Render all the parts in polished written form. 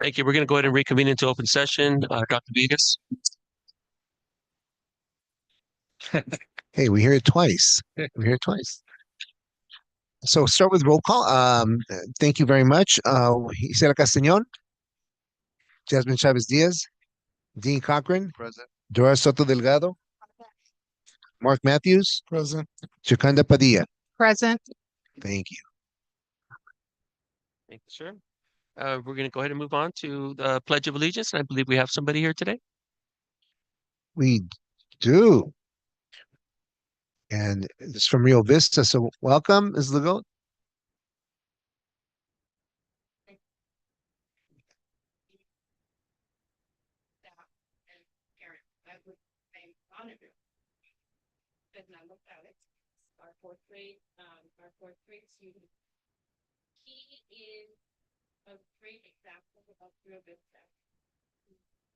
Thank you. We're going to go ahead and reconvene into open session. Dr. Vegas. Hey, we hear it twice. We hear it twice. So start with roll call. Thank you very much. Isela Castañón, Jasmine Chavez Diaz, Dean Cochran, Present. Dora Soto Delgado, Mark Matthews, Present. Chacanda Padilla. Present. Thank you. Thank you, sir. We're going to go ahead and move on to the Pledge of Allegiance. And I believe we have somebody here today. We do. And it's from Rio Vista. So welcome, Ms. Legault. Our fourth grade student. He is a great example of Rio Vista.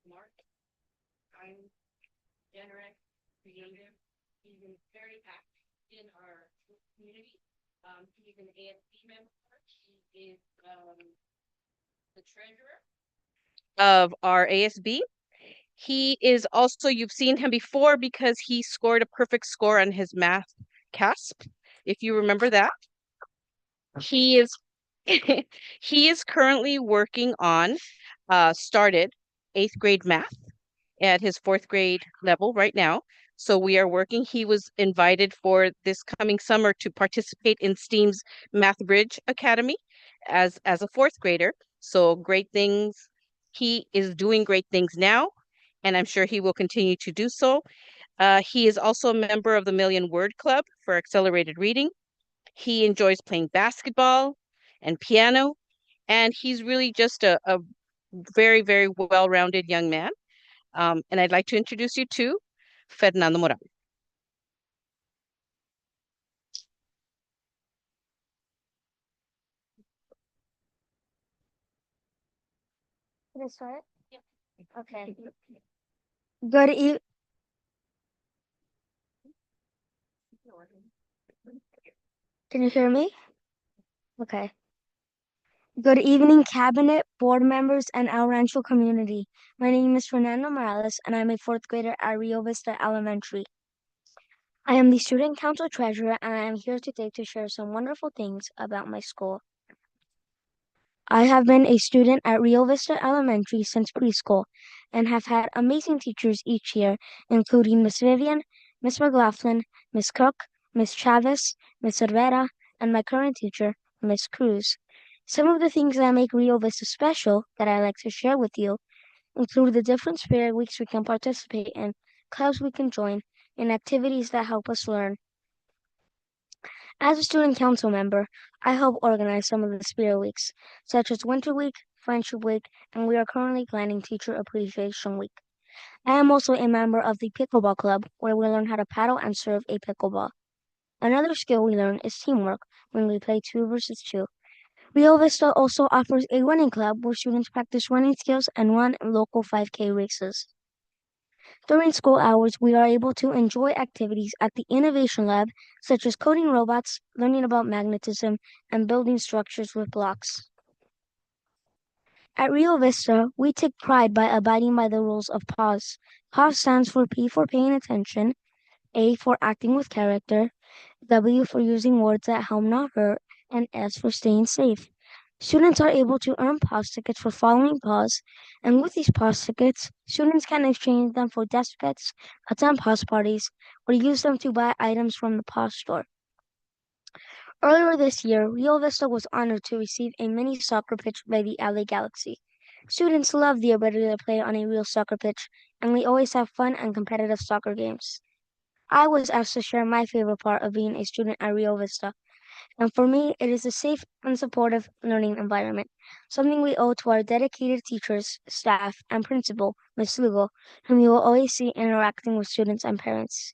Smart, kind, generous, creative. He's been very active in our community. He's an ASB member. He is the treasurer of our ASB. He is also, you've seen him before because he scored a perfect score on his math CASP, if you remember that. He is he is currently working on started 8th grade math at his 4th grade level right now. So we are working. He was invited for this coming summer to participate in STEAM's Math Bridge Academy as a 4th grader. So great things. He is doing great things now, and I'm sure he will continue to do so. He is also a member of the Million Word Club for accelerated reading. He enjoys playing basketball and piano, and he's really just a very, very well-rounded young man. And I'd like to introduce you to Fernando Morales. Can I start? Yep. Okay. Good evening. Can you hear me? Okay. Good evening, Cabinet, board members, and El Rancho community. My name is Fernando Morales, and I'm a 4th grader at Rio Vista Elementary. I am the student council treasurer, and I am here today to share some wonderful things about my school. I have been a student at Rio Vista Elementary since preschool and have had amazing teachers each year, including Miss Vivian, Miss McLaughlin, Miss Cook, Miss Chavez, Miss Cervera, and my current teacher, Miss Cruz. Some of the things that make Rio Vista special that I like to share with you include the different spirit weeks we can participate in, clubs we can join, and activities that help us learn. As a student council member, I help organize some of the spirit weeks, such as Winter Week, Friendship Week, and we are currently planning Teacher Appreciation Week. I am also a member of the Pickleball Club, where we learn how to paddle and serve a pickleball. Another skill we learn is teamwork when we play 2 versus 2. Rio Vista also offers a running club where students practice running skills and run local 5K races. During school hours, we are able to enjoy activities at the Innovation Lab, such as coding robots, learning about magnetism, and building structures with blocks. At Rio Vista, we take pride by abiding by the rules of PAWS. PAWS stands for P for paying attention, A for acting with character, W for using words that help not hurt, and S for staying safe. Students are able to earn PAWS tickets for following PAWS, and with these PAWS tickets, students can exchange them for desk pets, attend PAWS parties, or use them to buy items from the PAWS store. Earlier this year, Rio Vista was honored to receive a mini soccer pitch by the LA Galaxy. Students love the ability to play on a real soccer pitch, and we always have fun and competitive soccer games. I was asked to share my favorite part of being a student at Rio Vista, and for me, it is a safe and supportive learning environment, something we owe to our dedicated teachers, staff, and principal, Ms. Lugo, whom you will always see interacting with students and parents.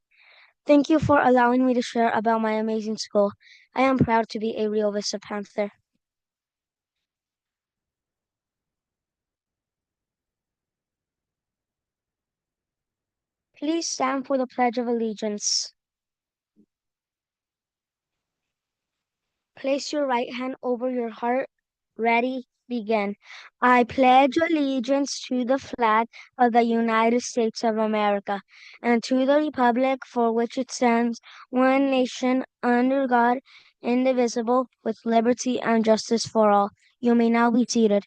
Thank you for allowing me to share about my amazing school. I am proud to be a Rio Vista Panther. Please stand for the Pledge of Allegiance. Place your right hand over your heart. Ready? begin. I pledge allegiance to the flag of the United States of America and to the republic for which it stands, one nation, under God, indivisible, with liberty and justice for all. You may now be seated.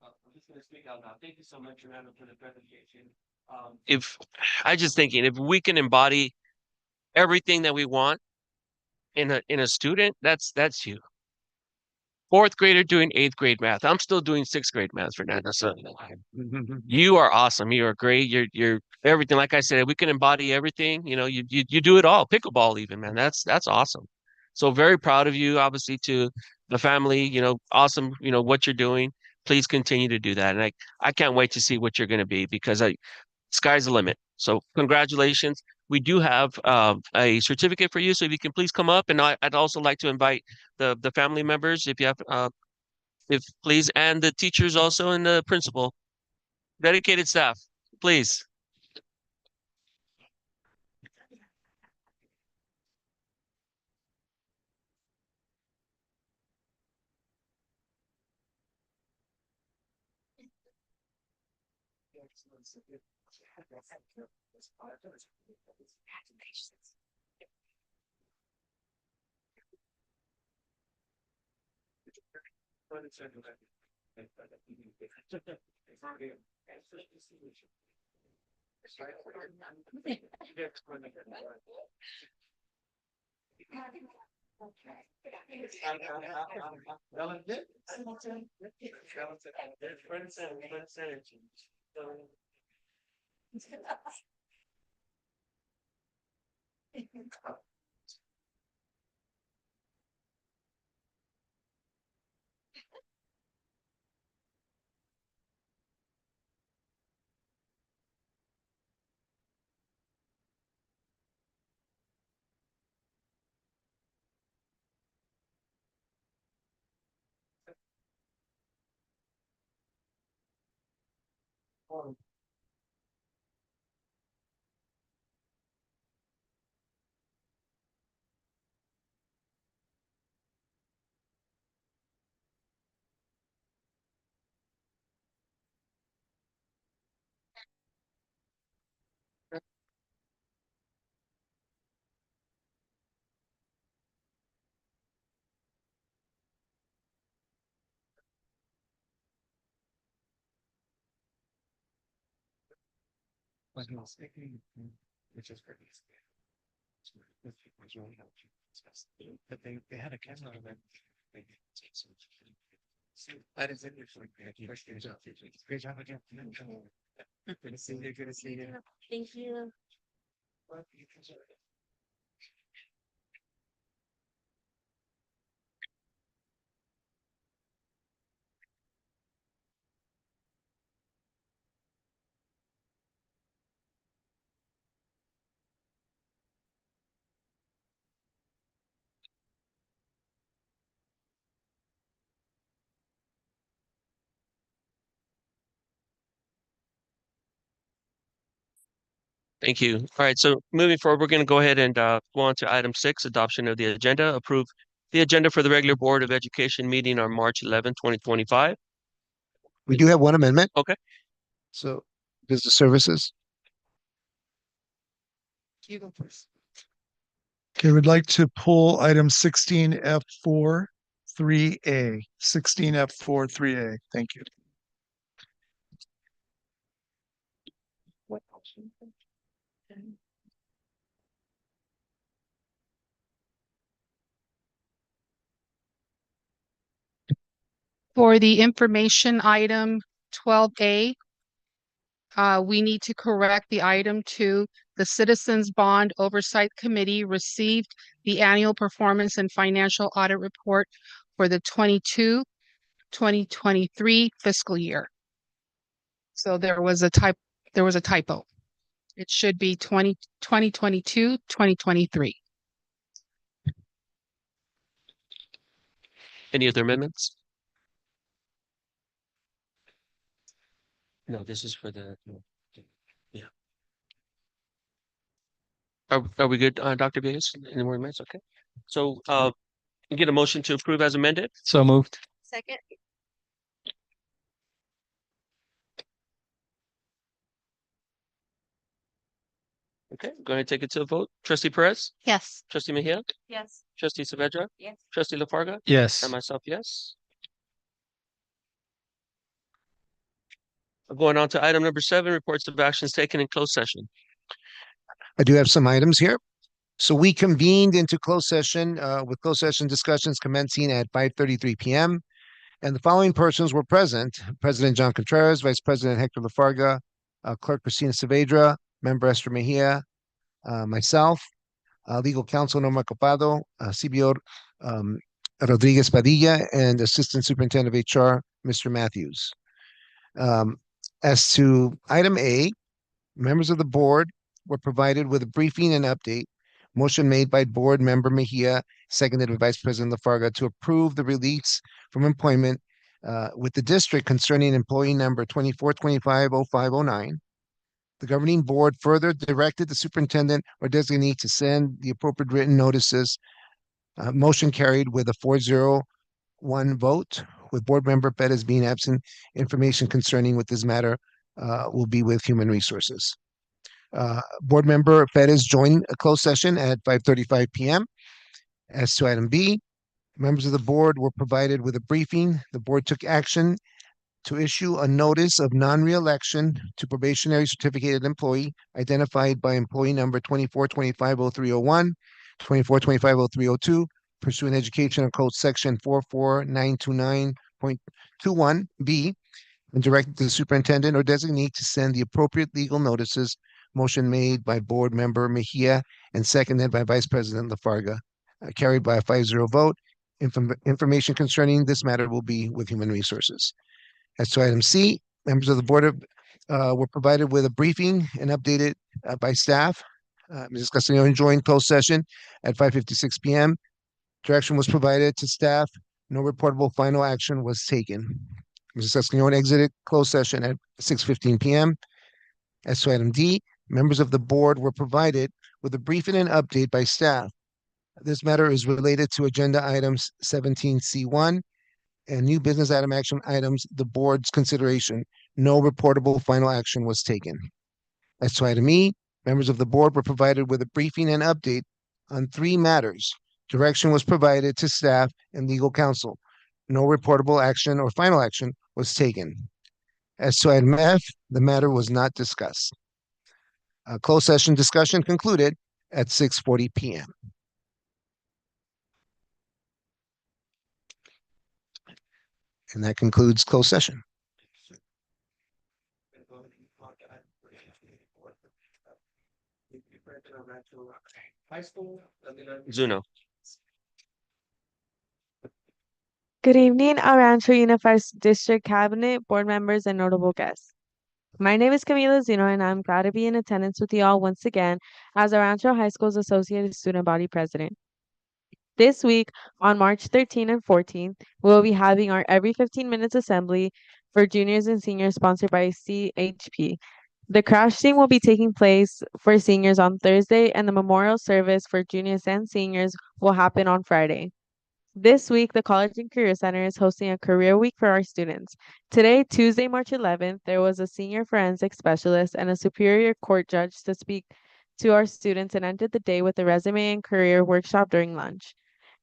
I'm just going to speak out now. Thank you so much, Fernando, for the presentation. If I just thinking, if we can embody everything that we want in a student, that's you. Fourth grader doing eighth grade math. I'm still doing sixth grade math, Fernando. So you are awesome. You are great. You're everything. Like I said, we can embody everything. You know, you do it all. Pickleball, even, man. That's awesome. So very proud of you. Obviously, to the family. You know, awesome. You know what you're doing. Please continue to do that. And I can't wait to see what you're going to be because sky's the limit. So congratulations. We do have a certificate for you, so if you can please come up, and I'd also like to invite the family members, if you have, if please, and the teachers also, and the principal, dedicated staff, please. Which is great. But they had a camera that that is interesting. Great job again. Good to see you. Good to see you. Thank you. Thank you. All right, so moving forward, we're going to go ahead and go on to item 6, adoption of the agenda. Approve the agenda for the regular Board of Education meeting on March 11, 2025. We do have one amendment. Okay. So business services. You go first. Okay, we'd like to pull item 16F4 3A. 16F4 3A. Thank you. For the information item 12A, we need to correct the item to the Citizens Bond Oversight Committee received the annual performance and financial audit report for the 2023 fiscal year. So there was a typo. It should be 2022, 2023. Any other amendments? No, this is for the, yeah. Are we good, Dr. Villegas? Any more minutes? Okay. So, you get a motion to approve as amended? So moved. Second. Okay, go ahead and take it to a vote. Trustee Perez, Yes. trustee Mejia, Yes. trustee Saavedra, Yes. trustee LaFarga, Yes. and myself, yes. Going on to item number 7, reports of actions taken in closed session. I do have some items here. So we convened into closed session with closed session discussions commencing at 5:33 p.m. And the following persons were present: President John Contreras, Vice President Hector Lafarga, Clerk Christina Saavedra, Member Esther Mejia, myself, Legal Counsel Norma Copado, CBO Rodriguez Padilla, and Assistant Superintendent of HR, Mr. Matthews. As to item A, members of the board were provided with a briefing and update. Motion made by Board Member Mejia, seconded by Vice President Lafarga, to approve the release from employment with the district concerning employee number 24250509. The governing board further directed the superintendent or designee to send the appropriate written notices. Motion carried with a 4-0-1 vote, with Board Member Perez being absent. Information concerning with this matter will be with Human Resources. Board Member Perez joined a closed session at 5:35 p.m. As to item B, members of the board were provided with a briefing. The board took action to issue a notice of non-reelection to probationary certificated employee identified by employee number 24250301, 24250302, pursuant Educational Code Section 44929.21B, and directed the superintendent or designee to send the appropriate legal notices. Motion made by Board Member Mejia and seconded by Vice President Lafarga, carried by a 5-0 vote. Information concerning this matter will be with Human Resources. As to item C, members of the board were provided with a briefing and updated by staff. Mrs. Castellon joined closed session at 5:56 p.m. Direction was provided to staff. No reportable final action was taken. Mrs. Castellon exited closed session at 6:15 p.m. As to item D, members of the board were provided with a briefing and update by staff. This matter is related to agenda items 17C1 and new business item action items, the board's consideration. No reportable final action was taken. As to item E, members of the board were provided with a briefing and update on 3 matters. Direction was provided to staff and legal counsel. No reportable action or final action was taken. As to item F, the matter was not discussed. Closed session discussion concluded at 6:40 p.m. And that concludes closed session. Zuno. Good evening, Rancho Unified District Cabinet, board members, and notable guests. My name is Camila Zeno, and I'm glad to be in attendance with you all once again as Rancho High School's Associated Student Body President. This week, on March 13 and 14, we'll be having our every 15 minutes assembly for juniors and seniors sponsored by CHP. The crash team will be taking place for seniors on Thursday, and the memorial service for juniors and seniors will happen on Friday. This week, the College and Career Center is hosting a career week for our students. Today, Tuesday, March 11th, there was a senior forensic specialist and a superior court judge to speak to our students and ended the day with a resume and career workshop during lunch.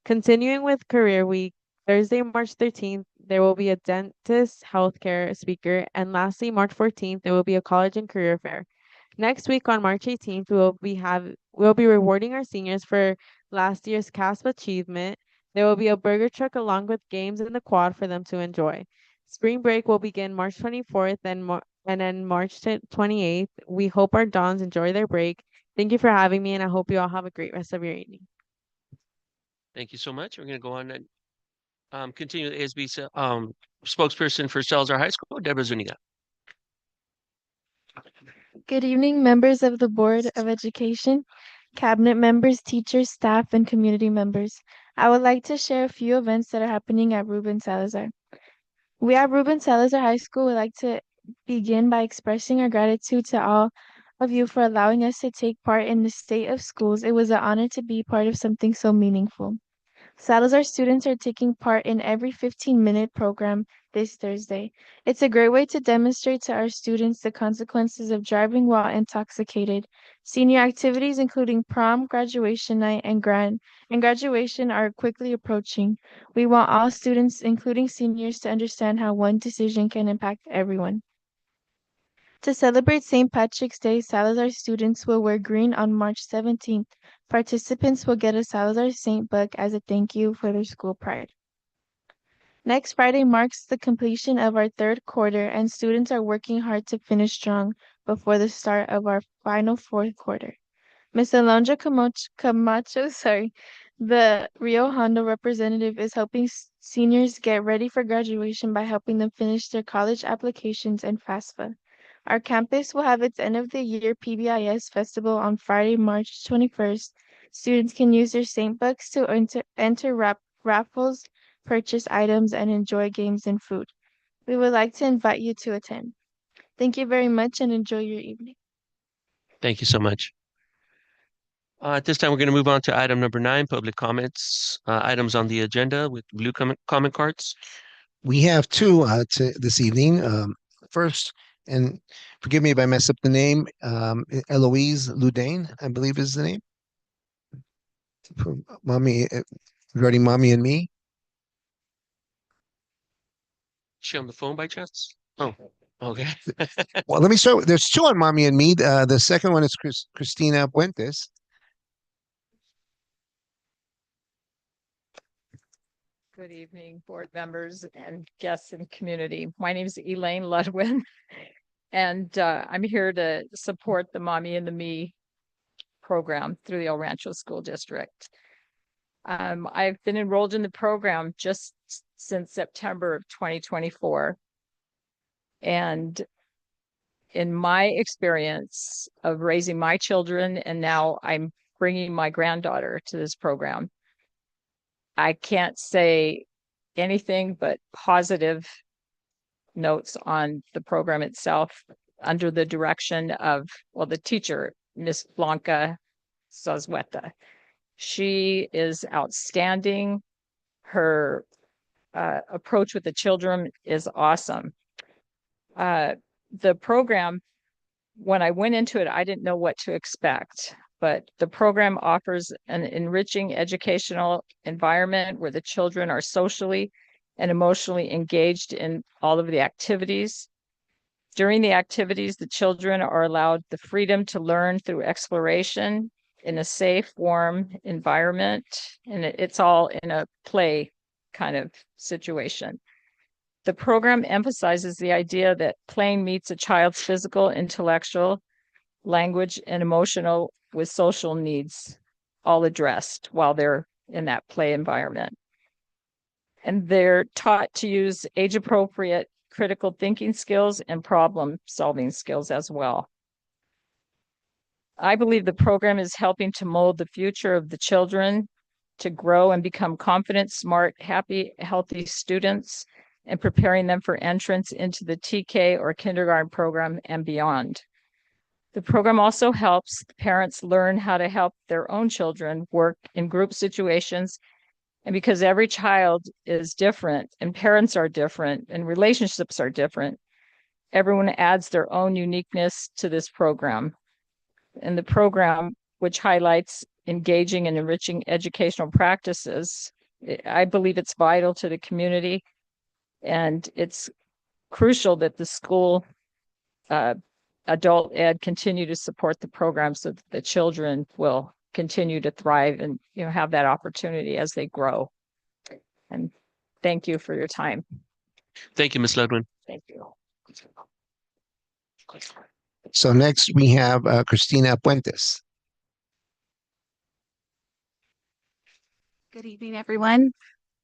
Continuing with Career Week, Thursday, March 13th, there will be a dentist healthcare speaker, and lastly, March 14th, there will be a college and career fair. Next week on March 18th, we'll be rewarding our seniors for last year's CASP achievement. There will be a burger truck along with games in the quad for them to enjoy. Spring break will begin March 24th and then March 28th. We hope our dons enjoy their break. Thank you for having me, and I hope you all have a great rest of your evening. Thank you so much. We're going to go on and continue the ASB spokesperson for Salazar High School, Deborah Zuniga. Good evening, members of the Board of Education, cabinet members, teachers, staff, and community members. I would like to share a few events that are happening at Ruben Salazar. We at Ruben Salazar High School would like to begin by expressing our gratitude to all of you for allowing us to take part in the state of schools. It was an honor to be part of something so meaningful. Salazar students are taking part in every 15-minute program this Thursday. It's a great way to demonstrate to our students the consequences of driving while intoxicated. Senior activities including prom, graduation night, and graduation are quickly approaching. We want all students, including seniors, to understand how one decision can impact everyone. To celebrate St. Patrick's Day, Salazar students will wear green on March 17th. Participants will get a Salazar Saint book as a thank you for their school pride. Next Friday marks the completion of our third quarter, and students are working hard to finish strong before the start of our final fourth quarter. Ms. Alondra Camacho, the Rio Hondo representative, is helping seniors get ready for graduation by helping them finish their college applications and FAFSA. Our campus will have its end of the year PBIS festival on Friday, March 21st. Students can use their Saint books to enter raffles, purchase items, and enjoy games and food. We would like to invite you to attend. Thank you very much and enjoy your evening. Thank you so much. At this time, we're going to move on to item number 9, public comments, items on the agenda with blue comment cards. We have two this evening. First, and forgive me if I mess up the name, Eloise Ludain, I believe is the name. Mommy, regarding Mommy and Me. Is she on the phone by chance? Oh, okay. Well, let me start. There's two on Mommy and Me. The second one is Cristina Puentes. Good evening, board members and guests and community. My name is Elaine Ludwin, and I'm here to support the Mommy and the Me program through the El Rancho School District. I've been enrolled in the program just since September of 2024. And in my experience of raising my children, and now I'm bringing my granddaughter to this program, I can't say anything but positive notes on the program itself under the direction of, well, the teacher, Miss Blanca Zazueta. She is outstanding. Her approach with the children is awesome. The program, when I went into it, I didn't know what to expect. But the program offers an enriching educational environment where the children are socially and emotionally engaged in all of the activities. During the activities, the children are allowed the freedom to learn through exploration in a safe, warm environment, and it's all in a play kind of situation. The program emphasizes the idea that playing meets a child's physical, intellectual, language, and emotional with social needs all addressed while they're in that play environment. And they're taught to use age-appropriate critical thinking skills and problem-solving skills as well. I believe the program is helping to mold the future of the children to grow and become confident, smart, happy, healthy students, and preparing them for entrance into the TK or kindergarten program and beyond. The program also helps parents learn how to help their own children work in group situations. And because every child is different and parents are different and relationships are different, everyone adds their own uniqueness to this program. And the program, which highlights engaging and enriching educational practices, I believe it's vital to the community. And it's crucial that the school adult ed continue to support the program so that the children will continue to thrive and have that opportunity as they grow. And thank you for your time. Thank you, Ms. Ludwin. Thank you. So next we have Cristina Puentes. Good evening, everyone.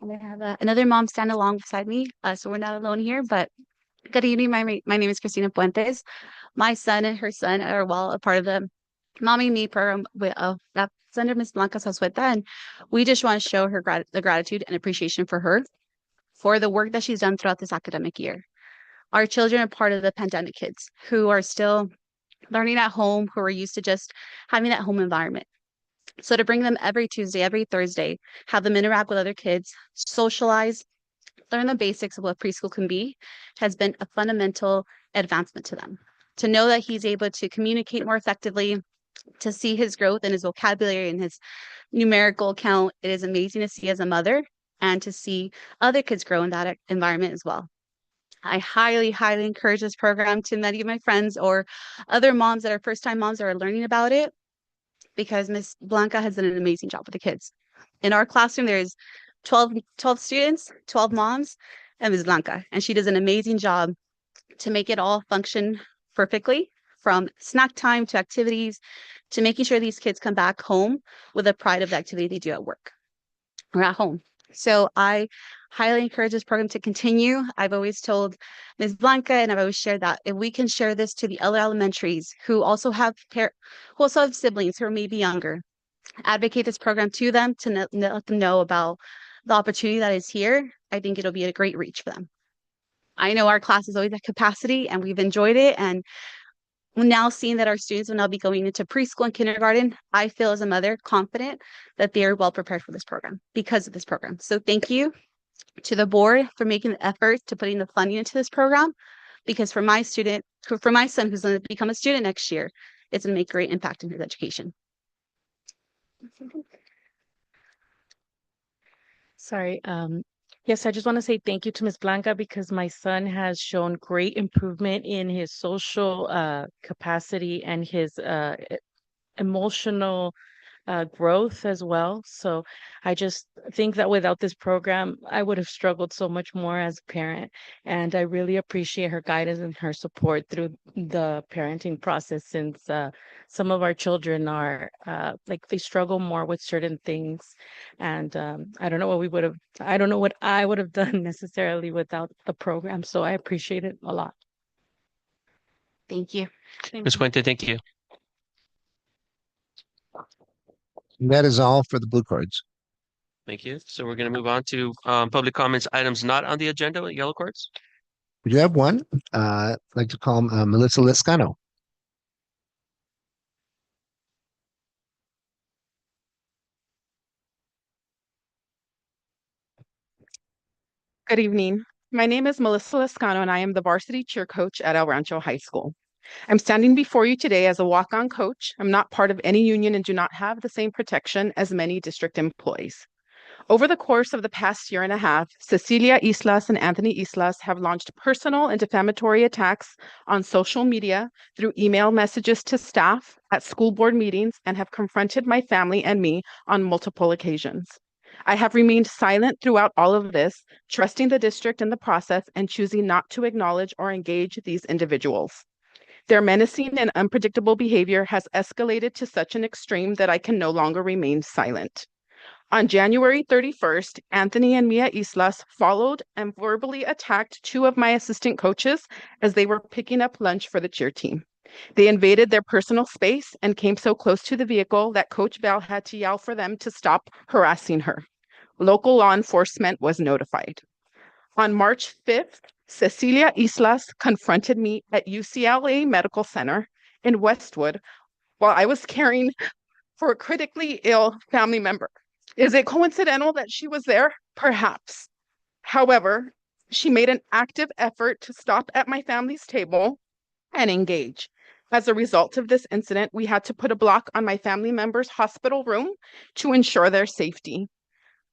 I have another mom stand along beside me, so we're not alone here, but good evening. My name is Cristina Puentes. My son and her son are a part of the Mommy and Me program that's under Ms. Blanca Zazueta, and we just want to show her the gratitude and appreciation for her for the work that she's done throughout this academic year. Our children are part of the pandemic kids who are still learning at home, who are used to just having that home environment. So to bring them every Tuesday, every Thursday, have them interact with other kids, socialize, learn the basics of what preschool can be, has been a fundamental advancement to them. To know that he's able to communicate more effectively, to see his growth in his vocabulary and his numerical count, it is amazing to see as a mother and to see other kids grow in that environment as well. I highly, highly encourage this program to many of my friends or other moms that are first-time moms that are learning about it, because Miss Blanca has done an amazing job with the kids. In our classroom, there's 12 students, 12 moms, and Ms. Blanca, and she does an amazing job to make it all function perfectly, from snack time to activities, to making sure these kids come back home with the pride of the activity they do at work or at home. So I highly encourage this program to continue. I've always told Ms. Blanca, and I've always shared that if we can share this to the other elementaries who also have siblings who are maybe younger, advocate this program to them to let them know about the opportunity that is here, I think it'll be a great reach for them. I know our class is always at capacity and we've enjoyed it. And now seeing that our students will now be going into preschool and kindergarten, I feel as a mother confident that they are well prepared for this program because of this program. So thank you to the board for making the effort to putting the funding into this program, because for my son who's going to become a student next year, it's going to make a great impact in his education. Sorry. Yes, I just want to say thank you to Ms. Blanca, because my son has shown great improvement in his social capacity and his emotional growth as well. So I just think that without this program, I would have struggled so much more as a parent. And I really appreciate her guidance and her support through the parenting process, since some of our children are they struggle more with certain things. And I don't know what I would have done necessarily without the program. So I appreciate it a lot. Thank you. Ms. Puente, thank you. That is all for the blue cards. Thank you. So we're going to move on to public comments, items not on the agenda with yellow cards. We do have one. I'd like to call Melissa Lescano. Good evening. My name is Melissa Lescano, and I am the varsity cheer coach at El Rancho High School. I'm standing before you today as a walk-on coach. I'm not part of any union and do not have the same protection as many district employees. Over the course of the past year and a half, Cecilia Islas and Anthony Islas have launched personal and defamatory attacks on social media through email messages to staff at school board meetings, and have confronted my family and me on multiple occasions. I have remained silent throughout all of this, trusting the district in the process and choosing not to acknowledge or engage these individuals. Their menacing and unpredictable behavior has escalated to such an extreme that I can no longer remain silent. On January 31st, Anthony and Mia Islas followed and verbally attacked two of my assistant coaches as they were picking up lunch for the cheer team. They invaded their personal space and came so close to the vehicle that Coach Val had to yell for them to stop harassing her. Local law enforcement was notified. On March 5th, Cecilia Islas confronted me at UCLA Medical Center in Westwood while I was caring for a critically ill family member. Is it coincidental that she was there? Perhaps. However, she made an active effort to stop at my family's table and engage. As a result of this incident, we had to put a block on my family member's hospital room to ensure their safety.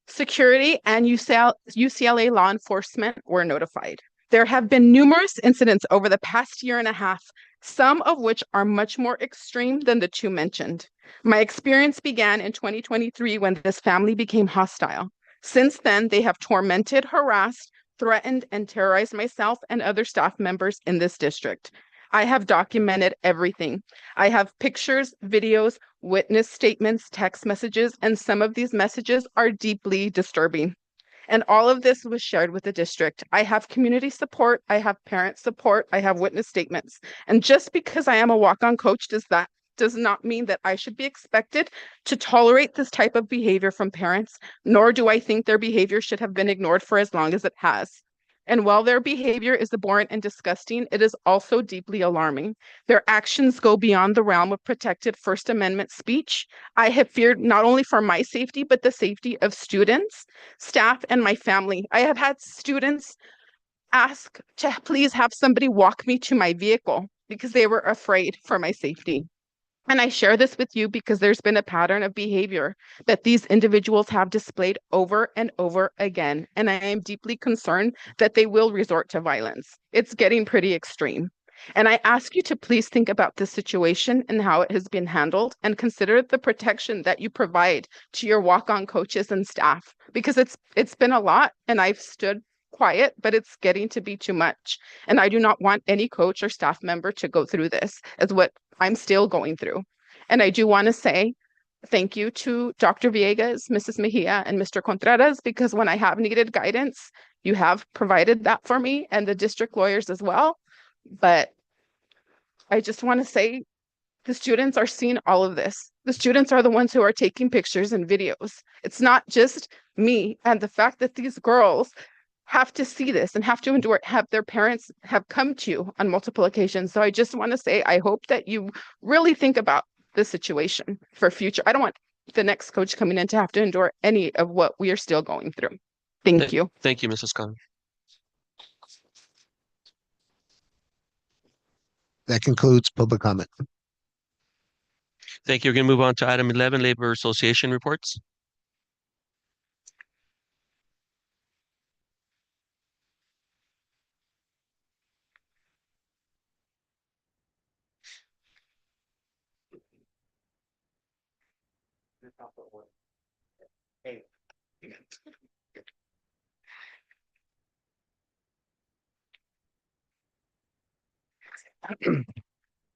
Security and UCLA law enforcement were notified. There have been numerous incidents over the past year and a half, some of which are much more extreme than the two mentioned. My experience began in 2023 when this family became hostile. Since then, they have tormented, harassed, threatened, and terrorized myself and other staff members in this district. I have documented everything. I have pictures, videos, witness statements, text messages, and some of these messages are deeply disturbing. And all of this was shared with the district. I have community support, I have parent support, I have witness statements. And just because I am a walk-on coach does not mean that I should be expected to tolerate this type of behavior from parents, nor do I think their behavior should have been ignored for as long as it has. And while their behavior is abhorrent and disgusting, it is also deeply alarming. Their actions go beyond the realm of protected First Amendment speech. I have feared not only for my safety, but the safety of students, staff, and my family. I have had students ask to please have somebody walk me to my vehicle because they were afraid for my safety. And I share this with you because there's been a pattern of behavior that these individuals have displayed over and over again. And I am deeply concerned that they will resort to violence. It's getting pretty extreme. And I ask you to please think about this situation and how it has been handled and consider the protection that you provide to your walk-on coaches and staff, because it's been a lot and I've stood quiet, but it's getting to be too much. And I do not want any coach or staff member to go through this as what I'm still going through. And I do want to say thank you to Dr. Villegas, Mrs. Mejia, and Mr. Contreras, because when I have needed guidance, you have provided that for me and the district lawyers as well. But I just want to say the students are seeing all of this. The students are the ones who are taking pictures and videos. It's not just me. And the fact that these girls have to see this and have to endure it, have their parents have come to you on multiple occasions. So I just want to say, I hope that you really think about the situation for future. I don't want the next coach coming in to have to endure any of what we are still going through. Thank you. Thank you, Mrs. Khan. That concludes public comment. Thank you. We're going to move on to item 11, Labor Association reports.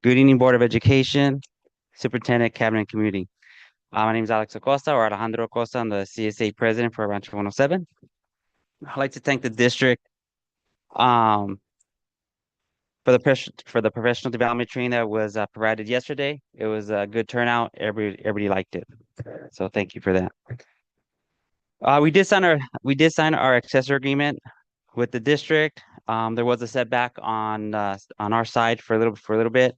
Good evening, Board of Education, Superintendent, Cabinet, and Community. My name is Alex Acosta, or Alejandro Acosta. I'm the CSA president for Rancho 107. I'd like to thank the district for the professional development training that was provided yesterday. It was a good turnout. Everybody liked it. So thank you for that. We did sign our accessor agreement with the district. There was a setback on our side for a little bit.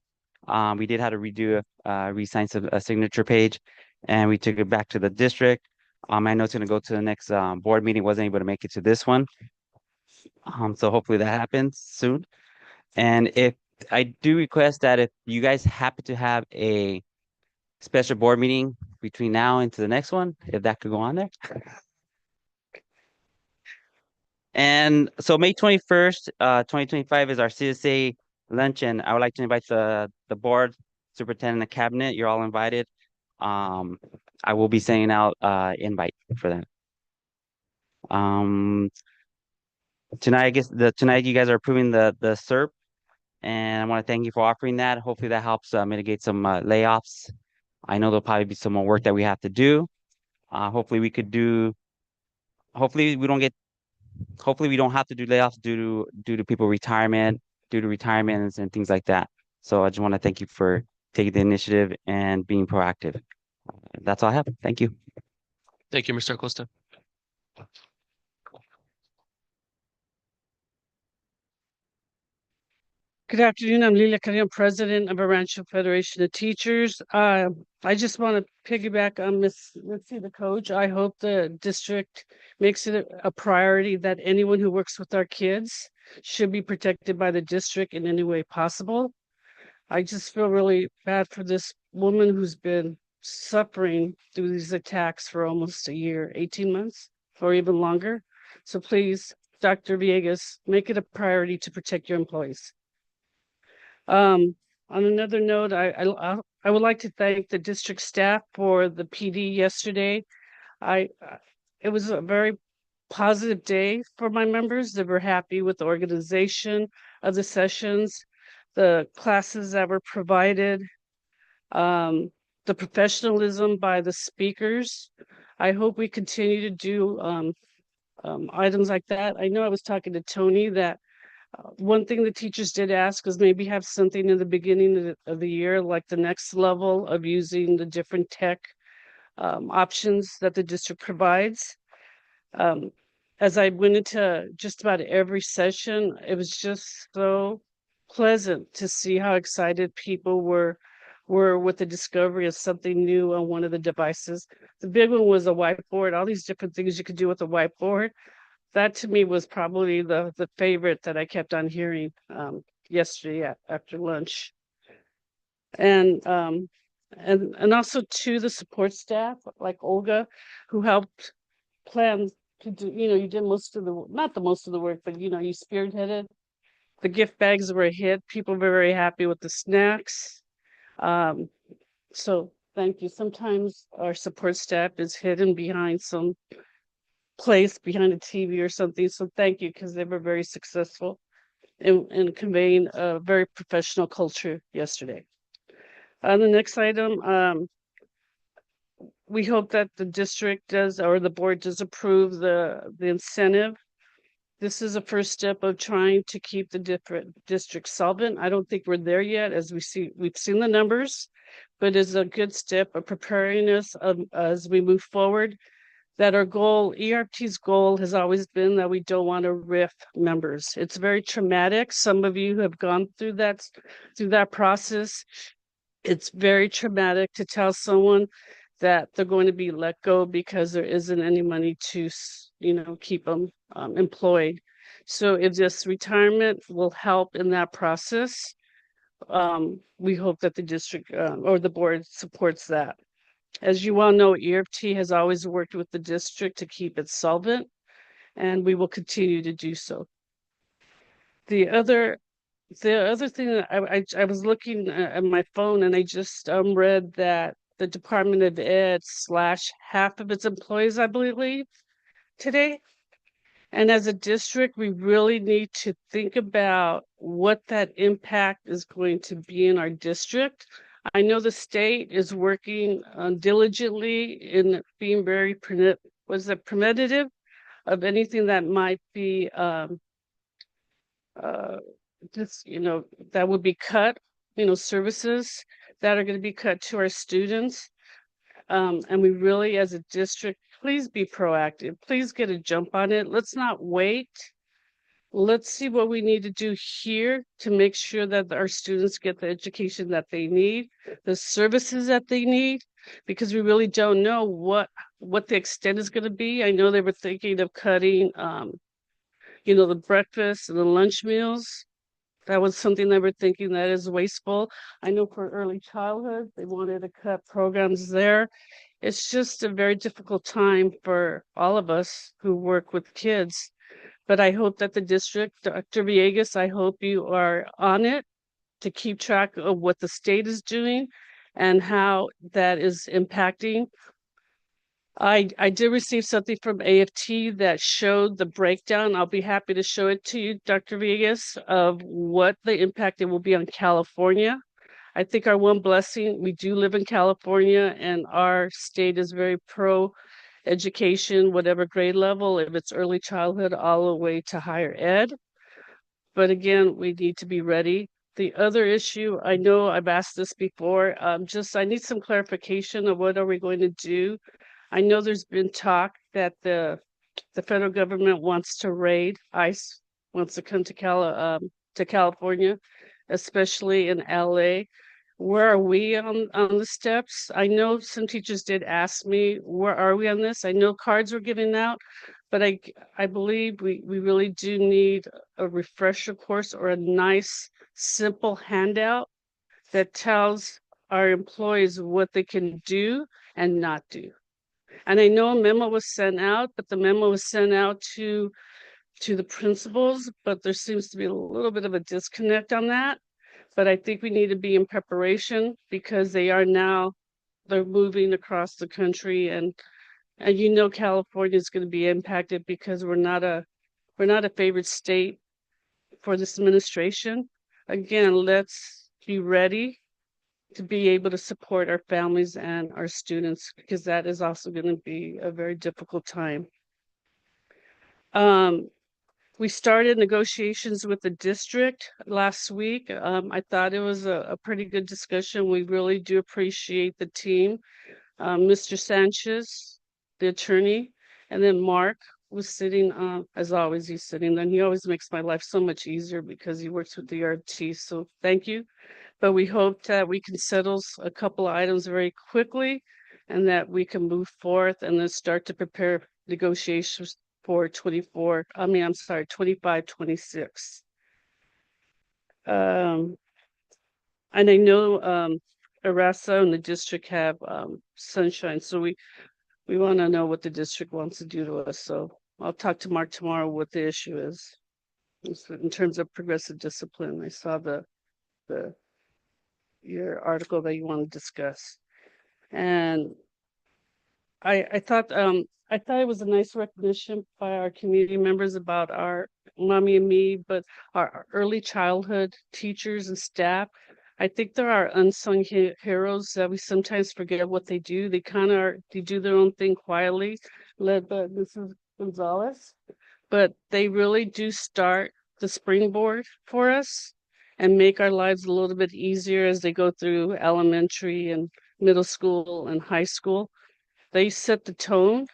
We did have to redo re-sign a signature page, and we took it back to the district. I know it's going to go to the next board meeting. Wasn't able to make it to this one. So hopefully that happens soon. And if I do request that if you guys happen to have a special board meeting between now and to the next one, if that could go on there. And so May 21st, 2025 is our CSA luncheon. I would like to invite the board, superintendent, and cabinet. You're all invited. I will be sending out invite for that. Tonight, I guess tonight you guys are approving the SERP, and I want to thank you for offering that. Hopefully that helps mitigate some layoffs. I know there'll probably be some more work that we have to do. Hopefully we don't have to do layoffs due to people retirements and things like that. So I just want to thank you for taking the initiative and being proactive. That's all I have. Thank you. Thank you, Mr. Acosta. Good afternoon. I'm Lilia Carrion, president of Rancho Federation of Teachers. I just want to piggyback on the coach. I hope the district makes it a priority that anyone who works with our kids should be protected by the district in any way possible. I just feel really bad for this woman who's been suffering through these attacks for almost a year, 18 months, or even longer. So please, Dr. Villegas, make it a priority to protect your employees. On another note, I would like to thank the district staff for the PD yesterday. It was a very positive day for my members. They were happy with the organization of the sessions, the classes that were provided, the professionalism by the speakers. I hope we continue to do items like that. I know I was talking to Tony that one thing the teachers did ask is maybe have something in the beginning of the year, like the next level of using the different tech options that the district provides. as I went into just about every session, it was just so pleasant to see how excited people were with the discovery of something new on one of the devices. The big one was a whiteboard, all these different things you could do with a whiteboard. That to me was probably the favorite that I kept on hearing yesterday after lunch. And also to the support staff like Olga, who helped plan to do, you did most of the, not the most of the work, but you spearheaded. The gift bags were a hit. People were very happy with the snacks. So thank you. Sometimes our support staff is hidden behind some place behind a TV or something. So thank you, because they were very successful in conveying a very professional culture yesterday. On the next item, we hope that the district does, or the board does approve the incentive. This is a first step of trying to keep the different districts solvent. I don't think we're there yet, as we've seen the numbers, but it's a good step of preparing us as we move forward. That our goal, ERT's goal, has always been that we don't want to RIF members. It's very traumatic. Some of you have gone through that process. It's very traumatic to tell someone that they're going to be let go because there isn't any money to, keep them employed. So if this retirement will help in that process, we hope that the district or the board supports that. As you all know, ERT has always worked with the district to keep it solvent, and we will continue to do so. The other thing that I was looking at my phone, and I just read that the Department of Ed slashed half of its employees, I believe, today. And as a district, we really need to think about what that impact is going to be in our district. I know the state is working diligently in being very preventative of anything that might be that would be cut, services that are going to be cut to our students. And we really, as a district, please be proactive. Please get a jump on it. Let's not wait. Let's see what we need to do here to make sure that our students get the education that they need, the services that they need, because we really don't know what the extent is going to be. I know they were thinking of cutting, the breakfast and the lunch meals. That was something they were thinking that is wasteful. I know for early childhood, they wanted to cut programs there. It's just a very difficult time for all of us who work with kids. But I hope that the district, Dr. Villegas, I hope you are on it to keep track of what the state is doing and how that is impacting. I did receive something from AFT that showed the breakdown. I'll be happy to show it to you, Dr. Villegas, of what the impact it will be on California. I think our one blessing, we do live in California, and our state is very pro education, whatever grade level, if it's early childhood all the way to higher ed. But again, we need to be ready. The other issue, I know I've asked this before, I need some clarification of what are we going to do. I know there's been talk that the federal government wants to raid ICE, wants to come to California, especially in LA. Where are we on the steps? I know some teachers did ask me, where are we on this? I know cards were given out, but I believe we really do need a refresher course or a nice, simple handout that tells our employees what they can do and not do. And I know a memo was sent out, but the memo was sent out to the principals, but there seems to be a little bit of a disconnect on that. But I think we need to be in preparation because they're moving across the country, and California is going to be impacted because we're not a favored state for this administration. Again, let's be ready to be able to support our families and our students, because that is also going to be a very difficult time. We started negotiations with the district last week. I thought it was a pretty good discussion. We really do appreciate the team, Mr. Sanchez, the attorney, and then Mark was sitting, as always, he's sitting there, and he always makes my life so much easier because he works with the ERT. So thank you. But we hope that we can settle a couple of items very quickly and that we can move forth and then start to prepare negotiations for 25, 26. And I know ERASA and the district have sunshine, so we want to know what the district wants to do to us. So I'll talk to Mark tomorrow what the issue is in terms of progressive discipline. I saw your article that you want to discuss. And I thought it was a nice recognition by our community members about our mommy and me, but our early childhood teachers and staff. I think there are unsung heroes that we sometimes forget what they do. They do their own thing quietly, led by Mrs. Gonzalez, but they really do start the springboard for us and make our lives a little bit easier as they go through elementary and middle school and high school. They set the tone,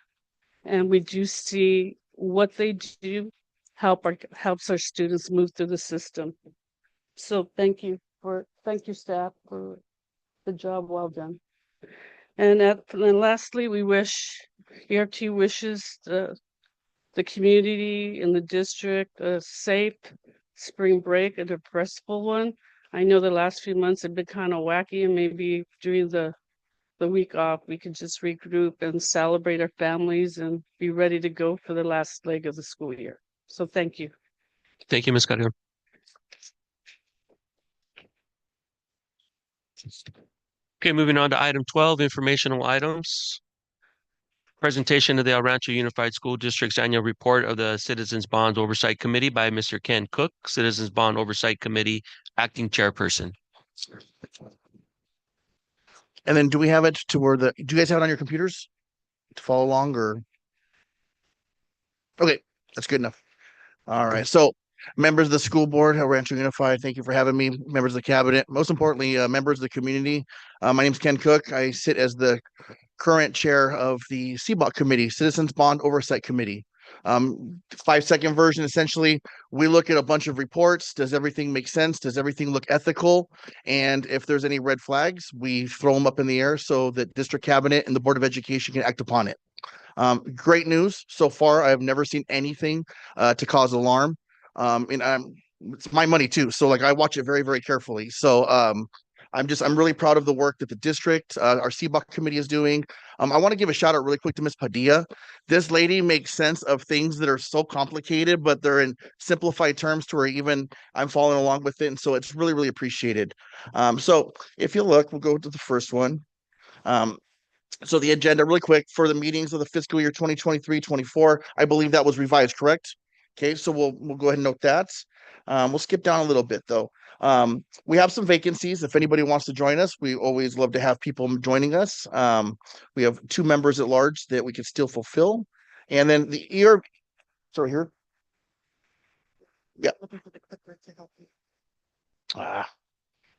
and we do see what they do helps our students move through the system. So thank you staff for the job well done. And lastly, we wish ERT wishes the community and the district a safe spring break, a restful one. I know the last few months have been kind of wacky, and maybe during the week off, we can just regroup and celebrate our families and be ready to go for the last leg of the school year. So thank you. Thank you, Ms. Carrillo. Okay, moving on to item 12, informational items. Presentation of the El Rancho Unified School District's annual report of the Citizens Bond Oversight Committee by Mr. Ken Cook, Citizens Bond Oversight Committee Acting Chairperson. And then do we have it to where do you guys have it on your computers to follow along or? Okay, that's good enough. All right. So members of the school board, El Rancho Unified, thank you for having me. Members of the cabinet, most importantly, members of the community. My name is Ken Cook. I sit as the current chair of the CBOC committee, Citizens Bond Oversight Committee. 5-second version, essentially, we look at a bunch of reports. Does everything make sense? Does everything look ethical? And if there's any red flags, we throw them up in the air so that district cabinet and the Board of Education can act upon it. Great news so far. I have never seen anything to cause alarm. And it's my money too, so like I watch it very, very carefully. So I'm really proud of the work that the district, our CBOC committee is doing. I want to give a shout out really quick to Ms. Padilla. This lady makes sense of things that are so complicated, but they're in simplified terms to where even I'm following along with it. And so it's really, really appreciated. So if you look, we'll go to the first one. So the agenda really quick for the meetings of the fiscal year 2023-24, I believe that was revised, correct? Okay, so we'll go ahead and note that. We'll skip down a little bit though. We have some vacancies. If anybody wants to join us, we always love to have people joining us. We have 2 members at large that we can still fulfill. And then the sorry, here. Yeah.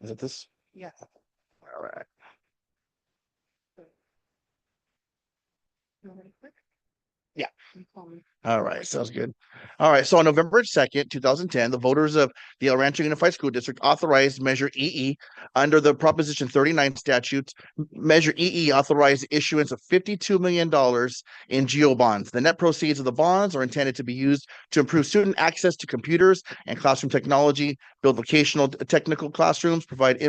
Is it this? Yeah. All right. Yeah. All right. Sounds good. All right. So on November 2nd, 2010, the voters of the El Rancho Unified School District authorized Measure EE under the Proposition 39 statutes. Measure EE authorized the issuance of $52 million in GEO bonds. The net proceeds of the bonds are intended to be used to improve student access to computers and classroom technology, build vocational technical classrooms, provide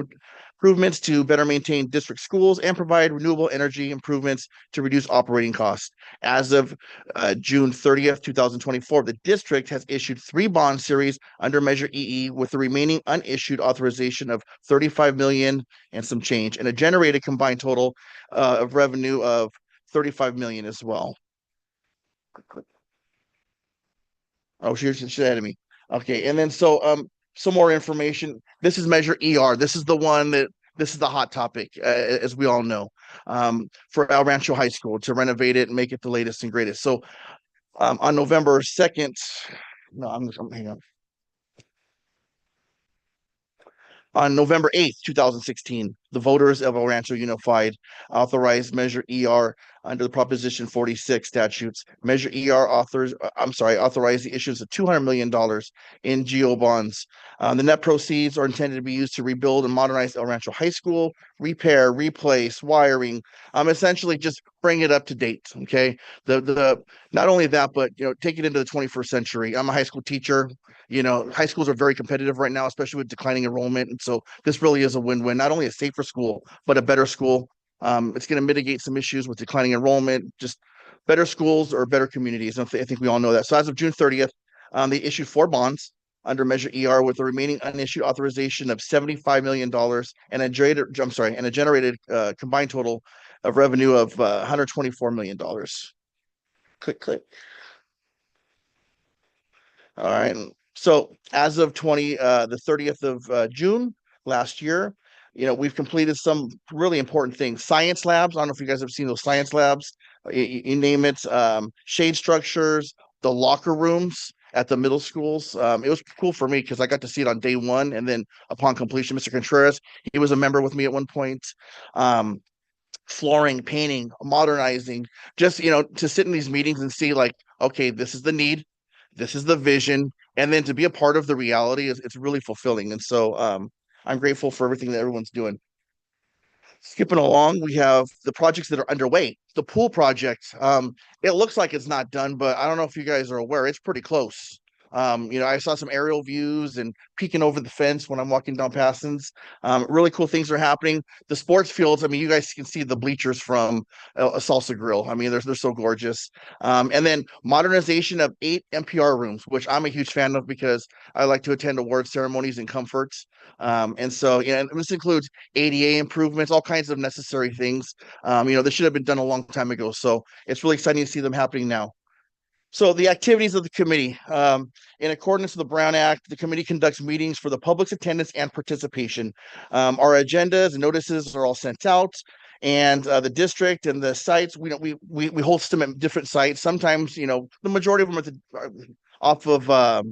improvements to better maintain district schools, and provide renewable energy improvements to reduce operating costs. As of June 30th, 2024, the district has issued 3 bond series under Measure EE with the remaining unissued authorization of $35 million and some change, and a generated combined total of revenue of $35 million as well. Oh, she's ahead of me. Okay, and then so some more information. This is Measure ER. This is the one this is the hot topic, as we all know, for El Rancho High School to renovate it and make it the latest and greatest. So on November 2nd, no, I'm hang on November 8th, 2016, the voters of El Rancho Unified authorize Measure ER under the Proposition 46 statutes. Measure ER authorize the issuance of $200 million in GO bonds. The net proceeds are intended to be used to rebuild and modernize El Rancho High School, repair, replace, wiring, essentially just bring it up to date. Okay. The not only that, but take it into the 21st century. I'm a high school teacher. High schools are very competitive right now, especially with declining enrollment. And so this really is a win-win, not only a safer school, but a better school. It's going to mitigate some issues with declining enrollment, just better schools or better communities. I think we all know that. So as of June 30th, they issued 4 bonds under Measure ER with the remaining unissued authorization of $75 million and a generated combined total of revenue of $124 million. Click. All right. So as of the 30th of June last year, we've completed some really important things. Science labs. I don't know if you guys have seen those science labs. You name it. Shade structures, the locker rooms at the middle schools. It was cool for me because I got to see it on day one, and then upon completion, Mr. Contreras, he was a member with me at one point. Flooring, painting, modernizing, just to sit in these meetings and see like, okay, this is the need, this is the vision, and then to be a part of the reality it's really fulfilling. And so I'm grateful for everything that everyone's doing. Skipping along, we have the projects that are underway. The pool project, it looks like it's not done, but I don't know if you guys are aware, it's pretty close. I saw some aerial views and peeking over the fence when I'm walking down Passons. Really cool things are happening. The sports fields, I mean, you guys can see the bleachers from a Salsa Grill. I mean, they're so gorgeous. And then modernization of 8 NPR rooms, which I'm a huge fan of because I like to attend award ceremonies in comforts. And so, and this includes ADA improvements, all kinds of necessary things. This should have been done a long time ago. So it's really exciting to see them happening now. So the activities of the committee, in accordance with the Brown Act, the committee conducts meetings for the public's attendance and participation. Our agendas and notices are all sent out, and the district and the sites, we host them at different sites. Sometimes, the majority of them are off of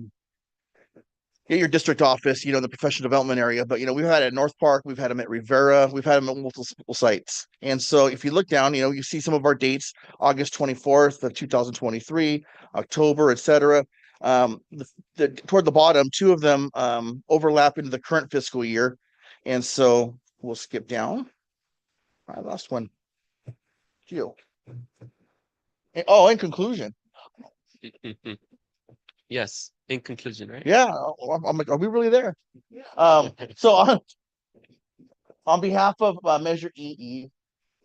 your district office, the professional development area. But, we've had it at North Park, we've had them at Rivera, we've had them at multiple sites. And so if you look down, you see some of our dates, August 24th of 2023, October, etc. Toward the bottom, 2 of them overlap into the current fiscal year. And so we'll skip down. I lost one. Geo. In conclusion. Yes, in conclusion, right? Yeah, I'm like, are we really there? So on behalf of Measure EE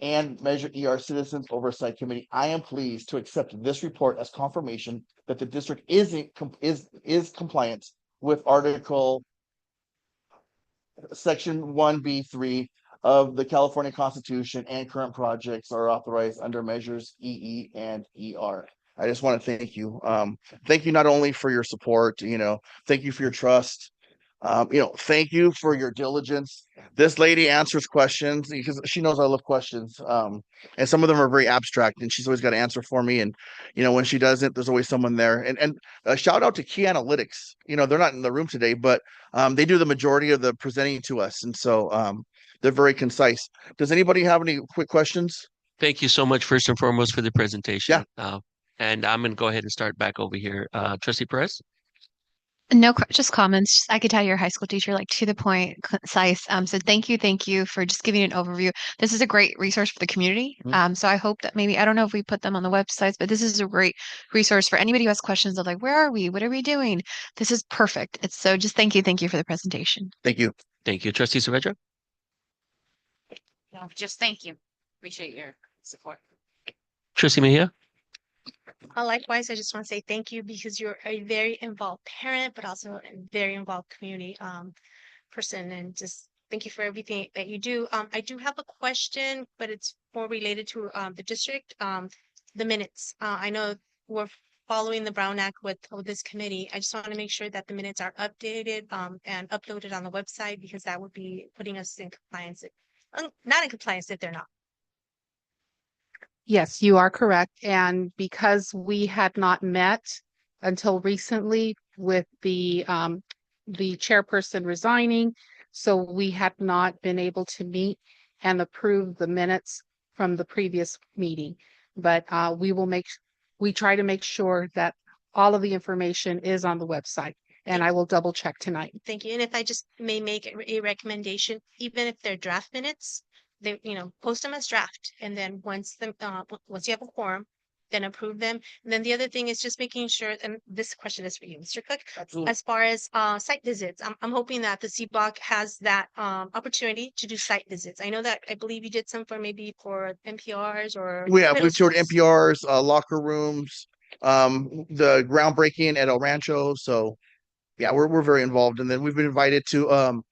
and Measure ER Citizens Oversight Committee, I am pleased to accept this report as confirmation that the district is compliant with Article Section 1B3 of the California Constitution, and current projects are authorized under Measures EE and ER. I just want to thank you. Thank you not only for your support, thank you for your trust. Thank you for your diligence. This lady answers questions because she knows I love questions. And some of them are very abstract, and she's always got to answer for me. And, when she doesn't, there's always someone there. And a shout out to Key Analytics. They're not in the room today, but they do the majority of the presenting to us. And so they're very concise. Does anybody have any quick questions? Thank you so much, first and foremost, for the presentation. Yeah. And I'm going to go ahead and start back over here. Trustee Perez? No, just comments. I could tell you're a high school teacher, like to the point, concise. So thank you for just giving an overview. This is a great resource for the community. So I hope that maybe, I don't know if we put them on the websites, but this is a great resource for anybody who has questions of like, where are we? What are we doing? This is perfect. It's so just thank you for the presentation. Thank you. Thank you. Trustee Saavedra? No, just thank you. Appreciate your support. Trustee Mejia? Likewise, I just want to say thank you because you're a very involved parent, but also a very involved community person. And just thank you for everything that you do. I do have a question, but it's more related to the district, the minutes. I know we're following the Brown Act with this committee. I just want to make sure that the minutes are updated and uploaded on the website, because that would be putting us in compliance. Not in compliance if they're not. Yes, you are correct. And because we had not met until recently with the chairperson resigning, So we had not been able to meet and approve the minutes from the previous meeting. But we try to make sure that all of the information is on the website, and I will double check tonight. Thank you. And if I just may make a recommendation, even if they're draft minutes, they, post them as draft. And then once once you have a quorum, then approve them. And then the other thing is just making sure, and this question is for you, Mr. Cook, as far as site visits, I'm hoping that the CBOC has that opportunity to do site visits. I know that I believe you did some for maybe for NPRs or We've toured schools. NPRs, locker rooms, the groundbreaking at El Rancho. So yeah, we're very involved. And then we've been invited to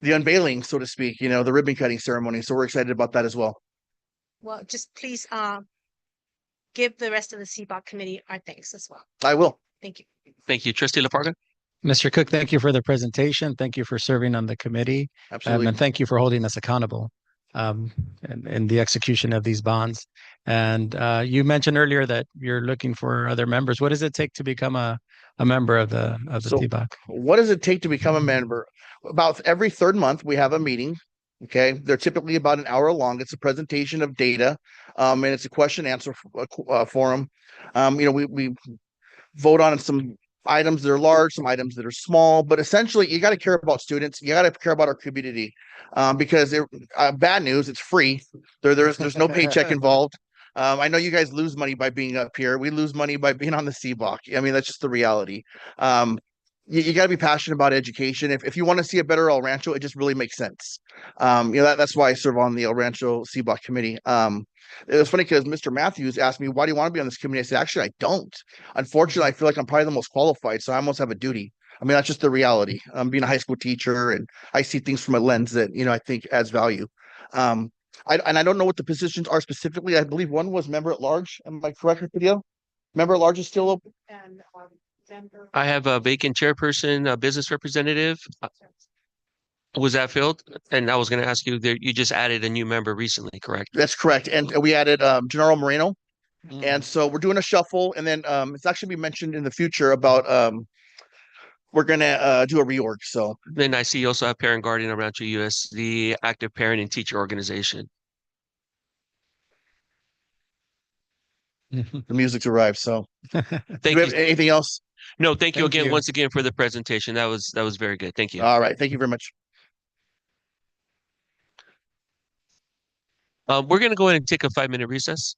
the unveiling, so to speak, the ribbon cutting ceremony. So we're excited about that as well. Well, just please give the rest of the CBOC committee our thanks as well. I will. Thank you. Thank you. Trustee LaFarga? Mr. Cook, thank you for the presentation. Thank you for serving on the committee. Absolutely. And thank you for holding us accountable in the execution of these bonds. And you mentioned earlier that you're looking for other members. What does it take to become a member of the So TBOC? what does it take to become a member? About every third month, we have a meeting. Okay, they're typically about an hour long. It's a presentation of data, and it's a question answer forum. We vote on some items that are large, some items that are small, but essentially you got to care about students. You got to care about our community, because bad news, it's free. There's no paycheck involved. I know you guys lose money by being up here. We lose money by being on the CBOC. I mean, that's just the reality. You got to be passionate about education. If you want to see a better El Rancho, it just really makes sense. That's why I serve on the El Rancho CBOC committee. It was funny because Mr. Matthews asked me, why do you want to be on this committee? I said, actually, I don't. Unfortunately, I feel like I'm probably the most qualified, so I almost have a duty. I mean, that's just the reality. I'm being a high school teacher, and I see things from a lens that, I think adds value. I don't know what the positions are specifically. I believe one was member at large. Am I correct, Video? Member at large is still open? And I have a vacant chairperson, a business representative. Was that filled? And I was going to ask you, you just added a new member recently, correct? That's correct. And we added Gennaro Moreno. And so we're doing a shuffle. And then it's actually be mentioned in the future about we're going to do a reorg. So then I see you also have Parent Guardian around to US, the active parent and teacher organization. The music's arrived. So thank you. Have anything else? No, thank you again, once again, for the presentation. That was very good. Thank you. All right. Thank you very much. We're going to go ahead and take a 5-minute recess.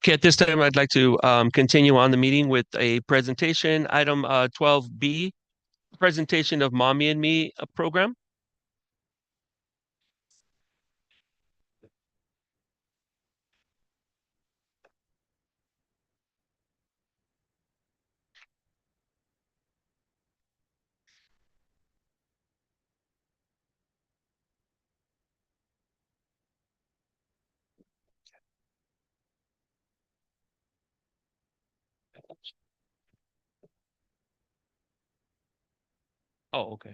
Okay, at this time, I'd like to continue on the meeting with a presentation, item 12B, presentation of Mommy and Me program. Oh, okay.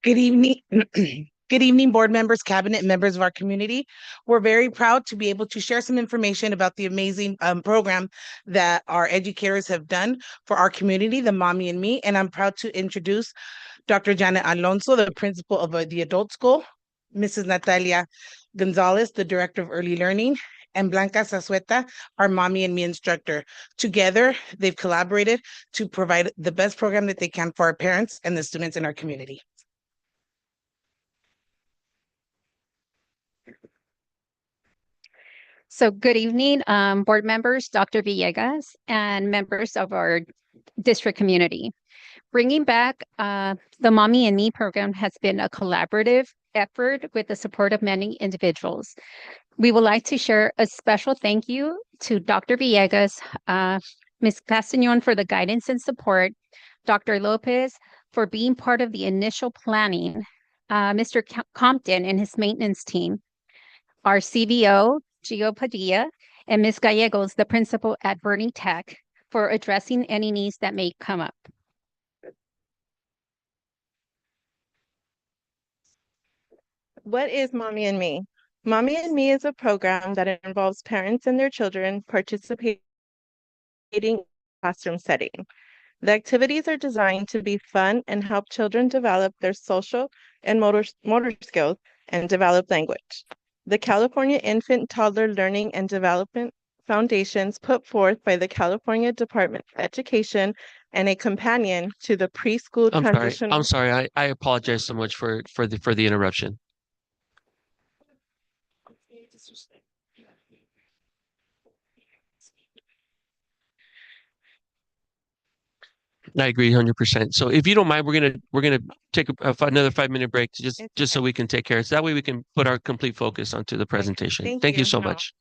Good evening. Good evening, board members, cabinet members of our community. We're very proud to be able to share some information about the amazing program that our educators have done for our community, the Mommy and Me. And I'm proud to introduce Dr. Janet Alonso, the principal of the adult school, Mrs. Natalia Gonzalez, the director of early learning, and Blanca Zazueta, our Mommy and Me instructor. Together, they've collaborated to provide the best program that they can for our parents and the students in our community. So good evening, board members, Dr. Villegas, and members of our district community. Bringing back the Mommy and Me program has been a collaborative effort with the support of many individuals. We would like to share a special thank you to Dr. Villegas, Ms. Castañon for the guidance and support, Dr. Lopez for being part of the initial planning, Mr. Compton and his maintenance team, our CVO, Gio Padilla, and Ms. Gallegos, the principal at Bernie Tech, for addressing any needs that may come up. What is Mommy and Me? Mommy and Me is a program that involves parents and their children participating in a classroom setting. The activities are designed to be fun and help children develop their social and motor skills and develop language. The California Infant, Toddler Learning and Development Foundations put forth by the California Department of Education and a companion to the preschool transitional. I'm sorry. I apologize so much for the interruption. I agree 100%. So if you don't mind, we're gonna take another 5-minute break just so we can take care. So that way we can put our complete focus onto the presentation. Thank you so much.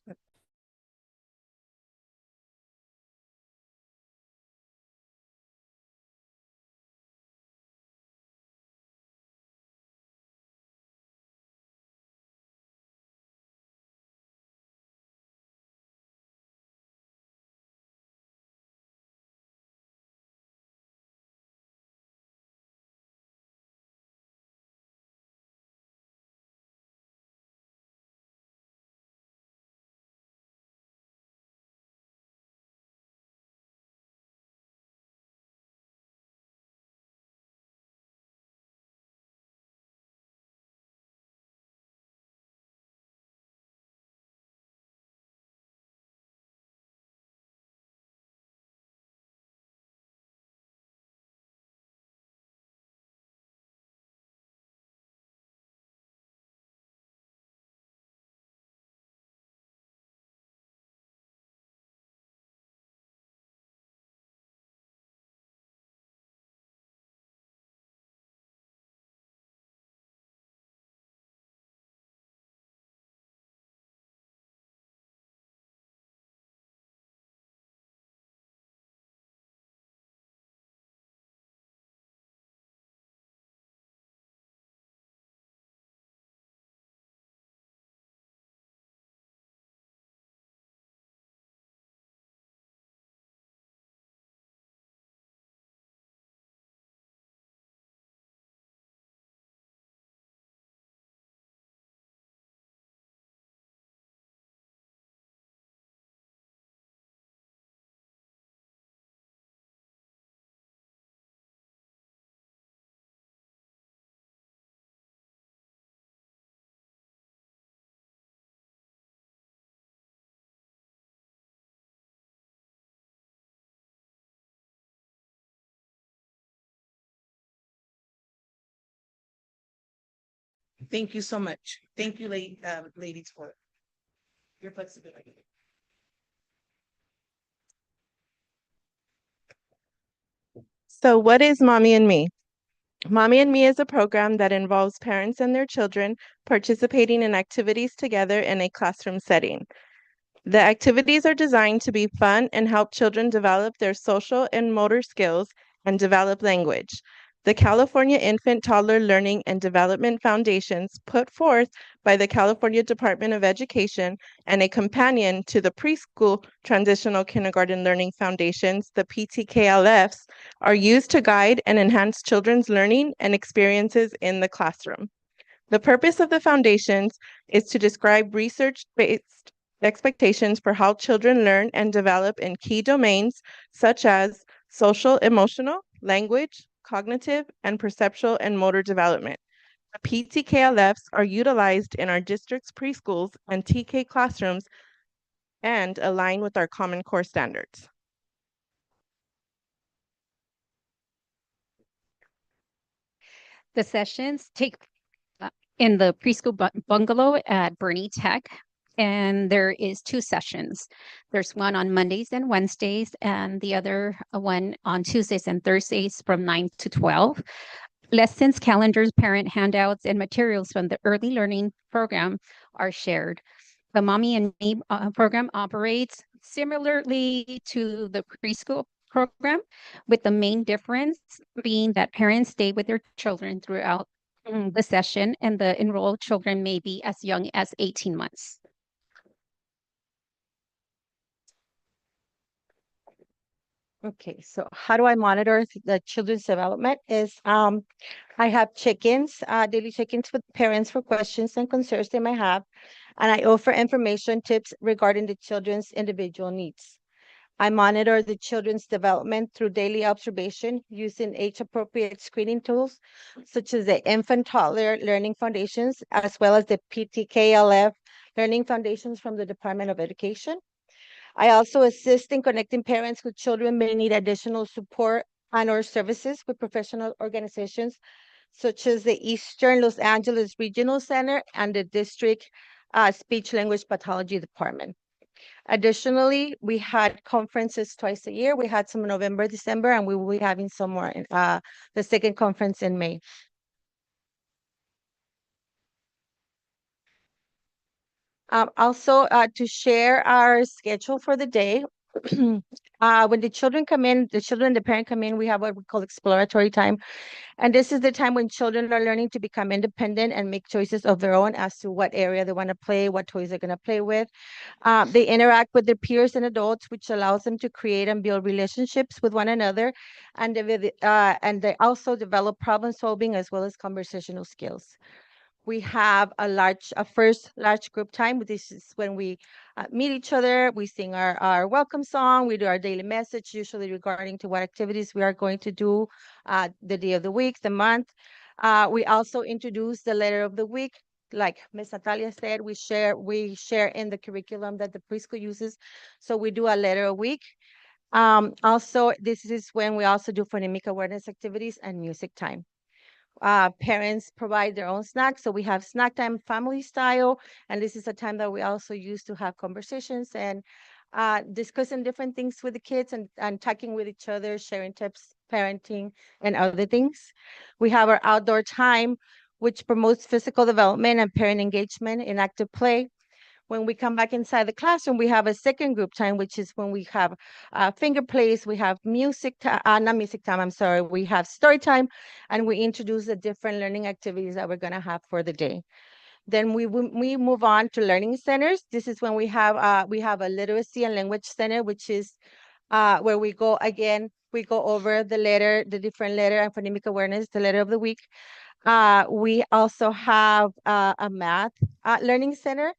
Thank you so much. Thank you, ladies, for your flexibility. So, what is Mommy and Me? Mommy and Me is a program that involves parents and their children participating in activities together in a classroom setting. The activities are designed to be fun and help children develop their social and motor skills and develop language. The California Infant Toddler Learning and Development Foundations, put forth by the California Department of Education and a companion to the Preschool Transitional Kindergarten Learning Foundations, the PTKLFs, are used to guide and enhance children's learning and experiences in the classroom. The purpose of the foundations is to describe research-based expectations for how children learn and develop in key domains such as social, emotional, language, cognitive, and perceptual and motor development. The PTKLFs are utilized in our district's preschools and TK classrooms and align with our Common Core standards. The sessions take in the preschool bungalow at Bernie Tech, and there is 2 sessions. There's one on Mondays and Wednesdays, and the other one on Tuesdays and Thursdays from 9 to 12. Lessons, calendars, parent handouts, and materials from the early learning program are shared. The Mommy and Me program operates similarly to the preschool program, with the main difference being that parents stay with their children throughout the session, and the enrolled children may be as young as 18 months. Okay, so how do I monitor the children's development is I have check-ins, daily check-ins with parents for questions and concerns they may have, and I offer information tips regarding the children's individual needs. I monitor the children's development through daily observation using age-appropriate screening tools, such as the Infant Toddler Learning Foundations, as well as the PTKLF Learning Foundations from the Department of Education. I also assist in connecting parents whose children may need additional support and/or services with professional organizations, such as the Eastern Los Angeles Regional Center and the District Speech Language Pathology Department. Additionally, we had conferences twice a year. We had some in November, December, and we will be having some more in the second conference in May. Also, to share our schedule for the day, when the children come in, the children and the parent come in, we have what we call exploratory time. And this is the time when children are learning to become independent and make choices of their own as to what area they want to play, what toys they're going to play with. They interact with their peers and adults, which allows them to create and build relationships with one another. And they also develop problem solving as well as conversational skills. We have a first large group time. This is when we meet each other. We sing our welcome song. We do our daily message, usually regarding to what activities we are going to do the day of the week, the month. We also introduce the letter of the week. Like Ms. Natalia said, we share in the curriculum that the preschool uses. So we do a letter a week. Also, this is when we also do phonemic awareness activities and music time. Parents provide their own snacks. So we have snack time family style. And this is a time that we also use to have conversations and discussing different things with the kids and talking with each other, sharing tips, parenting, and other things. We have our outdoor time, which promotes physical development and parent engagement in active play. When we come back inside the classroom, we have a second group time, which is when we have finger plays, we have not music time, I'm sorry, we have story time, and we introduce the different learning activities that we're gonna have for the day. Then we move on to learning centers. This is when we have a literacy and language center, which is where we go over the different letter and phonemic awareness, the letter of the week. We also have a math learning center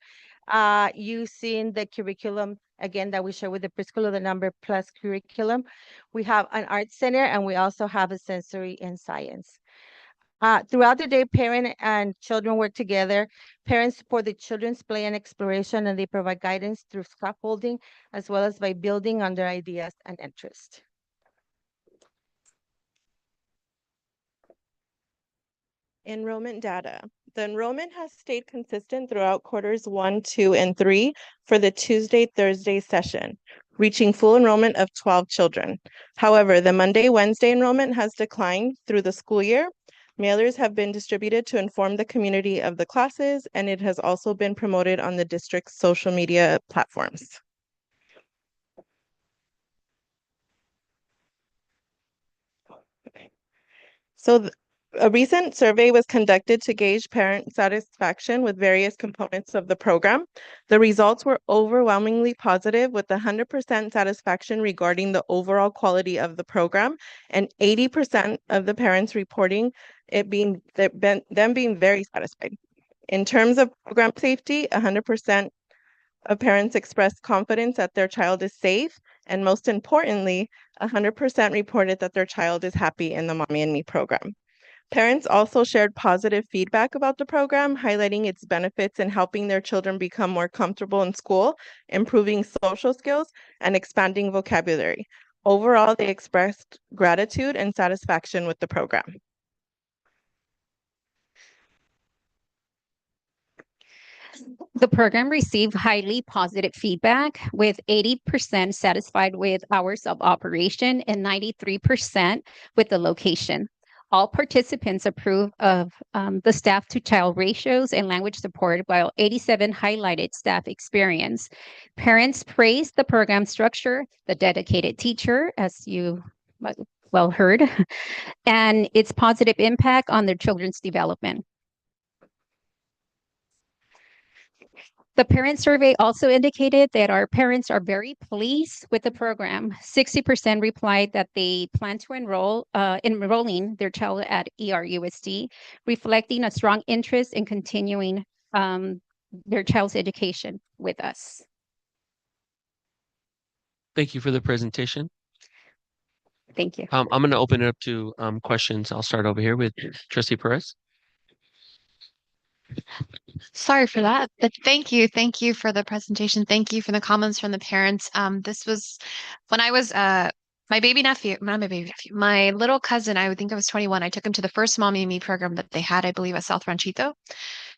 using the curriculum again that we share with the preschool, the number plus curriculum. We have an art center, and we also have a sensory and science. Throughout the day, parent and children work together. Parents support the children's play and exploration, and they provide guidance through scaffolding as well as by building on their ideas and interest. Enrollment data. The enrollment has stayed consistent throughout quarters 1, 2, and 3 for the Tuesday-Thursday session, reaching full enrollment of 12 children. However, the Monday-Wednesday enrollment has declined through the school year. Mailers have been distributed to inform the community of the classes, and it has also been promoted on the district's social media platforms. So a recent survey was conducted to gauge parent satisfaction with various components of the program. The results were overwhelmingly positive, with 100% satisfaction regarding the overall quality of the program, and 80% of the parents reporting it being them being very satisfied. In terms of program safety, 100% of parents expressed confidence that their child is safe, and most importantly, 100% reported that their child is happy in the Mommy and Me program. Parents also shared positive feedback about the program, highlighting its benefits in helping their children become more comfortable in school, improving social skills, and expanding vocabulary. Overall, they expressed gratitude and satisfaction with the program. The program received highly positive feedback, with 80% satisfied with hours of operation and 93% with the location. All participants approve of the staff to child ratios and language support, while 87 highlighted staff experience. Parents praised the program structure, the dedicated teacher, as you well heard, and its positive impact on their children's development. The parent survey also indicated that our parents are very pleased with the program. 60% replied that they plan to enrolling their child at ERUSD, reflecting a strong interest in continuing their child's education with us. Thank you for the presentation. Thank you. I'm going to open it up to questions. I'll start over here with Trustee Perez. Sorry for that, but thank you. Thank you for the presentation. Thank you for the comments from the parents. This was when I was my baby nephew, not my baby nephew, my little cousin, I would think I was 21. I took him to the first Mommy and Me program that they had, I believe, at South Ranchito.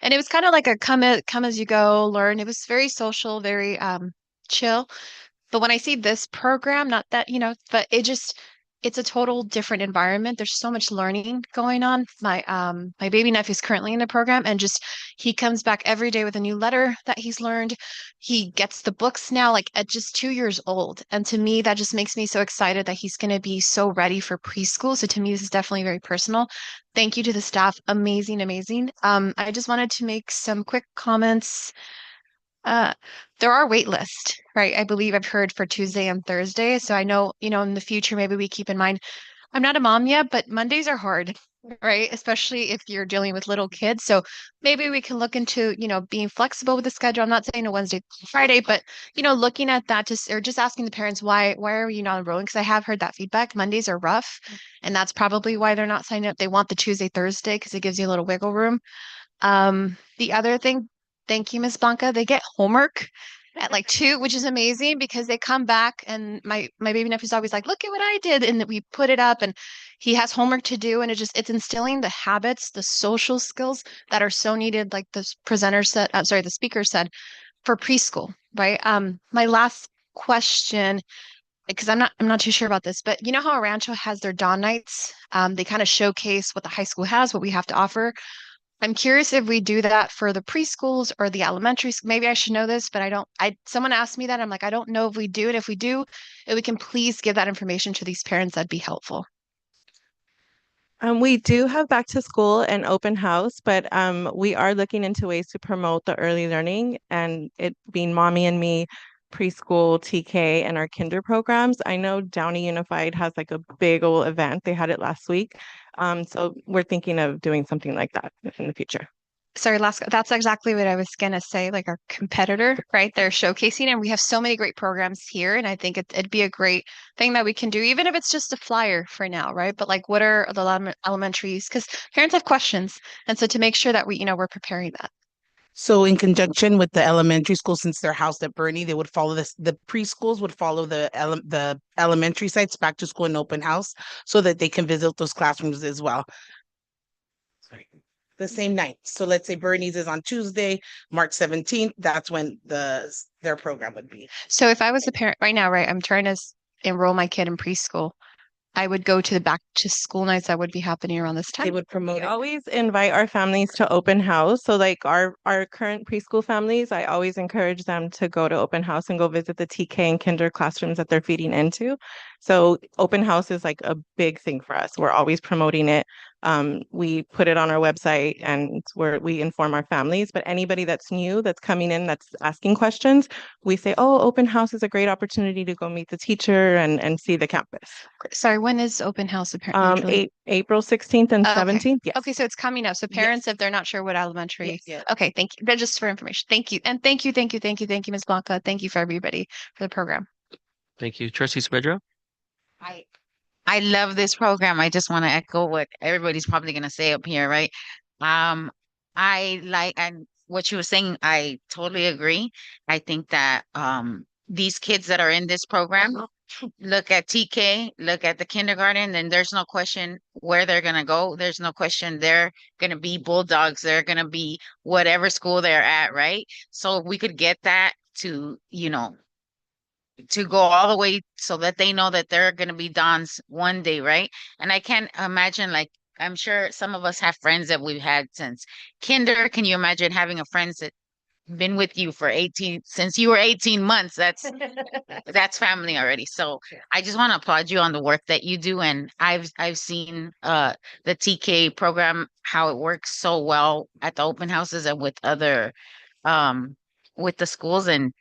And it was kind of like a come as you go, learn. It was very social, very chill. But when I see this program, not that, but it's a total different environment. There's so much learning going on. My baby nephew is currently in the program, and just he comes back every day with a new letter that he's learned. He gets the books now, like at just 2 years old. And to me, that just makes me so excited that he's going to be so ready for preschool. So to me, this is definitely very personal. Thank you to the staff. Amazing, amazing. I just wanted to make some quick comments. There are wait lists, right? I believe I've heard for Tuesday and Thursday. So I know, in the future, maybe we keep in mind, I'm not a mom yet, but Mondays are hard, right? Especially if you're dealing with little kids. So maybe we can look into, being flexible with the schedule. I'm not saying a Wednesday, Friday, but, looking at that or just asking the parents, why are you not enrolling? Because I have heard that feedback. Mondays are rough. And that's probably why they're not signing up. They want the Tuesday, Thursday, because it gives you a little wiggle room. The other thing, thank you, Ms. Blanca. They get homework at like 2, which is amazing because they come back and my baby nephew's always like, look at what I did. And we put it up and he has homework to do. And it's instilling the habits, the social skills that are so needed, like the the speaker said, for preschool, right? My last question, because I'm not too sure about this, but you know how Rancho has their dawn nights? They kind of showcase what the high school has, what we have to offer. I'm curious if we do that for the preschools or the elementary. Maybe I should know this, but I don't. Someone asked me that. I'm like, I don't know if we do it. If we do, if we can please give that information to these parents, that'd be helpful. We do have back to school and open house, but we are looking into ways to promote the early learning and it being Mommy and Me, preschool, TK, and our kinder programs. I know Downey Unified has like a big old event. They had it last week. So we're thinking of doing something like that in the future. Sorry, that's exactly what I was gonna say. Like our competitor, right? They're showcasing, and we have so many great programs here. And I think it'd be a great thing that we can do, even if it's just a flyer for now, right? But like, what are the elementaries? Because parents have questions, and so to make sure that we're preparing that. So in conjunction with the elementary school, since they're housed at Bernie, they would follow this. The preschools would follow the elementary sites back to school and open house so that they can visit those classrooms as well. the same night. So let's say Bernie's is on Tuesday, March 17th, that's when their program would be. So if I was a parent right now, right, I'm trying to enroll my kid in preschool. I would go to the back to school nights that would be happening around this time. They would promote We it. always invite our families to open house. So like our current preschool families, I always encourage them to go to open house and go visit the TK and kinder classrooms that they're feeding into. So open house is like a big thing for us. We're always promoting it. We put it on our website and we inform our families, but anybody that's new, that's coming in, that's asking questions, we say, oh, open house is a great opportunity to go meet the teacher and see the campus. Sorry, when is open house apparently? April 16th and Oh, okay. 17th. Yes. Okay, so it's coming up. So parents, if they're not sure what elementary. Yes. Okay, thank you. But just for information. Thank you. And thank you, Ms. Blanca. Thank you for everybody for the program. Thank you. Trustee Saavedra? I love this program. I just want to echo what everybody's probably going to say up here, right? I like and what you were saying. I totally agree. I think that these kids that are in this program look at TK, look at the kindergarten, then there's no question where they're going to go. There's no question they're going to be Bulldogs. They're going to be whatever school they're at, right? So if we could get that to, to go all the way so that they know that they're going to be Dons one day, right? And I can't imagine, like, I'm sure some of us have friends that we've had since kinder. Can you imagine having a friend that been with you for 18 since you were 18 months? That's family already. So I just want to applaud you on the work that you do. And I've seen the TK program, how it works so well at the open houses and with other with the schools, and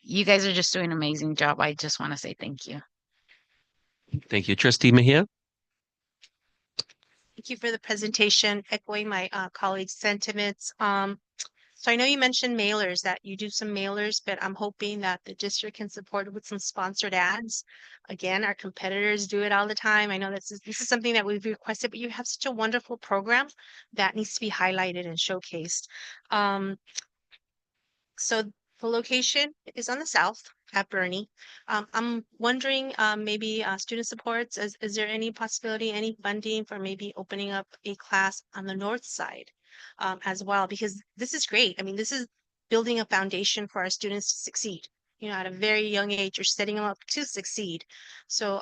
you guys are just doing an amazing job. I just want to say thank you. Thank you. Trustee Mejia? Thank you for the presentation, echoing my colleagues' sentiments. So I know you mentioned mailers, that you do some mailers, but I'm hoping that the district can support it with some sponsored ads. Again, our competitors do it all the time. I know this is something that we've requested, but you have such a wonderful program that needs to be highlighted and showcased. So the location is on the south at Bernie. I'm wondering, maybe student supports, is there any possibility, any funding for maybe opening up a class on the north side as well? Because this is great. I mean, this is building a foundation for our students to succeed. At a very young age, you're setting them up to succeed. So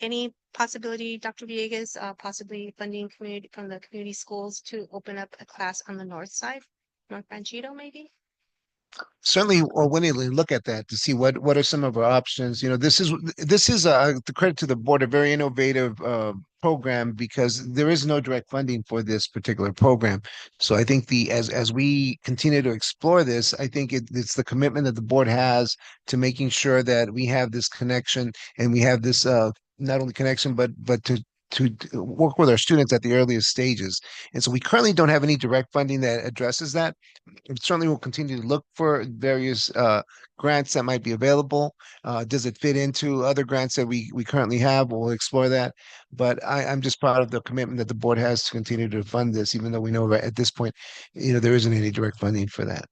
any possibility, Dr. Villegas, possibly funding from the community schools to open up a class on the north side, North Ranchito maybe? Certainly or willingly look at that to see what are some of our options. This is the credit to the board, a very innovative program, because there is no direct funding for this particular program. So I think as we continue to explore this, I think it's the commitment that the board has to making sure that we have this connection, and we have this not only connection but to work with our students at the earliest stages. And so we currently don't have any direct funding that addresses that. Certainly we'll continue to look for various grants that might be available. Does it fit into other grants that we currently have? We'll explore that. But I'm just proud of the commitment that the board has to continue to fund this, even though we know at this point, there isn't any direct funding for that.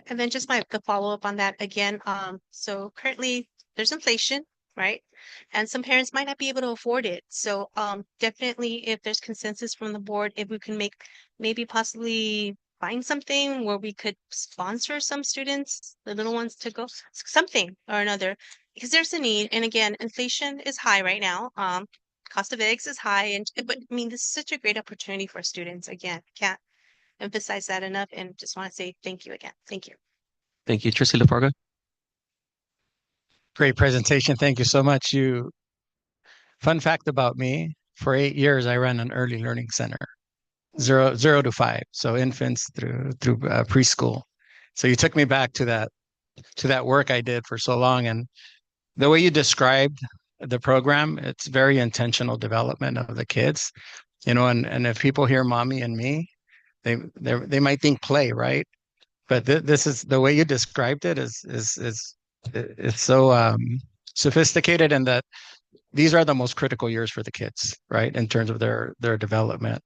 And then just the follow-up on that again. So currently there's inflation, right? And some parents might not be able to afford it. So definitely, if there's consensus from the board, if we can maybe possibly find something where we could sponsor some students, the little ones, to go something or another, because there's a need. And again, inflation is high right now. Cost of eggs is high, but I mean, this is such a great opportunity for students. Again, can't emphasize that enough, and just want to say thank you again. Thank you. Thank you. Trustee LaFarga? Great presentation. Thank you so much. Fun fact about me, for 8 years, I ran an early learning center, 0 to 5. So infants through preschool. So you took me back to that work I did for so long. And the way you described the program, it's very intentional development of the kids, and if people hear mommy and me, they might think play, right? But this is the way you described it it's so sophisticated, and that these are the most critical years for the kids, right? In terms of their development,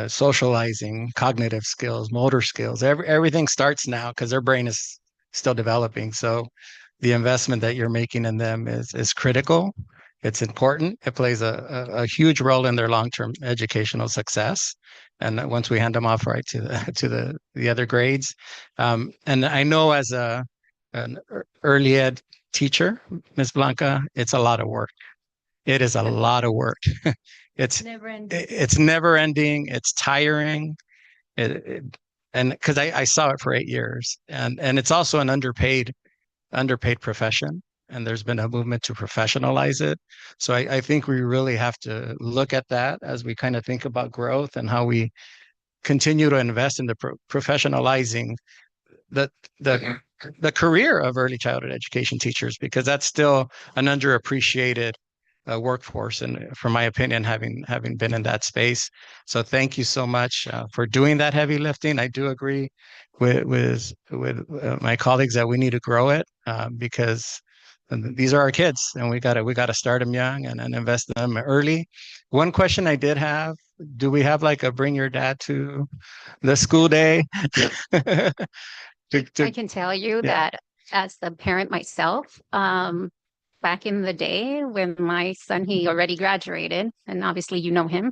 socializing, cognitive skills, motor skills, everything starts now because their brain is still developing. So the investment that you're making in them is critical. It's important. It plays a huge role in their long-term educational success. And once we hand them off right to the other grades, and I know as an early ed teacher, Ms. Blanca, it's a lot of work. It is a lot of work. It's it's never ending. It's tiring. It, and because I saw it for 8 years, and it's also an underpaid profession, and there's been a movement to professionalize it. So I think we really have to look at that as we kind of think about growth and how we continue to invest in the professionalizing the the the career of early childhood education teachers, because that's still an underappreciated workforce, and from my opinion, having been in that space. So thank you so much for doing that heavy lifting. I do agree with my colleagues that we need to grow it because these are our kids, and we gotta start them young and invest in them early. One question I did have: do we have like a bring your dad to the school day? I can tell you that as the parent myself, back in the day when my son, he already graduated, and obviously you know him,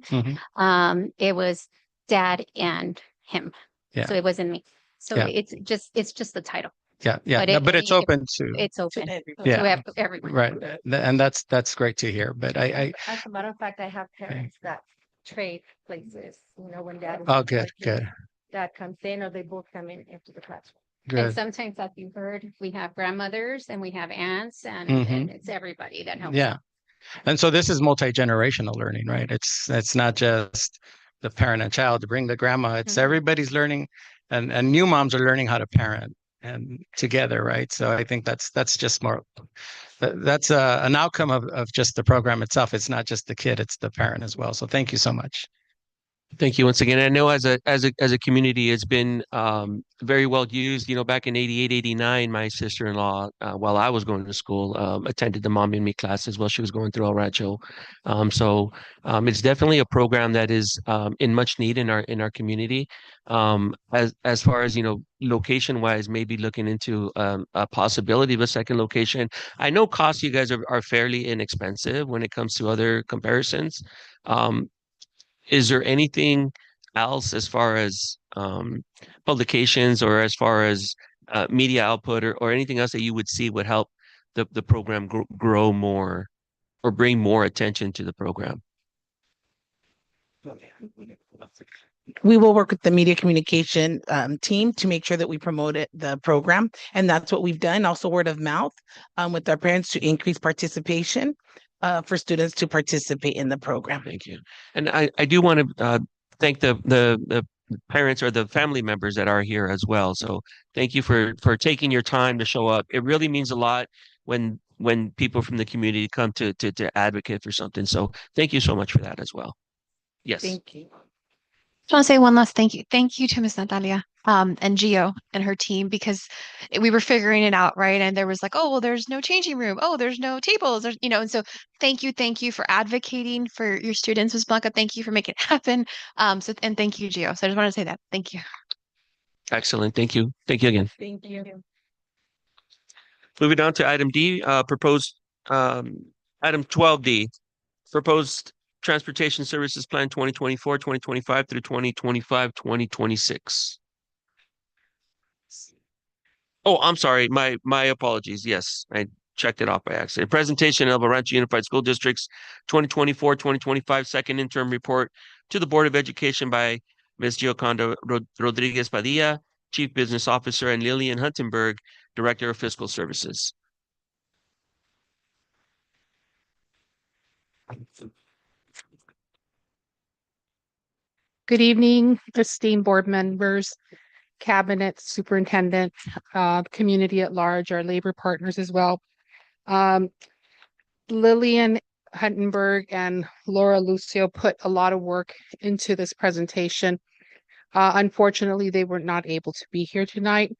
it was dad and him. Yeah. So it wasn't me. So Yeah. it's just the title. Yeah, yeah, But no, it- but it's it- open to It's open yeah, to everyone. right, and that's great to hear. But I As a matter of fact, I have parents that trade places, when dad. oh, good, good, Dad comes in or they both come in into the classroom. And good. sometimes, as you heard, we have grandmothers and we have aunts, and Mhm. it's everybody that helps Yeah, out. and so this is multi-generational learning, right? It's not just the parent and child to bring the grandma. It's everybody's learning, and new moms are learning how to parent and together, right? So I think that's just more that's an outcome of just the program itself. It's not just the kid, it's the parent as well. So thank you so much. Thank you once again. I know as a community, it's been very well used. You know, back in 88, 89, my sister-in-law, while I was going to school, attended the Mommy and Me classes while she was going through El Rancho. It's definitely a program that is in much need in our community. As far as, location-wise, maybe looking into a possibility of a second location. I know costs, you guys are fairly inexpensive when it comes to other comparisons. Um, is there anything else as far as publications or as far as media output or anything else that you would see would help the program grow more or bring more attention to the program? We will work with the media communication team to make sure that we promote the program. And that's what we've done. Also word of mouth with our parents to increase participation for students to participate in the program. Thank you. And I do want to thank the parents or the family members that are here as well. So thank you for taking your time to show up. It really means a lot when people from the community come to advocate for something. So thank you so much for that as well. Yes. Thank you. Just want to say one last thank you. Thank you to Miss Natalia and Gio and her team, because we were figuring it out, right? And there was like, oh, well, there's no changing room. Oh, there's no tables. And so thank you for advocating for your students, Miss Blanca. Thank you for making it happen. And thank you, Gio. So I just want to say that. Thank you. Excellent. Thank you. Thank you again. Thank you. Moving on to item D, proposed item 12D, proposed Transportation Services Plan 2024-2025 through 2025-2026. Oh, I'm sorry. My apologies. Yes, I checked it off by accident. Presentation of El Rancho Unified School District's 2024-2025 second interim report to the Board of Education by Ms. Gioconda Rodriguez Padilla, Chief Business Officer, and Lillian Huntenberg, Director of Fiscal Services. Good evening, esteemed board members, cabinet, superintendent, community at large, our labor partners as well. Lillian Huntenberg and Laura Lucio put a lot of work into this presentation. Unfortunately, they were not able to be here tonight,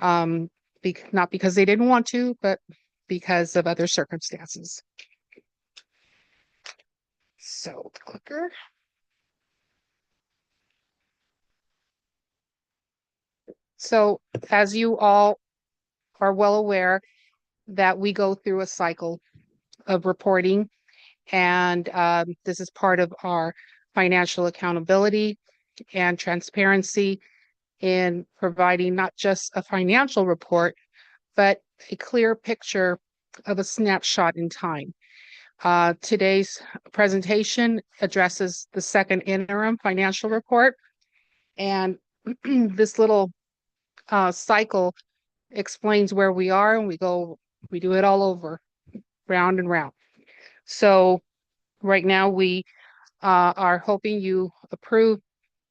not because they didn't want to, but because of other circumstances. So the clicker. So as you all are well aware that we go through a cycle of reporting And this is part of our financial accountability and transparency in providing not just a financial report, but a clear picture of a snapshot in time. Today's presentation addresses the second interim financial report. And this little cycle explains where we are, and we do it all over, round and round. So right now we are hoping you approve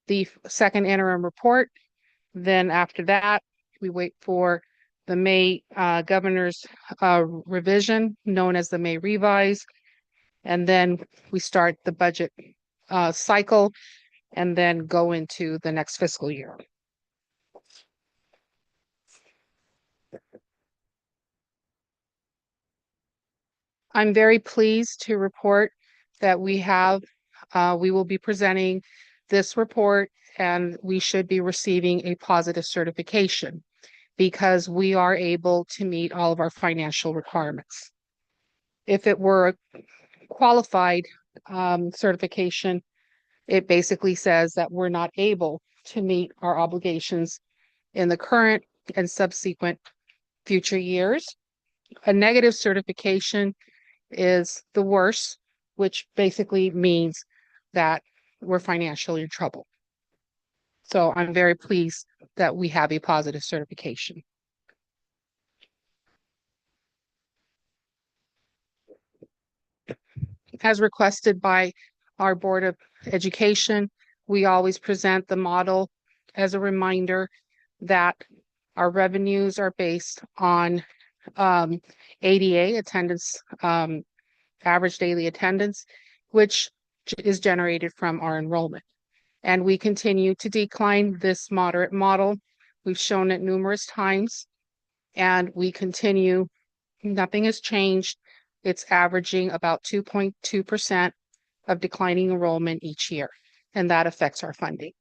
the second interim report. Then after that, we wait for the May governor's revision, known as the May revise. And then we start the budget cycle and then go into the next fiscal year. I'm very pleased to report that we will be presenting this report, and we should be receiving a positive certification because we are able to meet all of our financial requirements. If it were a qualified certification, it basically says that we're not able to meet our obligations in the current and subsequent future years. A negative certification is the worst, which basically means that we're financially in trouble. So I'm very pleased that we have a positive certification. As requested by our Board of Education, we always present the model as a reminder that our revenues are based on ADA, attendance, average daily attendance, which is generated from our enrollment. And we continue to decline this moderate model. We've shown it numerous times, and we continue, nothing has changed. It's averaging about 2.2% of declining enrollment each year, and that affects our funding.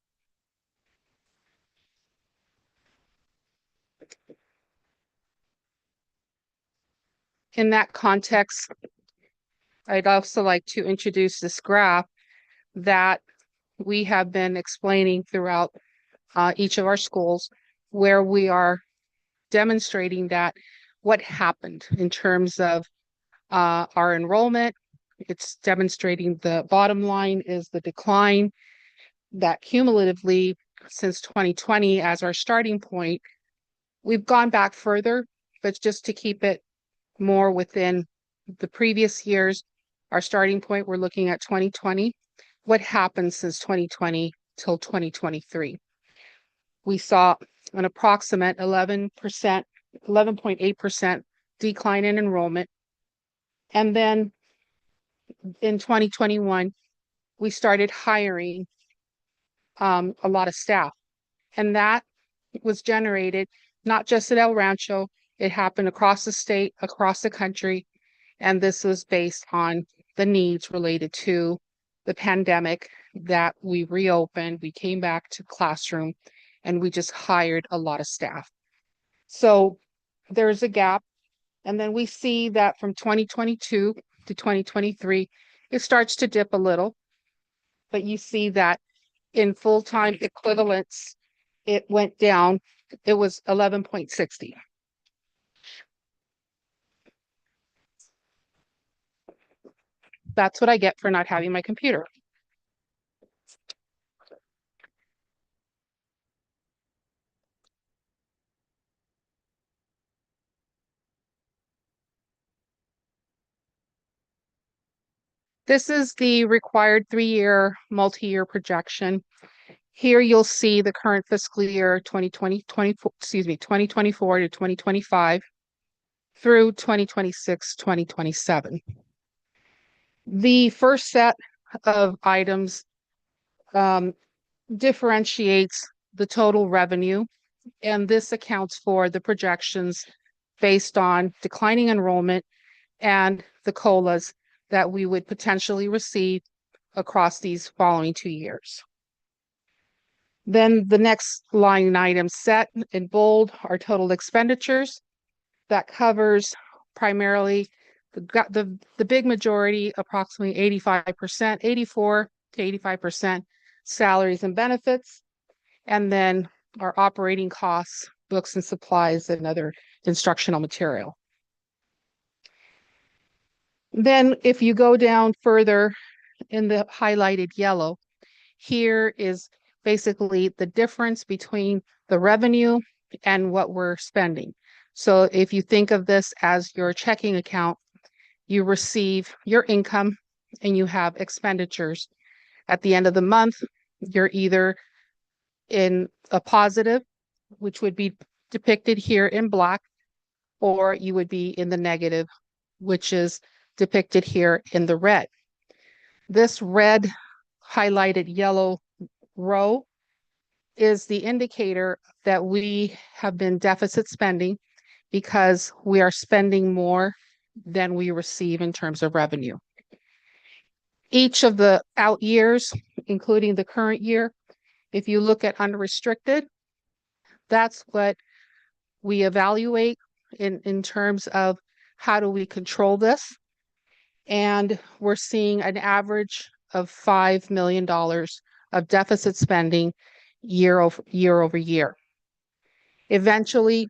In that context, I'd also like to introduce this graph that we have been explaining throughout each of our schools, where we are demonstrating that what happened in terms of our enrollment. It's demonstrating the bottom line is the decline that cumulatively since 2020 as our starting point. We've gone back further, but just to keep it more within the previous years, our starting point, we're looking at 2020. What happened since 2020 till 2023? We saw an approximate 11.8% decline in enrollment. And then in 2021, we started hiring a lot of staff. And that was generated not just at El Rancho, it happened across the state, across the country. And this was based on the needs related to the pandemic, that we reopened, we came back to classroom, and we just hired a lot of staff. So there's a gap. And then we see that from 2022 to 2023, it starts to dip a little. But you see that in full-time equivalents, it went down. It was 11.60. That's what I get for not having my computer. This is the required 3-year multi-year projection. Here you'll see the current fiscal year 2024 to 2025 through 2026, 2027. The first set of items differentiates the total revenue, and this accounts for the projections based on declining enrollment and the COLAs that we would potentially receive across these following 2 years. Then the next line item set in bold are total expenditures. That covers primarily the big majority, approximately 85%, 84 to 85% salaries and benefits, and then our operating costs, books and supplies, and other instructional material. Then if you go down further in the highlighted yellow, here is basically the difference between the revenue and what we're spending. So if you think of this as your checking account, you receive your income and you have expenditures. At the end of the month, you're either in a positive, which would be depicted here in black, or you would be in the negative, which is depicted here in the red. This red highlighted yellow row is the indicator that we have been deficit spending because we are spending more than we receive in terms of revenue. Each of the out years, including the current year, if you look at unrestricted, that's what we evaluate in terms of how do we control this. And we're seeing an average of $5 million of deficit spending year over year. Eventually,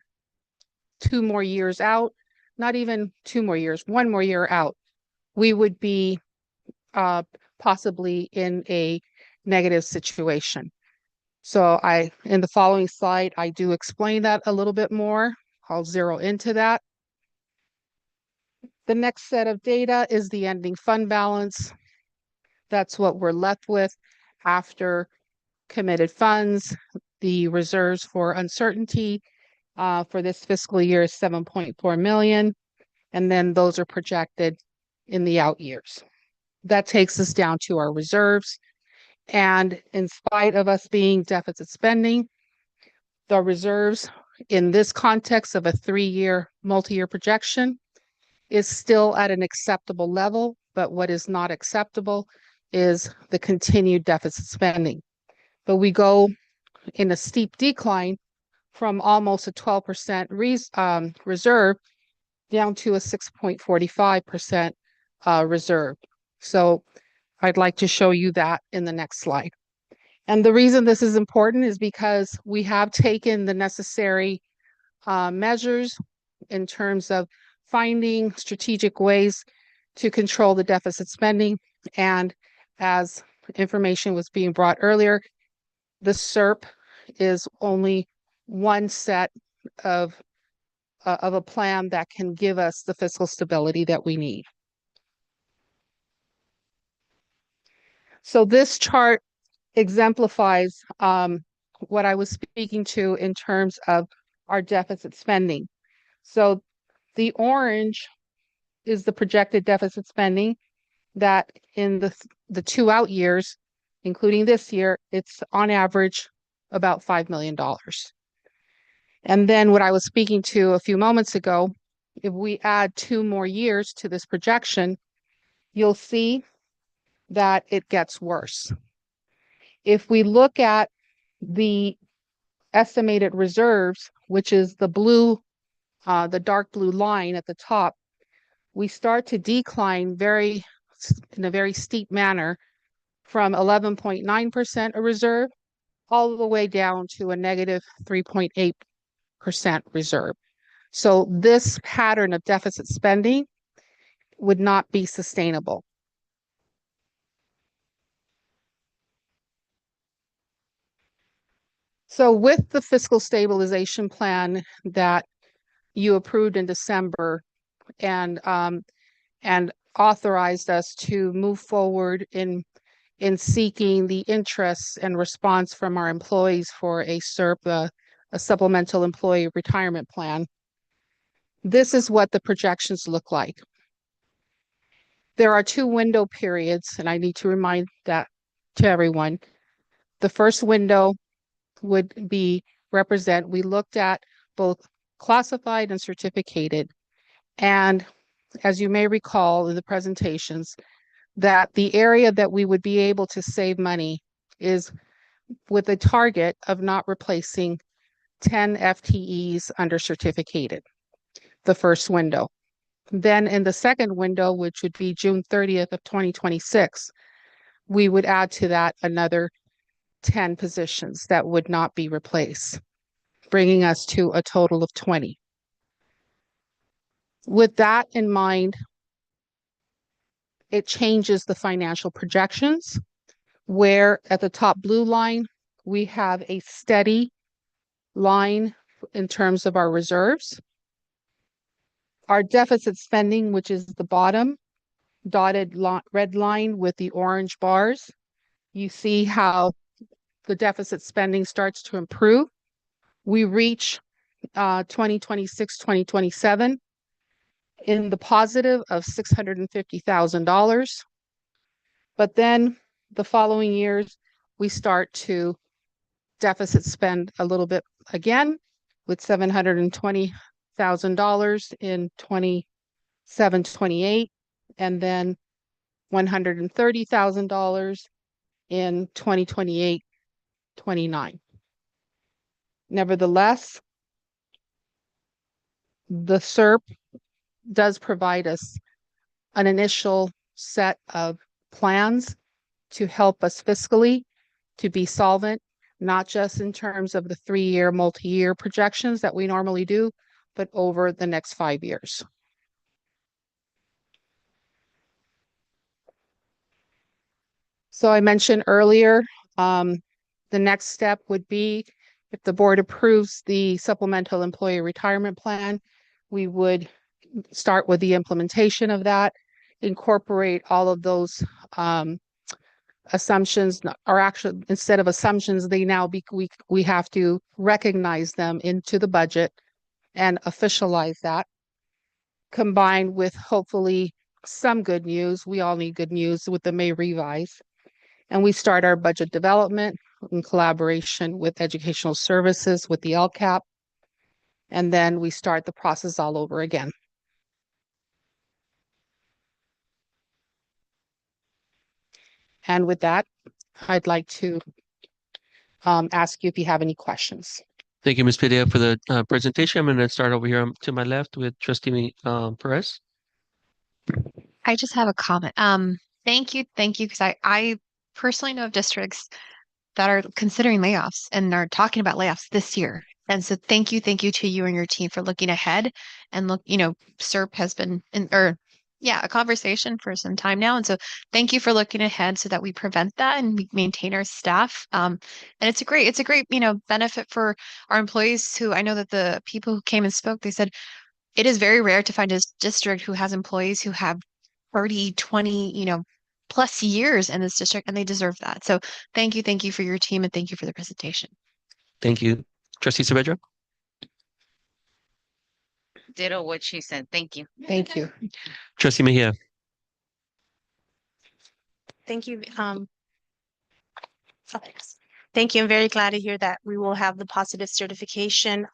2 more years out, not even 2 more years, 1 more year out, we would be possibly in a negative situation. So in the following slide, I do explain that a little bit more. I'll zero into that. The next set of data is the ending fund balance. That's what we're left with after committed funds. The reserves for uncertainty for this fiscal year is 7.4 million. And then those are projected in the out years. That takes us down to our reserves. And in spite of us being deficit spending, the reserves in this context of a 3-year multi-year projection is still at an acceptable level, but what is not acceptable is the continued deficit spending. But we go in a steep decline from almost a 12% reserve down to a 6.45% reserve. So I'd like to show you that in the next slide. And the reason this is important is because we have taken the necessary measures in terms of finding strategic ways to control the deficit spending. And as information was being brought earlier, the SERP is only one set of a plan that can give us the fiscal stability that we need. So this chart exemplifies what I was speaking to in terms of our deficit spending. So the orange is the projected deficit spending that in the 2 out years, including this year, it's on average about $5 million. And then what I was speaking to a few moments ago, if we add 2 more years to this projection, you'll see that it gets worse. If we look at the estimated reserves, which is the blue, the dark blue line at the top, we start to decline in a very steep manner from 11.9% of reserve all the way down to a negative 3.8% reserve. So this pattern of deficit spending would not be sustainable. So with the fiscal stabilization plan that you approved in December and authorized us to move forward in seeking the interests and response from our employees for a SERP, a supplemental employee retirement plan, this is what the projections look like. There are 2 window periods, and I need to remind that to everyone. The first window would be we looked at both classified and certificated. And as you may recall in the presentations, that the area that we would be able to save money is with a target of not replacing 10 FTEs under certificated, the first window. Then in the second window, which would be June 30th of 2026, we would add to that another 10 positions that would not be replaced, bringing us to a total of 20. With that in mind, it changes the financial projections, where at the top blue line, we have a steady line in terms of our reserves. Our deficit spending, which is the bottom dotted red line with the orange bars, you see how the deficit spending starts to improve. We reach 2026, 2027 in the positive of $650,000. But then the following years, we start to deficit spend a little bit again with $720,000 in 27, 28, and then $130,000 in 2028, 29. Nevertheless, the SERP does provide us an initial set of plans to help us fiscally to be solvent, not just in terms of the 3-year multi-year projections that we normally do, but over the next 5 years. So I mentioned earlier, the next step would be if the board approves the supplemental employee retirement plan, we would start with the implementation of that, incorporate all of those assumptions, or actually instead of assumptions, they now be we have to recognize them into the budget and officialize that, combined with hopefully some good news. We all need good news with the May revise. And we start our budget development in collaboration with educational services, with the LCAP, and then we start the process all over again. And with that, I'd like to ask you if you have any questions. Thank you, Ms. Padilla, for the presentation. I'm going to start over here to my left with Trustee Perez. I just have a comment. Thank you, because I personally know of districts that are considering layoffs and are talking about layoffs this year. And so thank you to you and your team for looking ahead and SERP has been a conversation for some time now. And so thank you for looking ahead so that we prevent that and we maintain our staff. And it's a great, benefit for our employees who I know that the people who came and spoke, they said it is very rare to find a district who has employees who have 30, 20, plus years in this district, and they deserve that. So thank you for your team, and thank you for the presentation. Thank you. Trustee Saavedra? Ditto what she said. Thank you. Thank you. Trustee Mejia? Thank you. Thank you. I'm very glad to hear that we will have the positive certification.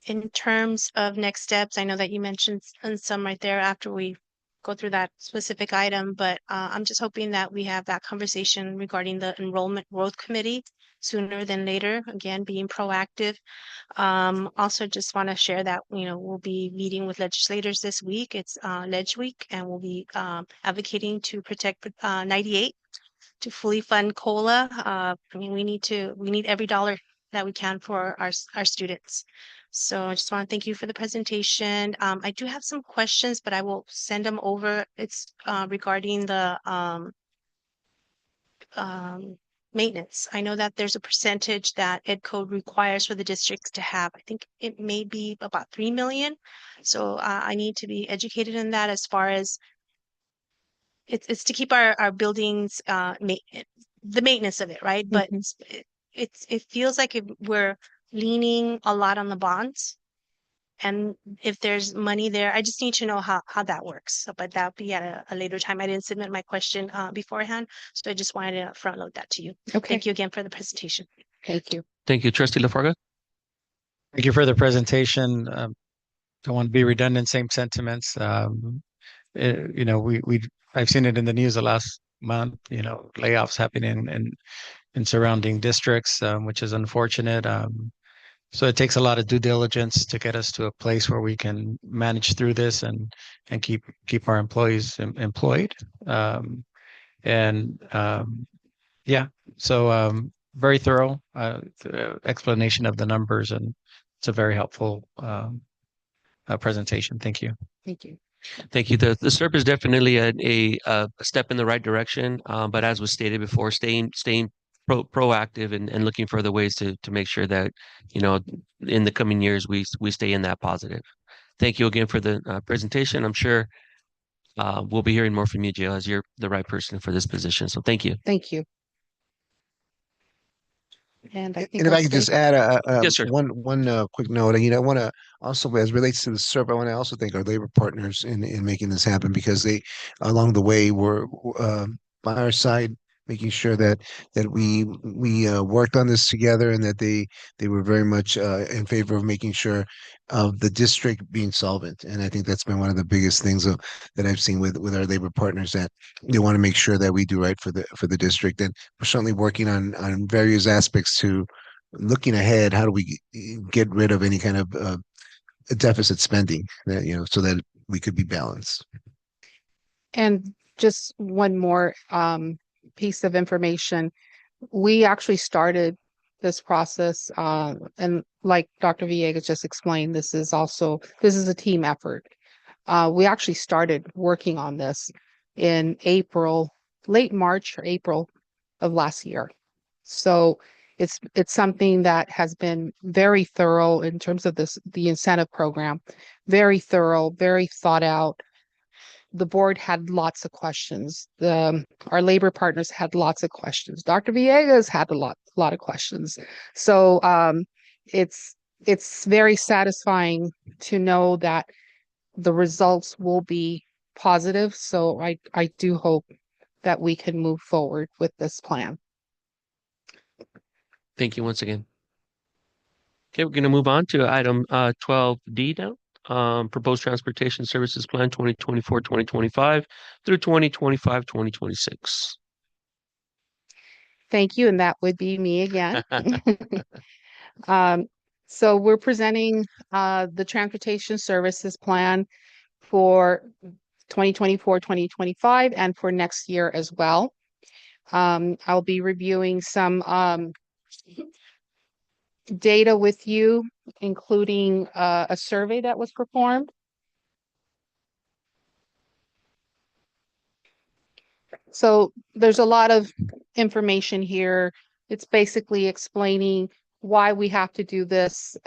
In terms of next steps, I know that you mentioned some right there after we go through that specific item, but I'm just hoping that we have that conversation regarding the enrollment growth committee sooner than later, again, being proactive. Also just want to share that, we'll be meeting with legislators this week. It's Ledge Week, and we'll be advocating to protect 98 to fully fund COLA. We need every dollar that we can for our students. So I just want to thank you for the presentation. I do have some questions, but I will send them over. It's regarding the maintenance. I know that there's a percentage that Ed Code requires for the districts to have. I think it may be about 3 million. So I need to be educated in that as far as it's to keep our buildings, the maintenance of it, right? But it feels like we're leaning a lot on the bonds, and if there's money there, I just need to know how that works. So, but that'll be at a later time. I didn't submit my question beforehand, so I just wanted to front load that to you. Okay. Thank you again for the presentation. Thank you. Thank you. Trustee Lafarga? Thank you for the presentation. Don't want to be redundant, same sentiments. I've seen it in the news the last month, layoffs happening in surrounding districts, which is unfortunate. So it takes a lot of due diligence to get us to a place where we can manage through this and keep our employees employed. And yeah, so very thorough explanation of the numbers, and it's a very helpful presentation. Thank you. Thank you. Thank you. The SERP is definitely a step in the right direction, but as was stated before, staying proactive and looking for other ways to make sure that, you know, in the coming years we stay in that positive. Thank you again for the presentation. I'm sure we'll be hearing more from you, Jill, as you're the right person for this position. So thank you. Thank you. And I think And if our I could just state- add Yes, sir. one quick note, I want to also, as relates to the SERP, I want to also thank our labor partners in making this happen, because they, along the way, were by our side, making sure that we worked on this together, and that they were very much in favor of making sure of the district being solvent. And I think that's been one of the biggest things that I've seen with our labor partners, that they want to make sure that we do right for the district. And we're certainly working on various aspects to looking ahead. How do we get rid of any kind of deficit spending, that, you know, so that we could be balanced. And just one more piece of information. We actually started this process, and like Dr. Villegas just explained, this is a team effort. We actually started working on this in late March or April of last year. So it's something that has been very thorough in terms of the incentive program, very thorough, very thought out. The board had lots of questions. Our labor partners had lots of questions. Dr. Villegas had a lot of questions. So it's very satisfying to know that the results will be positive. So I do hope that we can move forward with this plan. Thank you once again. Okay, we're going to move on to item 12D now. Proposed Transportation Services Plan 2024-2025 through 2025-2026. Thank you, and that would be me again. So we're presenting the Transportation Services Plan for 2024-2025 and for next year as well. I'll be reviewing some data with you, including a survey that was performed. So there's a lot of information here. It's basically explaining why we have to do this.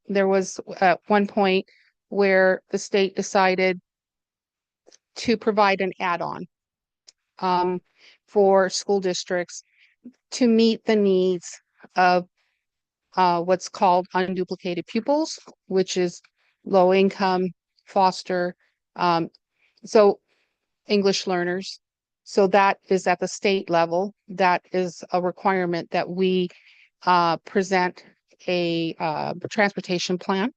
There was at one point where the state decided to provide an add-on for school districts to meet the needs of what's called unduplicated pupils, which is low income, foster, so English learners. So that is at the state level. That is a requirement that we present a transportation plan.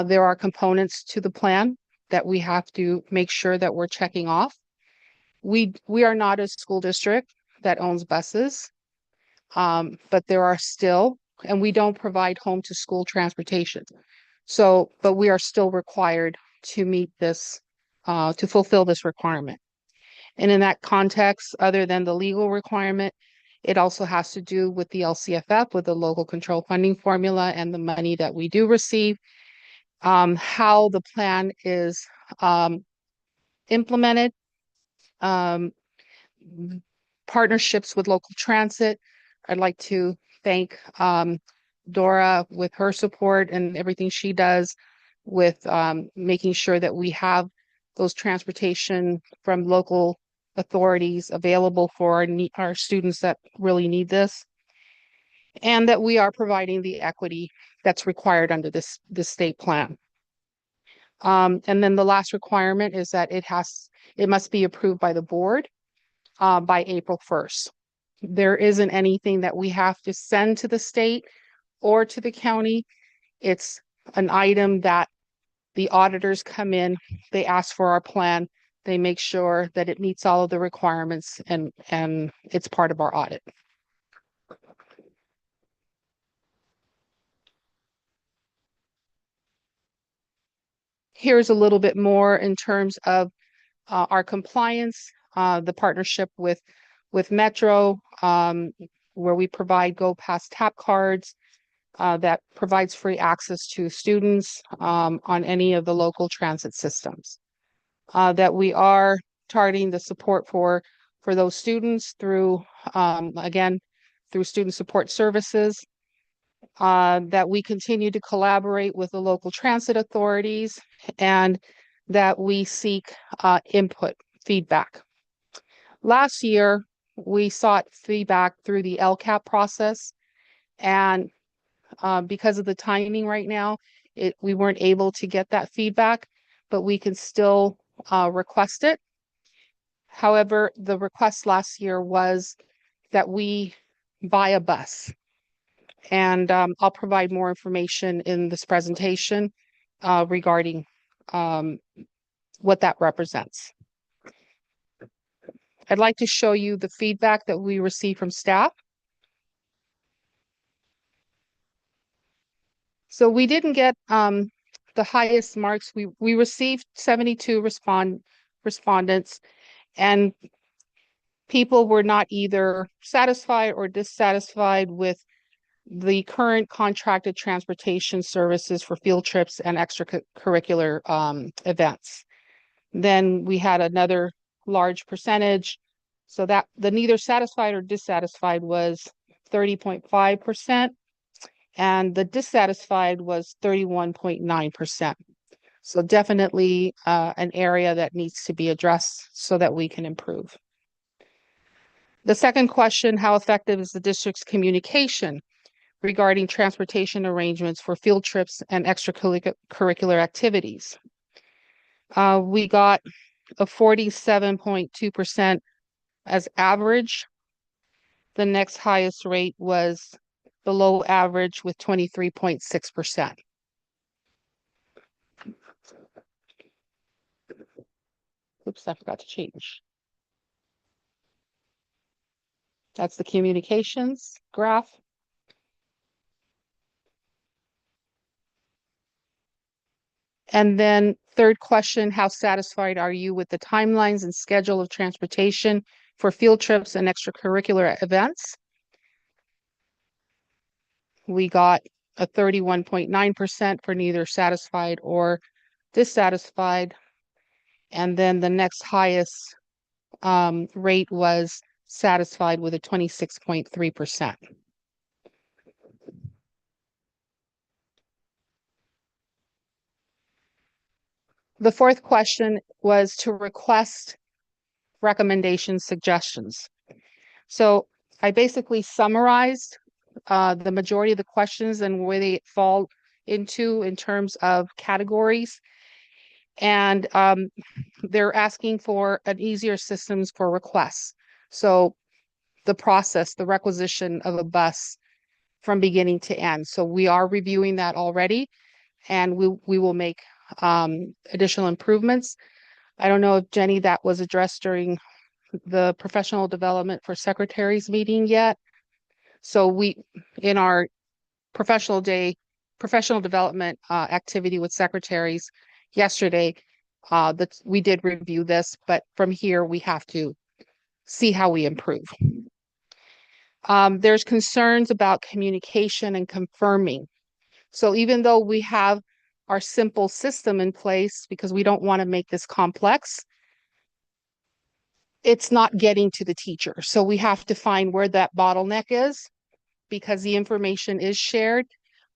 There are components to the plan that we have to make sure that we're checking off. We are not a school district that owns buses, but there are still, and we don't provide home to school transportation. So, but we are still required to meet this, to fulfill this requirement. And in that context, other than the legal requirement, it also has to do with the LCFF, with the local control funding formula and the money that we do receive, how the plan is implemented, partnerships with local transit. I'd like to thank Dora with her support and everything she does with making sure that we have those transportation from local authorities available for our students that really need this, and that we are providing the equity that's required under this state plan. And then the last requirement is that it must be approved by the board by April 1st. There isn't anything that we have to send to the state or to the county. It's an item that the auditors come in, they ask for our plan, they make sure that it meets all of the requirements, and it's part of our audit. here's a little bit more in terms of our compliance, the partnership with Metro, where we provide Go Pass tap cards that provides free access to students on any of the local transit systems. That we are targeting the support for those students through, again, through student support services, that we continue to collaborate with the local transit authorities, and that we seek input, feedback. Last year, we sought feedback through the LCAP process, and because of the timing right now, we weren't able to get that feedback, but we can still request it. However, the request last year was that we buy a bus. And I'll provide more information in this presentation regarding what that represents. I'd like to show you the feedback that we received from staff. So we didn't get the highest marks. We received 72 respondents, and people were not either satisfied or dissatisfied with the current contracted transportation services for field trips and extracurricular events. Then we had another large percentage. So that the neither satisfied or dissatisfied was 30.5%, and the dissatisfied was 31.9%. So definitely an area that needs to be addressed so that we can improve. The second question, how effective is the district's communication regarding transportation arrangements for field trips and extracurricular activities? We got a 47.2% as average. The next highest rate was below average with 23.6%. Oops, I forgot to change. That's the communications graph. And then third question, how satisfied are you with the timelines and schedule of transportation for field trips and extracurricular events? We got a 31.9% for neither satisfied or dissatisfied. And then the next highest rate was satisfied with a 26.3%. The fourth question was to request recommendations, suggestions. So I basically summarized the majority of the questions and where they fall into in terms of categories. And they're asking for an easier systems for requests. So the process, the requisition of a bus from beginning to end. So we are reviewing that already, and we will make additional improvements. I don't know if Jenny, that was addressed during the professional development for secretaries meeting yet. So we, in our professional development activity with secretaries yesterday, that we did review this, but from here we have to see how we improve. There's concerns about communication and confirming. So even though we have our simple system in place, because we don't want to make this complex, it's not getting to the teacher. So we have to find where that bottleneck is, because the information is shared,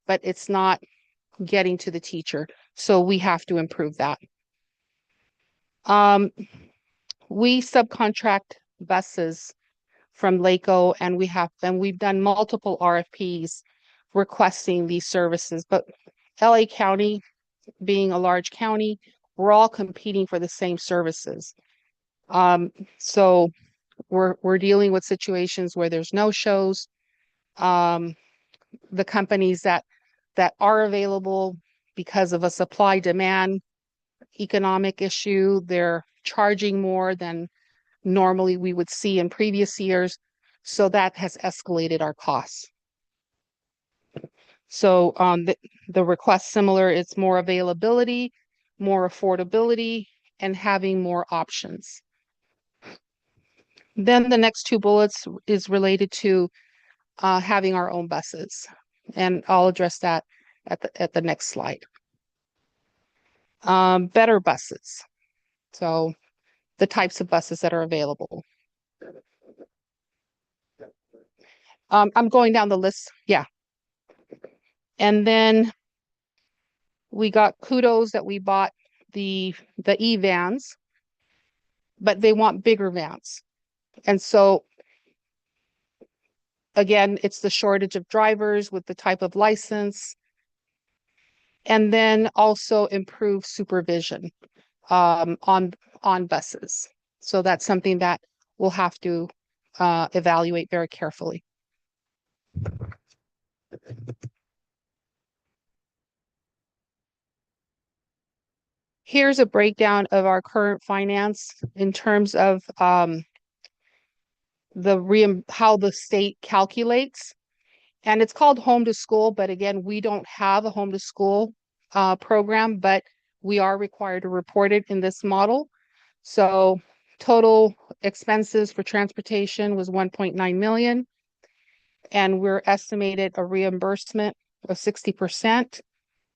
but it's not getting to the teacher. So we have to improve that. We subcontract buses from LACO, and we've done multiple RFPs requesting these services, but LA County being a large county, we're all competing for the same services. So we're dealing with situations where there's no shows. The companies that are available, because of a supply demand economic issue, they're charging more than normally we would see in previous years. So that has escalated our costs. So the request similar, it's more availability, more affordability, and having more options. Then the next two bullets is related to having our own buses, and I'll address that at the next slide. Better buses. So the types of buses that are available. I'm going down the list. Yeah. And then we got kudos that we bought the e-vans, but they want bigger vans. And so again, it's the shortage of drivers with the type of license, and then also improve supervision on buses. So that's something that we'll have to evaluate very carefully. Here's a breakdown of our current finance in terms of how the state calculates. And it's called home to school, but again, we don't have a home to school program, but we are required to report it in this model. So total expenses for transportation was 1.9 million. And we're estimated a reimbursement of 60%,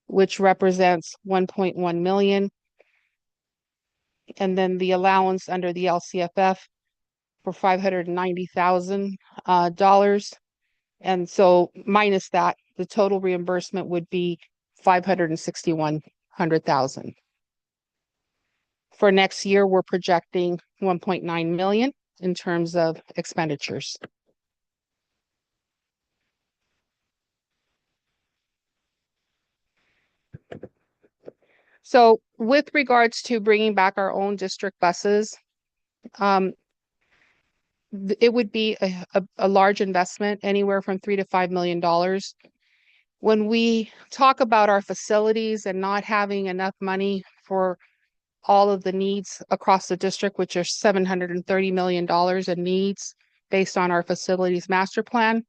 which represents 1.1 million. And then the allowance under the LCFF for $590,000. And so minus that, the total reimbursement would be $561,000. For next year, we're projecting 1.9 million in terms of expenditures. So with regards to bringing back our own district buses, it would be a large investment, anywhere from $3 to $5 million. When we talk about our facilities and not having enough money for all of the needs across the district, which are $730 million in needs based on our facilities master plan,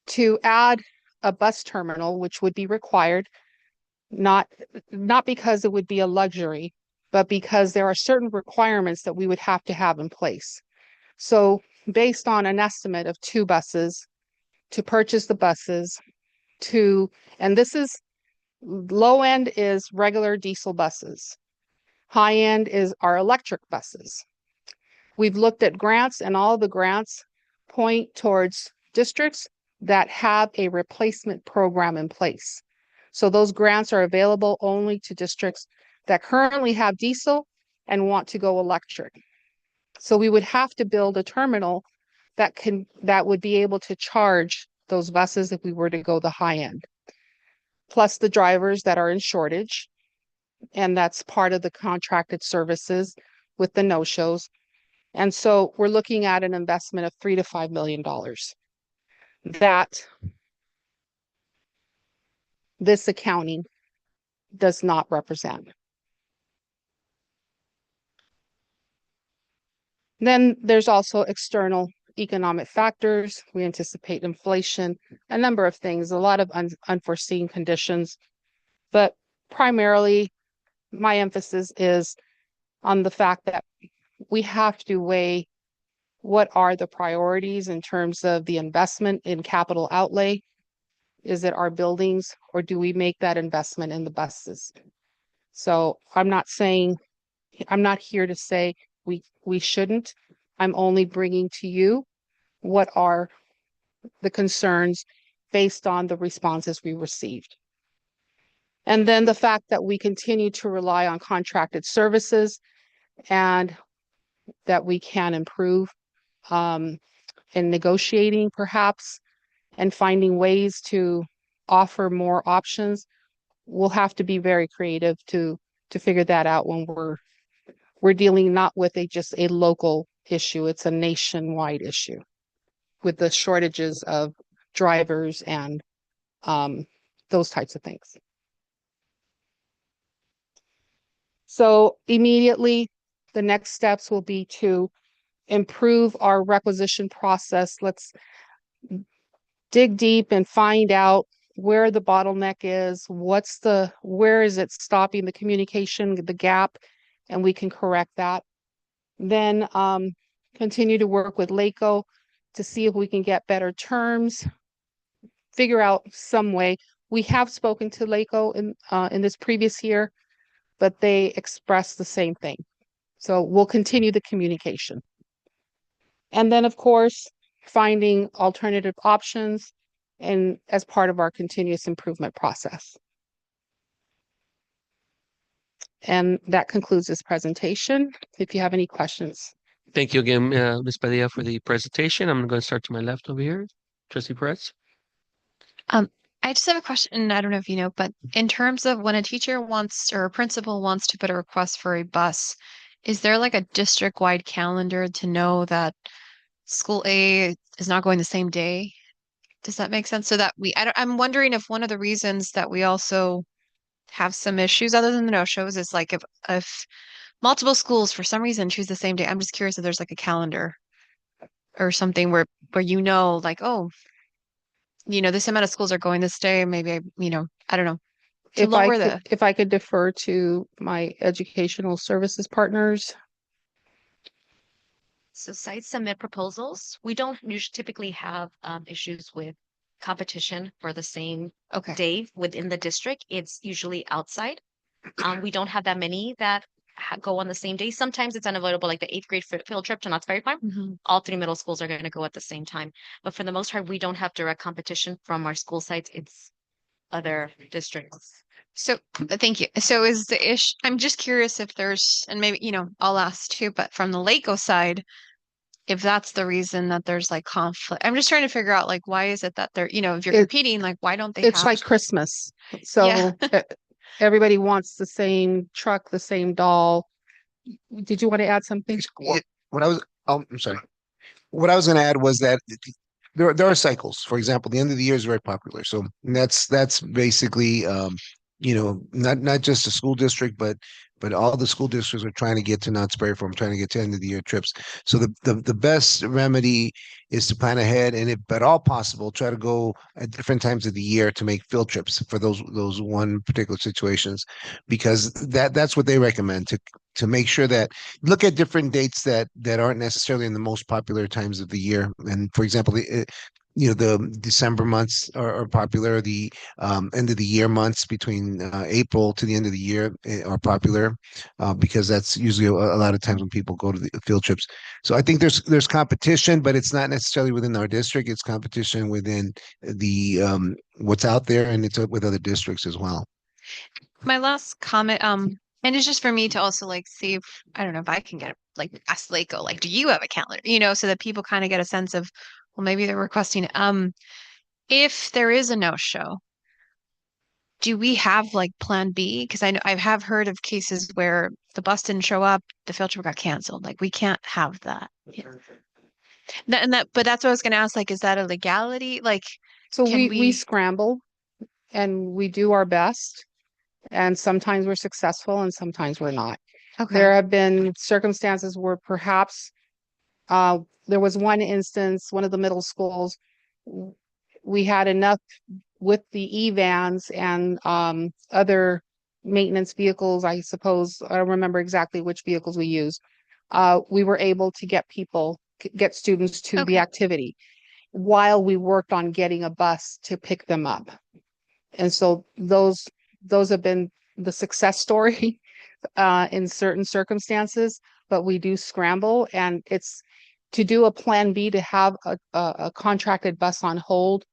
to add a bus terminal, which would be required, not because it would be a luxury, but because there are certain requirements that we would have to have in place. So based on an estimate of 2 buses, to purchase the buses, and this is, low end is regular diesel buses. High end is our electric buses. We've looked at grants, and all the grants point towards districts that have a replacement program in place. So those grants are available only to districts that currently have diesel and want to go electric. So we would have to build a terminal that would be able to charge those buses if we were to go the high end. Plus the drivers that are in shortage, and that's part of the contracted services with the no-shows. And so we're looking at an investment of $3 to $5 million that this accounting does not represent. Then there's also external economic factors. We anticipate inflation, a number of things, a lot of unforeseen conditions, but primarily my emphasis is on the fact that we have to weigh what are the priorities in terms of the investment in capital outlay. Is it our buildings, or do we make that investment in the buses? So I'm not here to say we shouldn't. I'm only bringing to you what are the concerns based on the responses we received. And then the fact that we continue to rely on contracted services and that we can improve in negotiating perhaps and finding ways to offer more options. We'll have to be very creative to figure that out when we're dealing not with just a local issue, it's a nationwide issue with the shortages of drivers and those types of things. So immediately, the next steps will be to improve our requisition process. Let's dig deep and find out where the bottleneck is, where is it stopping the communication, the gap, and we can correct that. Then continue to work with LACO to see if we can get better terms, figure out some way. We have spoken to LACO in this previous year, but they expressed the same thing. So we'll continue the communication. And then, of course, finding alternative options and as part of our continuous improvement process. And that concludes this presentation. If you have any questions. Thank you again, Ms. Padilla, for the presentation. I'm going to start to my left over here. Trustee Perez. I just have a question, and I don't know if you know, but in terms of when a teacher wants or a principal wants to put a request for a bus, is there like a district-wide calendar to know that school A is not going the same day? Does that make sense? So that I'm wondering if one of the reasons that we also have some issues other than the no-shows is like if multiple schools for some reason choose the same day. I'm just curious if there's like a calendar or something where like, oh, this amount of schools are going this day. Maybe I don't know. If I could defer to my educational services partners. So sites submit proposals. We don't usually typically have issues with competition for the same day within the district. It's usually outside. We don't have that many that go on the same day. Sometimes it's unavoidable, like the 8th grade field trip to Knott's Berry Farm. All 3 middle schools are going to go at the same time. But for the most part, we don't have direct competition from our school sites. It's other districts. So thank you. So is the issue, I'm just curious if there's, and maybe, I'll ask too, but from the LACO side, if that's the reason that there's like conflict. I'm just trying to figure out like, why is it that they're, if you're competing, like, why don't they It's have like Christmas. So everybody wants the same truck, the same doll. Did you want to add something? I'm sorry. What I was going to add was that there are cycles. For example, the end of the year is very popular. So that's basically not just the school district, but all the school districts are trying to get to Knott's Berry Farm, trying to get to end of the year trips. So the best remedy is to plan ahead, and if at all possible, try to go at different times of the year to make field trips for those one particular situations, because that's what they recommend to make sure that look at different dates that aren't necessarily in the most popular times of the year. And for example, the December months are popular. The end of the year months between April to the end of the year are popular because that's usually a lot of times when people go to the field trips. So I think there's competition, but it's not necessarily within our district. It's competition within the what's out there, and it's with other districts as well. My last comment, and it's just for me to also like see if I don't know if I can get like ask LACO, like, do you have a calendar? So that people kind of get a sense of, well, maybe they're requesting. If there is a no-show, do we have like plan B? Because I have heard of cases where the bus didn't show up, the field trip got canceled. Like we can't have that. But that's what I was gonna ask. Like, is that a legality? Like, so we scramble and we do our best. And sometimes we're successful and sometimes we're not. Okay. There have been circumstances where perhaps there was one instance, one of the middle schools, we had enough with the e-vans and other maintenance vehicles, I suppose. I don't remember exactly which vehicles we used. We were able to get students to the activity while we worked on getting a bus to pick them up. And so those have been the success story in certain circumstances, but we do scramble, and it's to do a plan B to have a contracted bus on hold.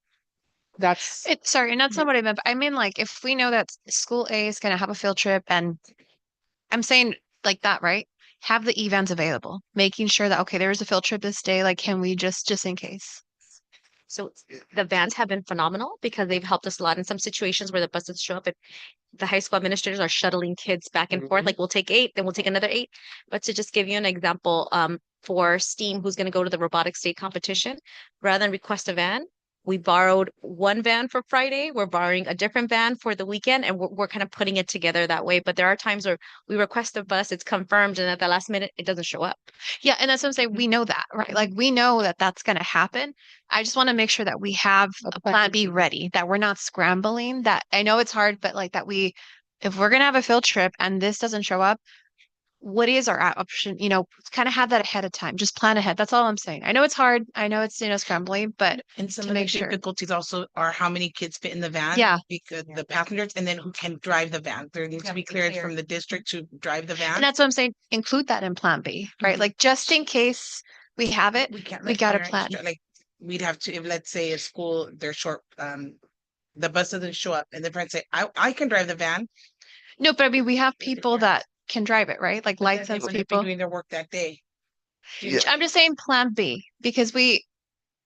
Sorry, and that's not what I meant. But I mean, like, if we know that school A is going to have a field trip, and I'm saying like that, right? Have the e-vans available, making sure that, okay, there's a field trip this day. Like, can we just in case? So the vans have been phenomenal because they've helped us a lot in some situations where the buses show up and the high school administrators are shuttling kids back and forth. Like we'll take 8, then we'll take another 8. But to just give you an example, for STEAM, who's going to go to the robotics state competition, rather than request a van, we borrowed one van for Friday, we're borrowing a different van for the weekend, and we're kind of putting it together that way. But there are times where we request a bus, it's confirmed, and at the last minute, it doesn't show up. Yeah, and that's what I'm saying. We know that, right? Like we know that that's going to happen. I just want to make sure that we have a plan B ready, that we're not scrambling. That I know it's hard, but like that if we're going to have a field trip and this doesn't show up, what is our option? Kind of have that ahead of time. Just plan ahead. That's all I'm saying. I know it's hard. I know it's, scrambling, but And some to of the make sure. difficulties also are how many kids fit in the van. Yeah. Because the passengers, and then who can drive the van. There needs to be clearance from the district to drive the van. And that's what I'm saying. Include that in plan B, right? Like just in case we have it, we got a plan. Like we'd have to, if let's say a school, they're short, the bus doesn't show up and the parents say, I can drive the van. No, but I mean, we have people that can drive it, right? Like licensed people doing their work that day. I'm just saying plan B because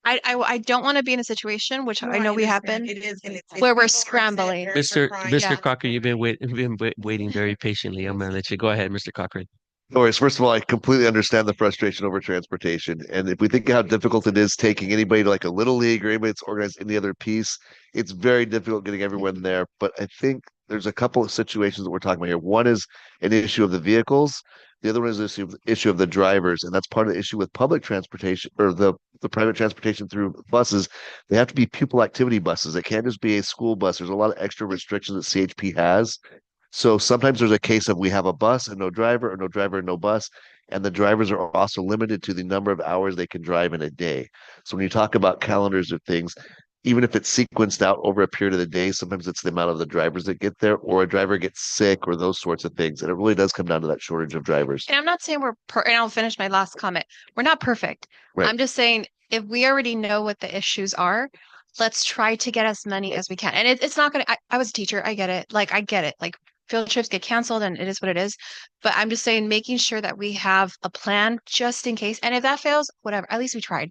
I don't want to be in a situation which I know we have been It is, and it's where we're scrambling. Mr. Cochran, you've been waiting very patiently. I'm gonna let you go ahead, Mr. Cochran. No worries. First of all, I completely understand the frustration over transportation. And if we think of how difficult it is taking anybody to like a little league or anybody that's organized any other piece, it's very difficult getting everyone there. But I think there's a couple of situations that we're talking about here. One is an issue of the vehicles. The other one is the issue of the drivers. And that's part of the issue with public transportation or the private transportation through buses. They have to be pupil activity buses. It can't just be a school bus. There's a lot of extra restrictions that CHP has. So sometimes there's a case of we have a bus and no driver, or no driver and no bus, and the drivers are also limited to the number of hours they can drive in a day. So when you talk about calendars of things, even if it's sequenced out over a period of the day, sometimes it's the amount of the drivers that get there, or a driver gets sick, or those sorts of things. And it really does come down to that shortage of drivers. And I'm not saying and I'll finish my last comment. We're not perfect. Right. I'm just saying if we already know what the issues are, let's try to get as many as we can. And it's not going to, I was a teacher. I get it. Like, I get it. Like field trips get canceled and it is what it is. But I'm just saying, making sure that we have a plan just in case. And if that fails, whatever, at least we tried.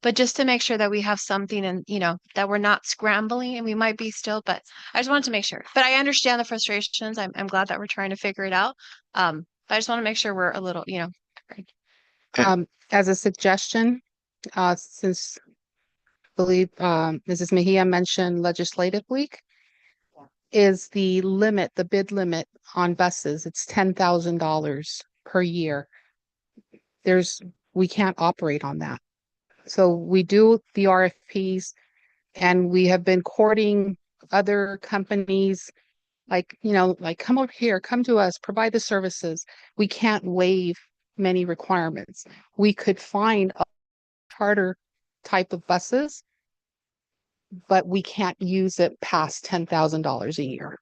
But just to make sure that we have something and, that we're not scrambling, and we might be still, but I just wanted to make sure. But I understand the frustrations. I'm glad that we're trying to figure it out. But I just want to make sure we're a little, As a suggestion, since I believe Mrs. Mejia mentioned legislative week, is the bid limit on buses. It's $10,000 per year. We can't operate on that. So we do the RFPs and we have been courting other companies like come over here, come to us, provide the services. We can't waive many requirements. We could find a charter type of buses, but we can't use it past $10,000 a year.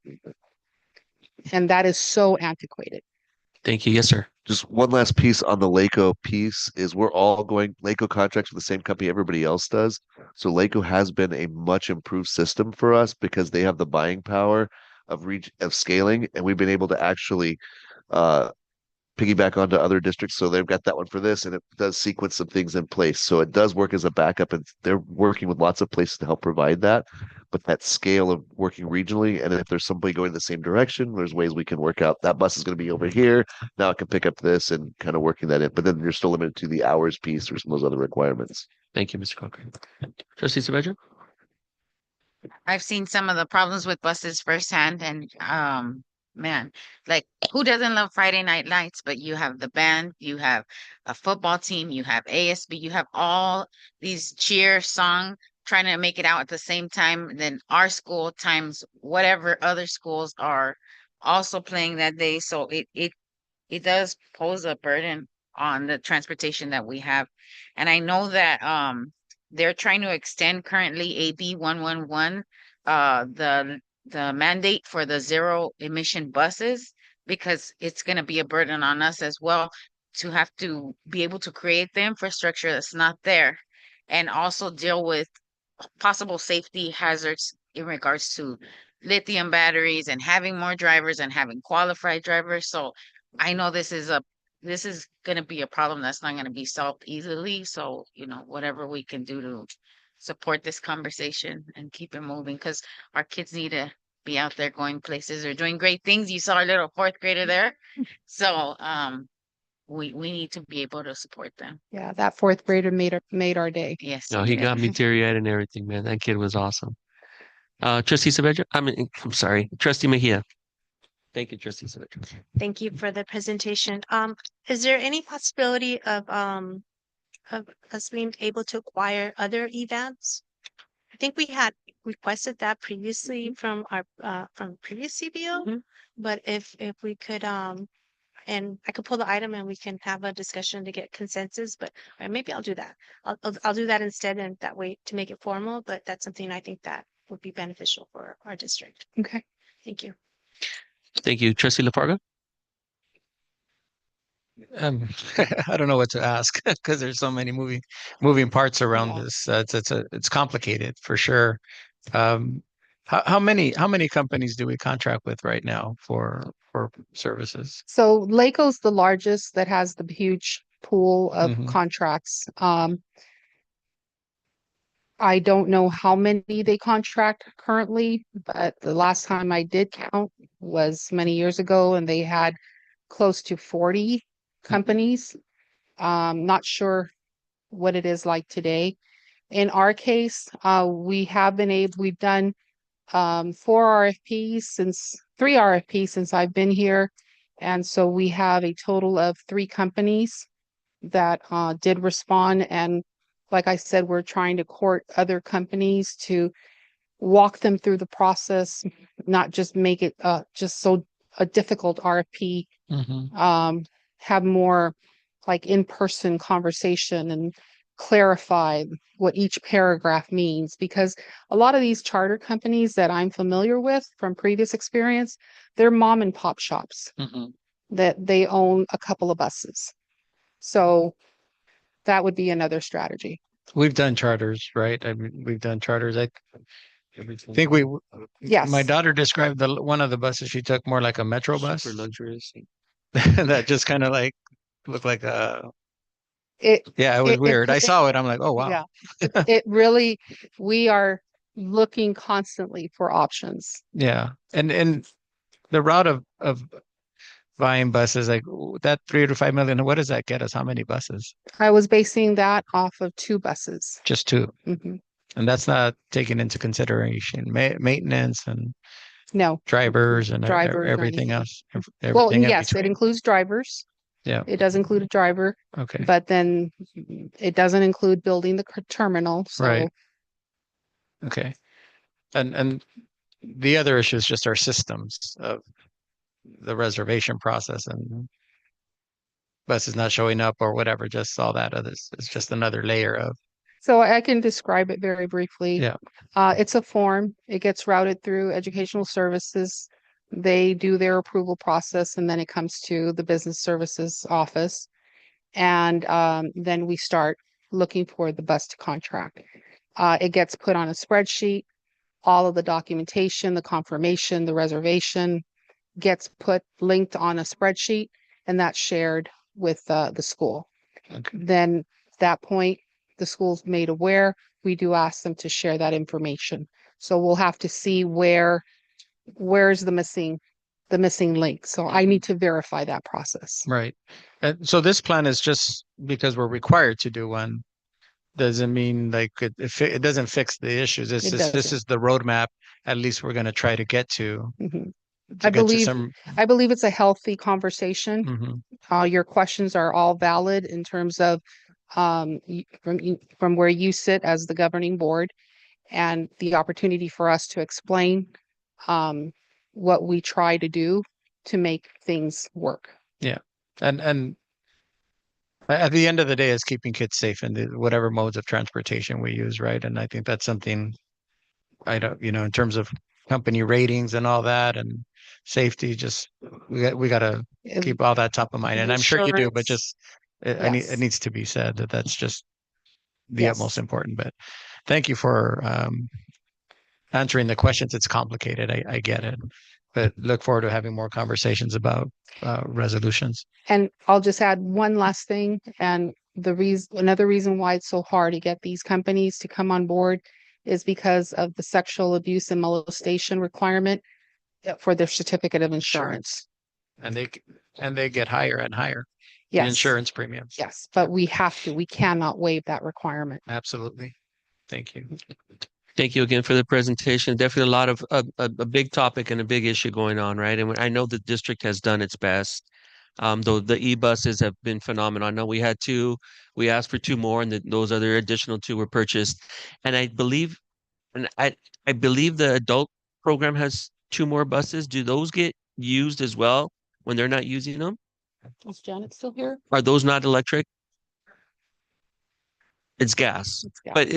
And that is so antiquated. Thank you. Yes, sir. Just one last piece on the LACO piece is we're all going LACO contracts with the same company everybody else does. So LACO has been a much improved system for us because they have the buying power of scaling, and we've been able to actually piggyback onto other districts. So they've got that one for this, and it does sequence some things in place. So it does work as a backup, and they're working with lots of places to help provide that. But that scale of working regionally, and if there's somebody going the same direction, there's ways we can work out that bus is going to be over here. Now I can pick up this and kind of working that in. But then you're still limited to the hours piece or some of those other requirements. Thank you, Mr. Cochran. Trustee Saavedra? I've seen some of the problems with buses firsthand, and man, like who doesn't love Friday night lights? But you have the band, you have a football team, you have ASB, you have all these cheer song trying to make it out at the same time. And then our school times whatever other schools are also playing that day. So it does pose a burden on the transportation that we have. And I know that they're trying to extend currently AB 111 the mandate for the zero emission buses, because it's going to be a burden on us as well to have to be able to create the infrastructure that's not there, and also deal with possible safety hazards in regards to lithium batteries and having more drivers and having qualified drivers. So I know this is going to be a problem that's not going to be solved easily. So, whatever we can do to support this conversation and keep it moving, because our kids need to be out there going places or doing great things. You saw our little fourth grader there. So, we need to be able to support them. Yeah, that fourth grader made our day. Yes. No, he got me teary-eyed and everything, man. That kid was awesome. Trustee Saavedra, I'm sorry, Trustee Mejia. Thank you, Trustee Saavedra. Thank you for the presentation. Is there any possibility of us being able to acquire other events? I think we had requested that previously from our from previous CBO, but if we could and I could pull the item and we can have a discussion to get consensus, but maybe I'll do that. I'll do that instead, and that way to make it formal, but that's something I think that would be beneficial for our district. Okay. Thank you. Thank you, Trustee LaFarga. I don't know what to ask because there's so many moving parts around this. It's complicated for sure. How many companies do we contract with right now for services? So LACO's the largest that has the huge pool of Mhm. contracts. I don't know how many they contract currently, but the last time I did count was many years ago, and they had close to 40 companies. Not sure what it is like today. In our case, we've done 3 RFPs since I've been here. And so we have a total of 3 companies that did respond. And like I said, we're trying to court other companies to walk them through the process, not just make it just so a difficult RFP. Have more like in-person conversation and clarify what each paragraph means, because a lot of these charter companies that I'm familiar with from previous experience, they're mom and pop shops that they own a couple of buses. So that would be another strategy. We've done charters, right? I mean, we've done charters. I think Yes. my daughter described one of the buses she took more like a metro bus. Super luxurious. That just kind of like looked like a It was weird. I saw it. I'm like, oh wow. Yeah. It really, we are looking constantly for options. Yeah. And the route of buying buses, like that 3 to 5 million, what does that get us? How many buses? I was basing that off of 2 buses. Just 2. Mhm. And that's not taking into consideration maintenance and No. drivers and Drivers or everything anything. else. Well, Everything in yes, it between. includes drivers. Yeah. It does include a driver. Okay. But then it doesn't include building the terminal. So Right. Okay. And the other issue is just our systems of the reservation process and buses not showing up or whatever, just all that others. It's just another layer of So I can describe it very briefly. Yeah. It's a form. It gets routed through educational services. They do their approval process, and then it comes to the business services office. And then we start looking for the bus to contract. It gets put on a spreadsheet. All of the documentation, the confirmation, the reservation gets linked on a spreadsheet, and that's shared with the school. Okay. Then at that point, the school's made aware. We do ask them to share that information. So we'll have to see where's the missing link. So I need to verify that process. Right. And so this plan is just because we're required to do one. Doesn't mean like it doesn't fix the issues. This doesn't. is the roadmap. At least we're going to try to get to. Mhm. to I get to believe some. I believe it's a healthy conversation. Mhm. Your questions are all valid in terms of from where you sit as the governing board, and the opportunity for us to explain what we try to do to make things work. Yeah. And at the end of the day, it's keeping kids safe in whatever modes of transportation we use, right? And I think that's something I don't, in terms of company ratings and all that and safety, just we got to keep all that top of mind. And I'm sure you do, but just it needs to be said that that's just the utmost important. But thank you for answering the questions. It's complicated. I get it, but look forward to having more conversations about resolutions. And I'll just add one last thing. And another reason why it's so hard to get these companies to come on board is because of the sexual abuse and molestation requirement for their certificate of insurance. And they get higher and higher. the Yes. insurance premiums. Yes, but we cannot waive that requirement. Absolutely. Thank you. Thank you again for the presentation. Definitely a lot of a big topic and a big issue going on, right? And I know the district has done its best. Though the e-buses have been phenomenal. I know we had two, we asked for two more, and those other additional two were purchased. And I believe the adult program has two more buses. Do those get used as well when they're not using them? Is Janet still here? Are those not electric? It's gas, but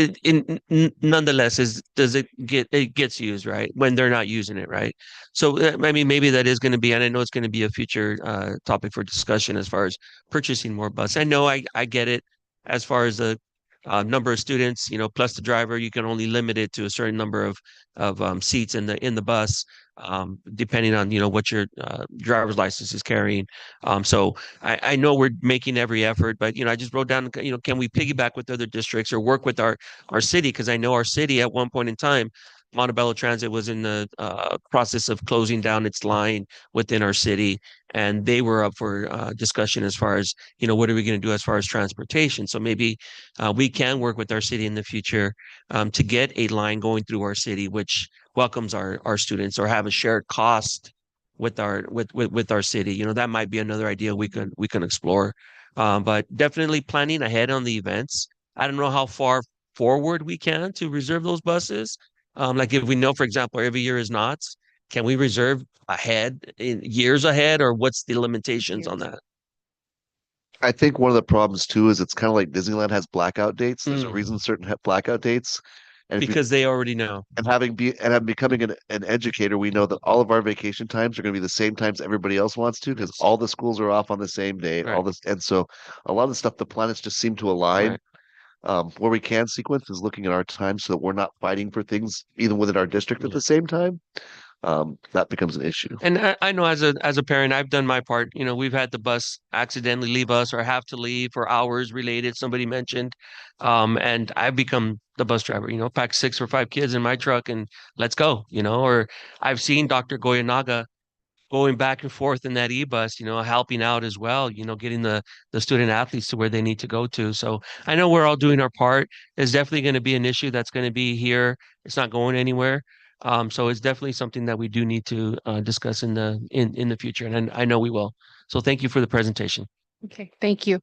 nonetheless, it gets used, right, when they're not using it, right? So I mean, maybe that is going to be, and I know it's going to be a future topic for discussion as far as purchasing more bus. I know I get it as far as the number of students, plus the driver. You can only limit it to a certain number of seats in the bus, depending on what your driver's license is carrying. So I know we're making every effort, but I just wrote down, can we piggyback with other districts or work with our city? Because I know our city at one point in time, Montebello Transit was in the process of closing down its line within our city, and they were up for discussion as far as what are we going to do as far as transportation. So maybe we can work with our city in the future to get a line going through our city, which welcomes our students, or have a shared cost with our city. That might be another idea we can explore. But definitely planning ahead on the events. I don't know how far forward we can to reserve those buses. Like if we know, for example, every year is knots, can we reserve ahead, in years ahead, or what's the limitations on that? I think one of the problems too is it's kind of like Disneyland has blackout dates. There's a reason certain have blackout dates. And because they already know. And becoming an educator, we know that all of our vacation times are going to be the same times everybody else wants to, because all the schools are off on the same day. Right. And so a lot of the stuff, the planets just seem to align. Right. Where we can sequence is looking at our time so that we're not fighting for things even within our district at the same time. That becomes an issue. And I know as a parent, I've done my part. We've had the bus accidentally leave us or have to leave for hours related, somebody mentioned. And I've become the bus driver, pack 6 or 5 kids in my truck and let's go, or I've seen Dr. Goyanaga going back and forth in that e-bus, helping out as well, getting the student athletes to where they need to go to. So I know we're all doing our part. There's definitely going to be an issue that's going to be here. It's not going anywhere. So it's definitely something that we do need to discuss in the future, and I know we will. So thank you for the presentation. Okay, thank you.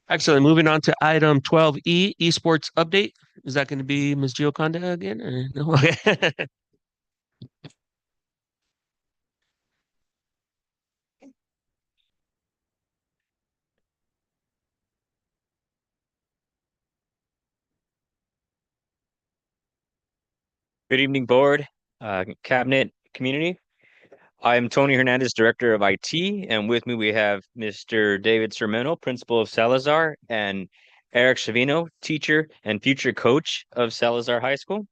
Excellent. Moving on to item 12E, esports update. Is that going to be Ms. Gioconda again, or no? Okay. Good evening, board, cabinet, community. I'm Tony Hernandez, Director of IT, and with me we have Mr. David Sermeno, Principal of Salazar, and Eric Chavino, teacher and future coach of Salazar High School.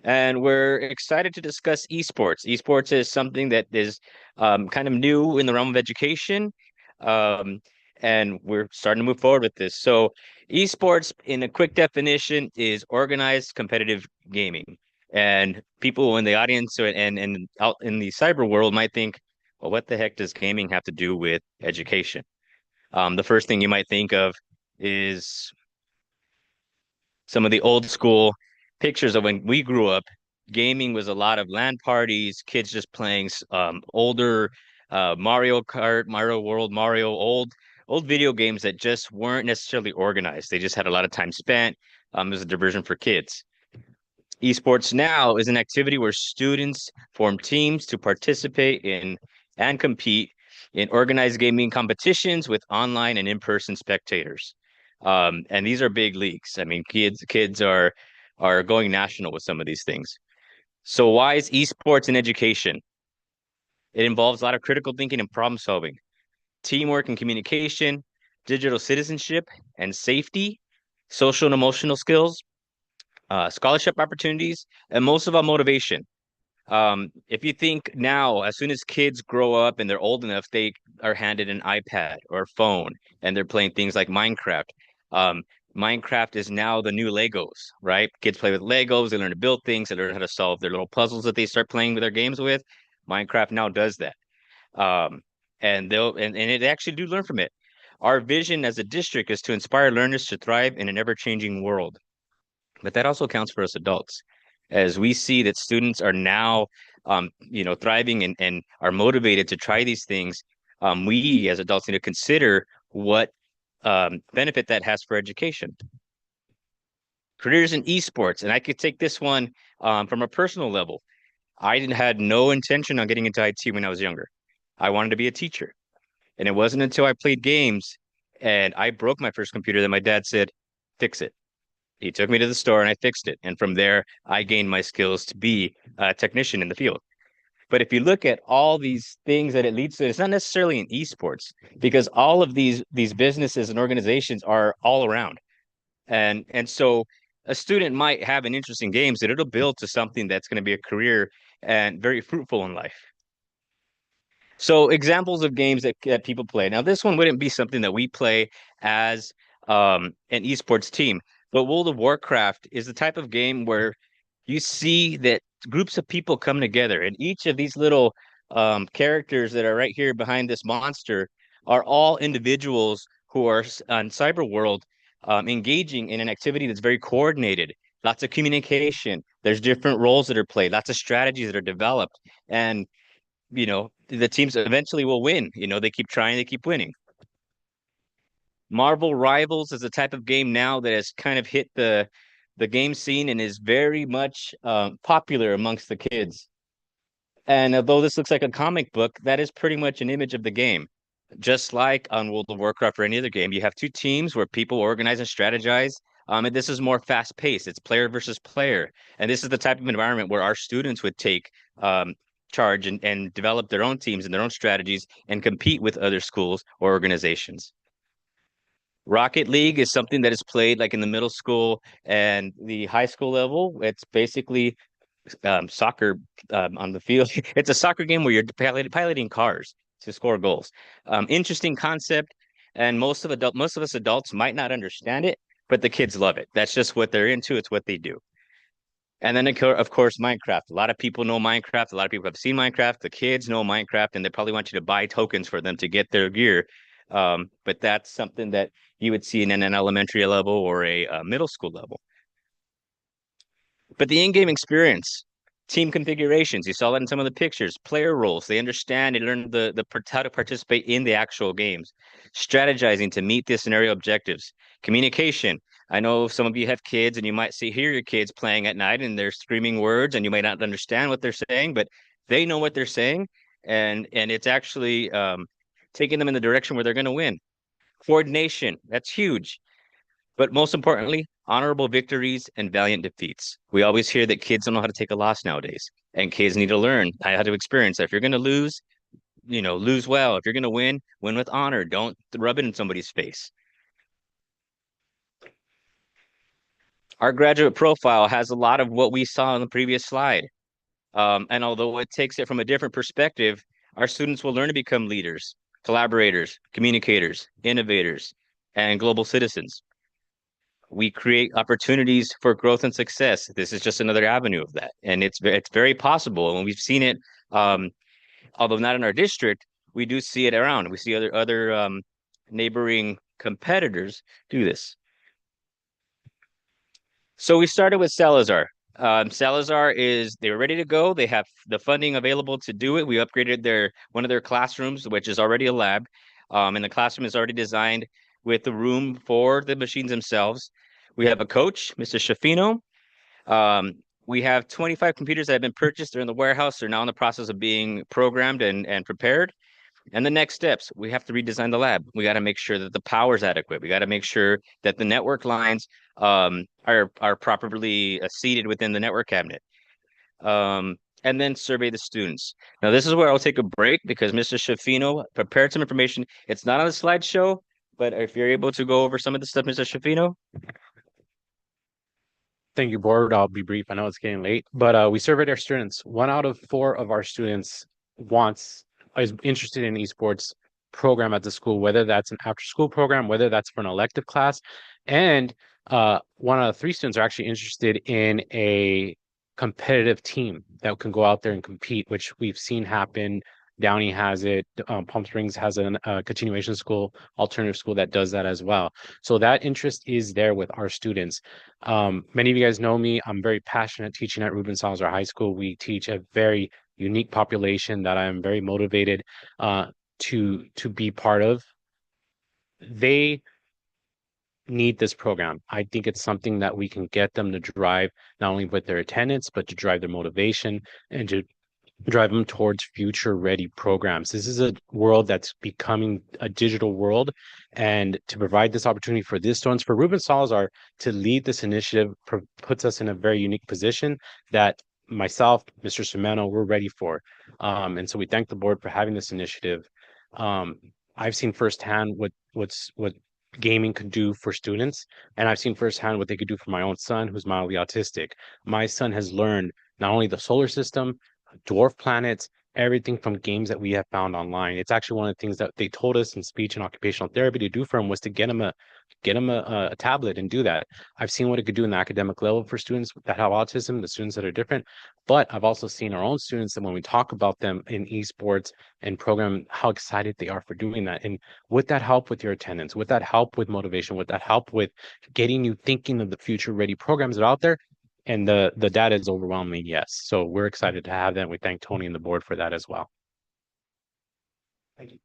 And we're excited to discuss esports. Esports is something that is kind of new in the realm of education, and we're starting to move forward with this. So esports, in a quick definition, is organized competitive gaming. And people in the audience and out in the cyber world might think, well, what the heck does gaming have to do with education? The first thing you might think of is some of the old school pictures of when we grew up. Gaming was a lot of LAN parties, kids just playing older Mario Kart, Mario World, old video games that just weren't necessarily organized. They just had a lot of time spent. As a diversion for kids. Esports now is an activity where students form teams to participate in and compete in organized gaming competitions with online and in-person spectators. And these are big leagues. I mean, kids are going national with some of these things. So why is esports in education? It involves a lot of critical thinking and problem solving, teamwork and communication, digital citizenship and safety, social and emotional skills, scholarship opportunities, and most of all, motivation. If you think now, as soon as kids grow up and they're old enough, they are handed an iPad or a phone and they're playing things like Minecraft. Minecraft is now the new Legos, right? Kids play with Legos, they learn to build things, they learn how to solve their little puzzles that they start playing with their games with. Minecraft now does that. And they actually do learn from it. Our vision as a district is to inspire learners to thrive in an ever-changing world. But that also counts for us adults, as we see that students are now, thriving and are motivated to try these things. We as adults need to consider what benefit that has for education. Careers in esports, and I could take this one from a personal level. I had no intention on getting into IT when I was younger. I wanted to be a teacher. And it wasn't until I played games and I broke my first computer that my dad said, fix it. He took me to the store and I fixed it. And from there, I gained my skills to be a technician in the field. But if you look at all these things that it leads to, it's not necessarily in esports, because all of these businesses and organizations are all around. And so a student might have an interest in games that it'll build to something that's going to be a career and very fruitful in life. So examples of games that people play. Now, this one wouldn't be something that we play as an esports team, but World of Warcraft is the type of game where you see that groups of people come together, and each of these little characters that are right here behind this monster are all individuals who are on cyber world engaging in an activity that's very coordinated. Lots of communication. There's different roles that are played, lots of strategies that are developed, and the teams eventually will win. They keep trying, they keep winning. Marvel Rivals is a type of game now that has kind of hit the game scene and is very much popular amongst the kids. And although this looks like a comic book, that is pretty much an image of the game. Just like on World of Warcraft or any other game, you have two teams where people organize and strategize. And this is more fast paced. It's player versus player. And this is the type of environment where our students would take charge and develop their own teams and their own strategies and compete with other schools or organizations. Rocket League is something that is played like in the middle school and the high school level. It's basically soccer on the field. It's a soccer game where you're piloting cars to score goals. Interesting concept, and most of us adults might not understand it, but the kids love it. That's just what they're into. It's what they do. And then, of course, Minecraft. A lot of people know Minecraft. A lot of people have seen Minecraft. The kids know Minecraft, and they probably want you to buy tokens for them to get their gear. But that's something that you would see in an elementary level or a middle school level. But the in-game experience, team configurations, you saw that in some of the pictures, player roles, they understand and learn how to participate in the actual games, strategizing to meet the scenario objectives, communication. I know some of you have kids and you might hear your kids playing at night and they're screaming words and you might not understand what they're saying, but they know what they're saying, and it's actually taking them in the direction where they're going to win. Coordination, that's huge. But most importantly, honorable victories and valiant defeats. We always hear that kids don't know how to take a loss nowadays, and kids need to learn how to experience that. If you're going to lose, lose well. If you're going to win, win with honor. Don't rub it in somebody's face. Our graduate profile has a lot of what we saw on the previous slide. And although it takes it from a different perspective, our students will learn to become leaders, collaborators, communicators, innovators, and global citizens. We create opportunities for growth and success. This is just another avenue of that. And it's very possible. And we've seen it, although not in our district, we do see it around. We see other neighboring competitors do this. So we started with Salazar. Salazar they were ready to go. They have the funding available to do it. We upgraded one of their classrooms, which is already a lab. And the classroom is already designed with the room for the machines themselves. We have a coach, Mr. Shafino. We have 25 computers that have been purchased. They're in the warehouse. They're now in the process of being programmed and prepared. And the next steps, we have to redesign the lab. We got to make sure that the power is adequate. We got to make sure that the network lines are properly seated within the network cabinet. And then survey the students. Now, this is where I'll take a break because Mr. Shafino prepared some information. It's not on the slideshow, but if you're able to go over some of the stuff, Mr. Shafino. Thank you, board. I'll be brief. I know it's getting late, but we surveyed our students. 1 out of 4 of our students is interested in esports program at the school, whether that's an after-school program, whether that's for an elective class, and 1 out of 3 students are actually interested in a competitive team that can go out there and compete, which we've seen happen Downey has it. Palm Springs has a continuation school, alternative school that does that as well. So that interest is there with our students. Many of you guys know me. I'm very passionate teaching at Ruben Salazar High School. We teach a very unique population that I'm very motivated to be part of. They need this program. I think it's something that we can get them to drive not only with their attendance, but to drive their motivation and to drive them towards future ready programs. This is a world that's becoming a digital world. And to provide this opportunity for these students, for Ruben Salazar to lead this initiative puts us in a very unique position that myself, Mr. Sumano, we're ready for. And so we thank the board for having this initiative. I've seen firsthand what gaming could do for students, and I've seen firsthand what they could do for my own son, who's mildly autistic. My son has learned not only the solar system, dwarf planets, everything from games that we have found online. It's actually one of the things that they told us in speech and occupational therapy to do for him was to get him a tablet and do that. I've seen what it could do in the academic level for students that have autism, the students that are different, but I've also seen our own students that when we talk about them in esports and program, how excited they are for doing that. And would that help with your attendance? Would that help with motivation? Would that help with getting you thinking of the future ready programs that are out there? And the data is overwhelmingly yes. So we're excited to have that. We thank Tony and the board for that as well. Thank you.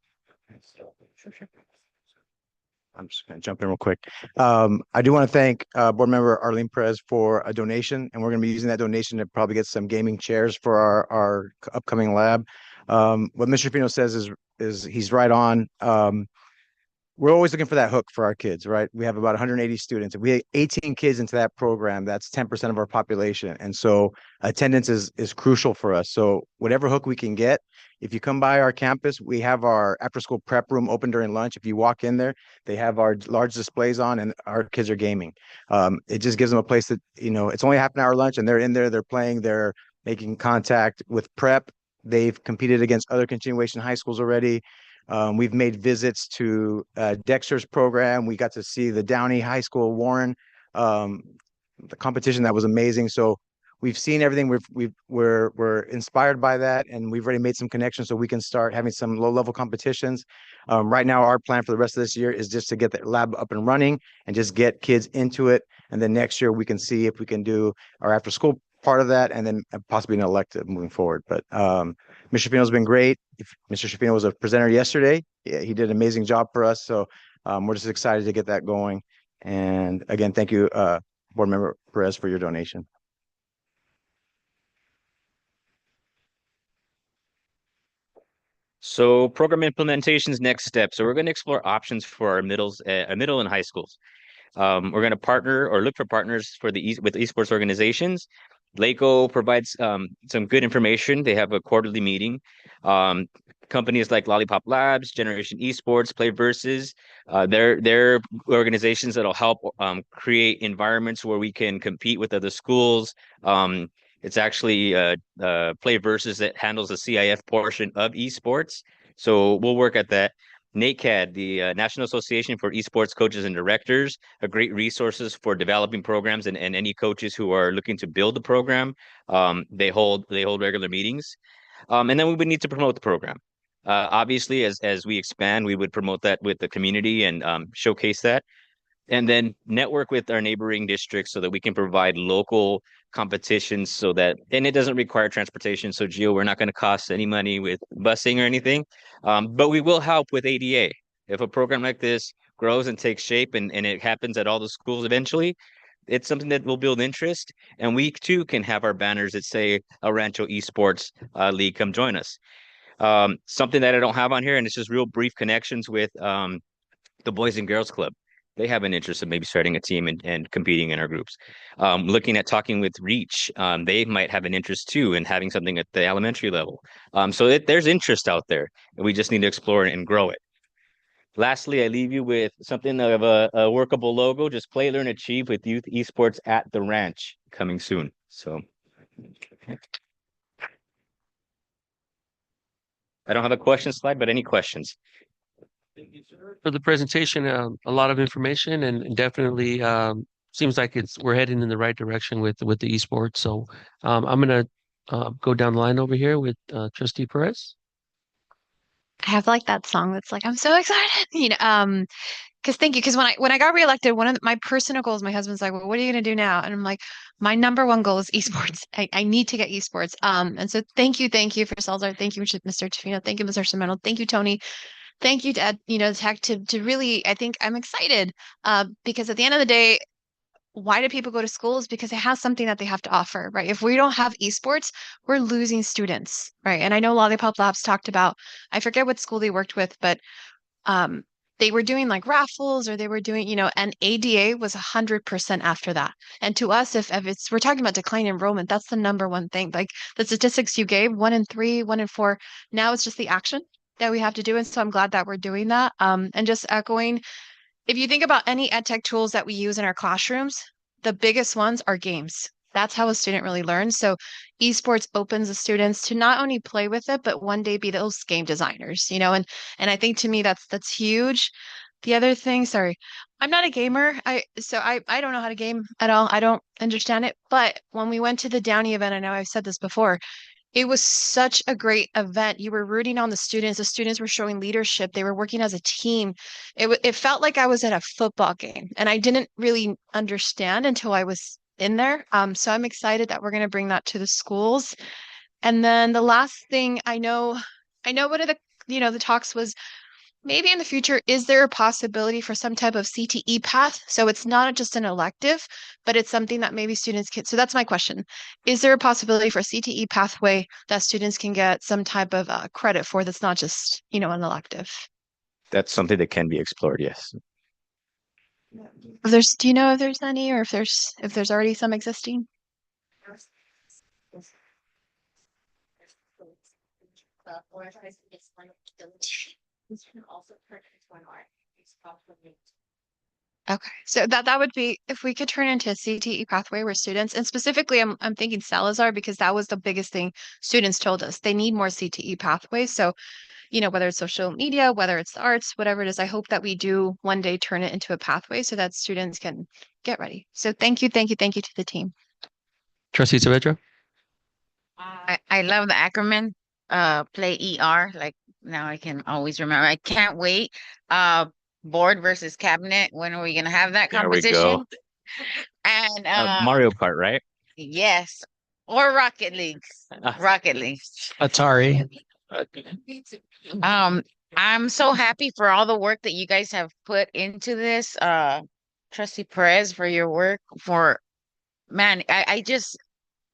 I'm just going to jump in real quick. I do want to thank board member Arlene Perez for a donation, and we're going to be using that donation to probably get some gaming chairs for our upcoming lab. What Mr. Pino says is he's right on. We're always looking for that hook for our kids, right? We have about 180 students. If we have 18 kids into that program, that's 10% of our population. And so attendance is crucial for us. So whatever hook we can get, if you come by our campus, we have our after school prep room open during lunch. If you walk in there, they have our large displays on and our kids are gaming. It just gives them a place that, it's only half an hour lunch and they're in there, they're playing, they're making contact with prep. They've competed against other continuation high schools already. We've made visits to Dexter's program. We got to see the Downey High School Warren, the competition that was amazing. So we've seen everything. We're inspired by that, and we've already made some connections so we can start having some low-level competitions. Right now, our plan for the rest of this year is just to get the lab up and running and just get kids into it. And then next year we can see if we can do our after-school part of that, and then possibly an elective moving forward. But Mr. Shapino's been great. Mr. Shapino was a presenter yesterday. Yeah, he did an amazing job for us. So we're just excited to get that going. And again, thank you, Board Member Perez, for your donation. So program implementation's next step. So we're going to explore options for our middle and high schools. We're going to partner or look for partners for with esports organizations. LACO provides some good information. They have a quarterly meeting. Companies like Lollipop Labs, Generation Esports, Play Versus, they're organizations that'll help create environments where we can compete with other schools. It's actually Play Versus that handles the CIF portion of esports. So we'll work at that. NACAD, the National Association for Esports Coaches and Directors, a great resources for developing programs and any coaches who are looking to build the program. They hold regular meetings. And then we would need to promote the program. Obviously, as we expand, we would promote that with the community and showcase that. And then network with our neighboring districts so that we can provide local competitions and it doesn't require transportation. So Gio, we're not going to cost any money with busing or anything, but we will help with ADA. If a program like this grows and takes shape and it happens at all the schools eventually, it's something that will build interest. And we too can have our banners that say El Rancho Esports League, come join us. Something that I don't have on here, and it's just real brief connections with the Boys and Girls Club. They have an interest in maybe starting a team and competing in our groups. Looking at talking with Reach, they might have an interest too in having something at the elementary level. So there's interest out there, and we just need to explore it and grow it. Lastly, I leave you with something of a workable logo. Just play, learn, achieve with youth esports at the ranch coming soon. So I don't have a question slide, but any questions? For the presentation, a lot of information and definitely seems like we're heading in the right direction with the esports. So I'm gonna go down the line over here with Trustee Perez. I have like that song that's like, I'm so excited. Because thank you. Because when I got reelected, one of my personal goals, my husband's like, well, what are you gonna do now? And I'm like, my number one goal is esports. I need to get esports. And so thank you for Salzar. Thank you, Mr. Tofino. Thank you, Mr. Semeno. Thank you, Tony. Thank you to Tech to really. I think I'm excited. Because at the end of the day, why do people go to schools? Because it has something that they have to offer, right? If we don't have esports, we're losing students, right? And I know Lollipop Labs talked about, I forget what school they worked with, but um, they were doing like raffles or they were doing, and ADA was 100% after that. And to us, if it's, we're talking about decline enrollment, that's the number one thing. Like the statistics you gave, 1 in 3, 1 in 4, now it's just the action that we have to do. And so I'm glad that we're doing that. And just echoing, if you think about any ed tech tools that we use in our classrooms, the biggest ones are games. That's how a student really learns. So esports opens the students to not only play with it, but one day be those game designers, and I think to me that's huge. The other thing, sorry, I'm not a gamer. I don't know how to game at all. I don't understand it. But when we went to the Downey event, I know I've said this before, it was such a great event. You were rooting on the students. The students were showing leadership. They were working as a team. It felt like I was at a football game, and I didn't really understand until I was in there. So I'm excited that we're going to bring that to the schools. And then the last thing I know one of the talks was maybe in the future, is there a possibility for some type of CTE path? So it's not just an elective, but it's something that maybe students can. So that's my question. Is there a possibility for a CTE pathway that students can get some type of credit for that's not just, an elective? That's something that can be explored, yes. Do you know if there's any, or if there's already some existing? Okay, so that would be if we could turn into a CTE pathway where students, and specifically I'm thinking Salazar because that was the biggest thing students told us. They need more CTE pathways. So, whether it's social media, whether it's the arts, whatever it is, I hope that we do one day turn it into a pathway so that students can get ready. So thank you to the team. Trustee Saavedra? I love the acronym, play ER. Like now I can always remember. I can't wait. Board versus cabinet. When are we gonna have that There we go. competition? And Mario Kart, right? yes, or Rocket League. Rocket League. Atari. Um, I'm so happy for all the work that you guys have put into this. Trustee Perez, for your work. For man, I just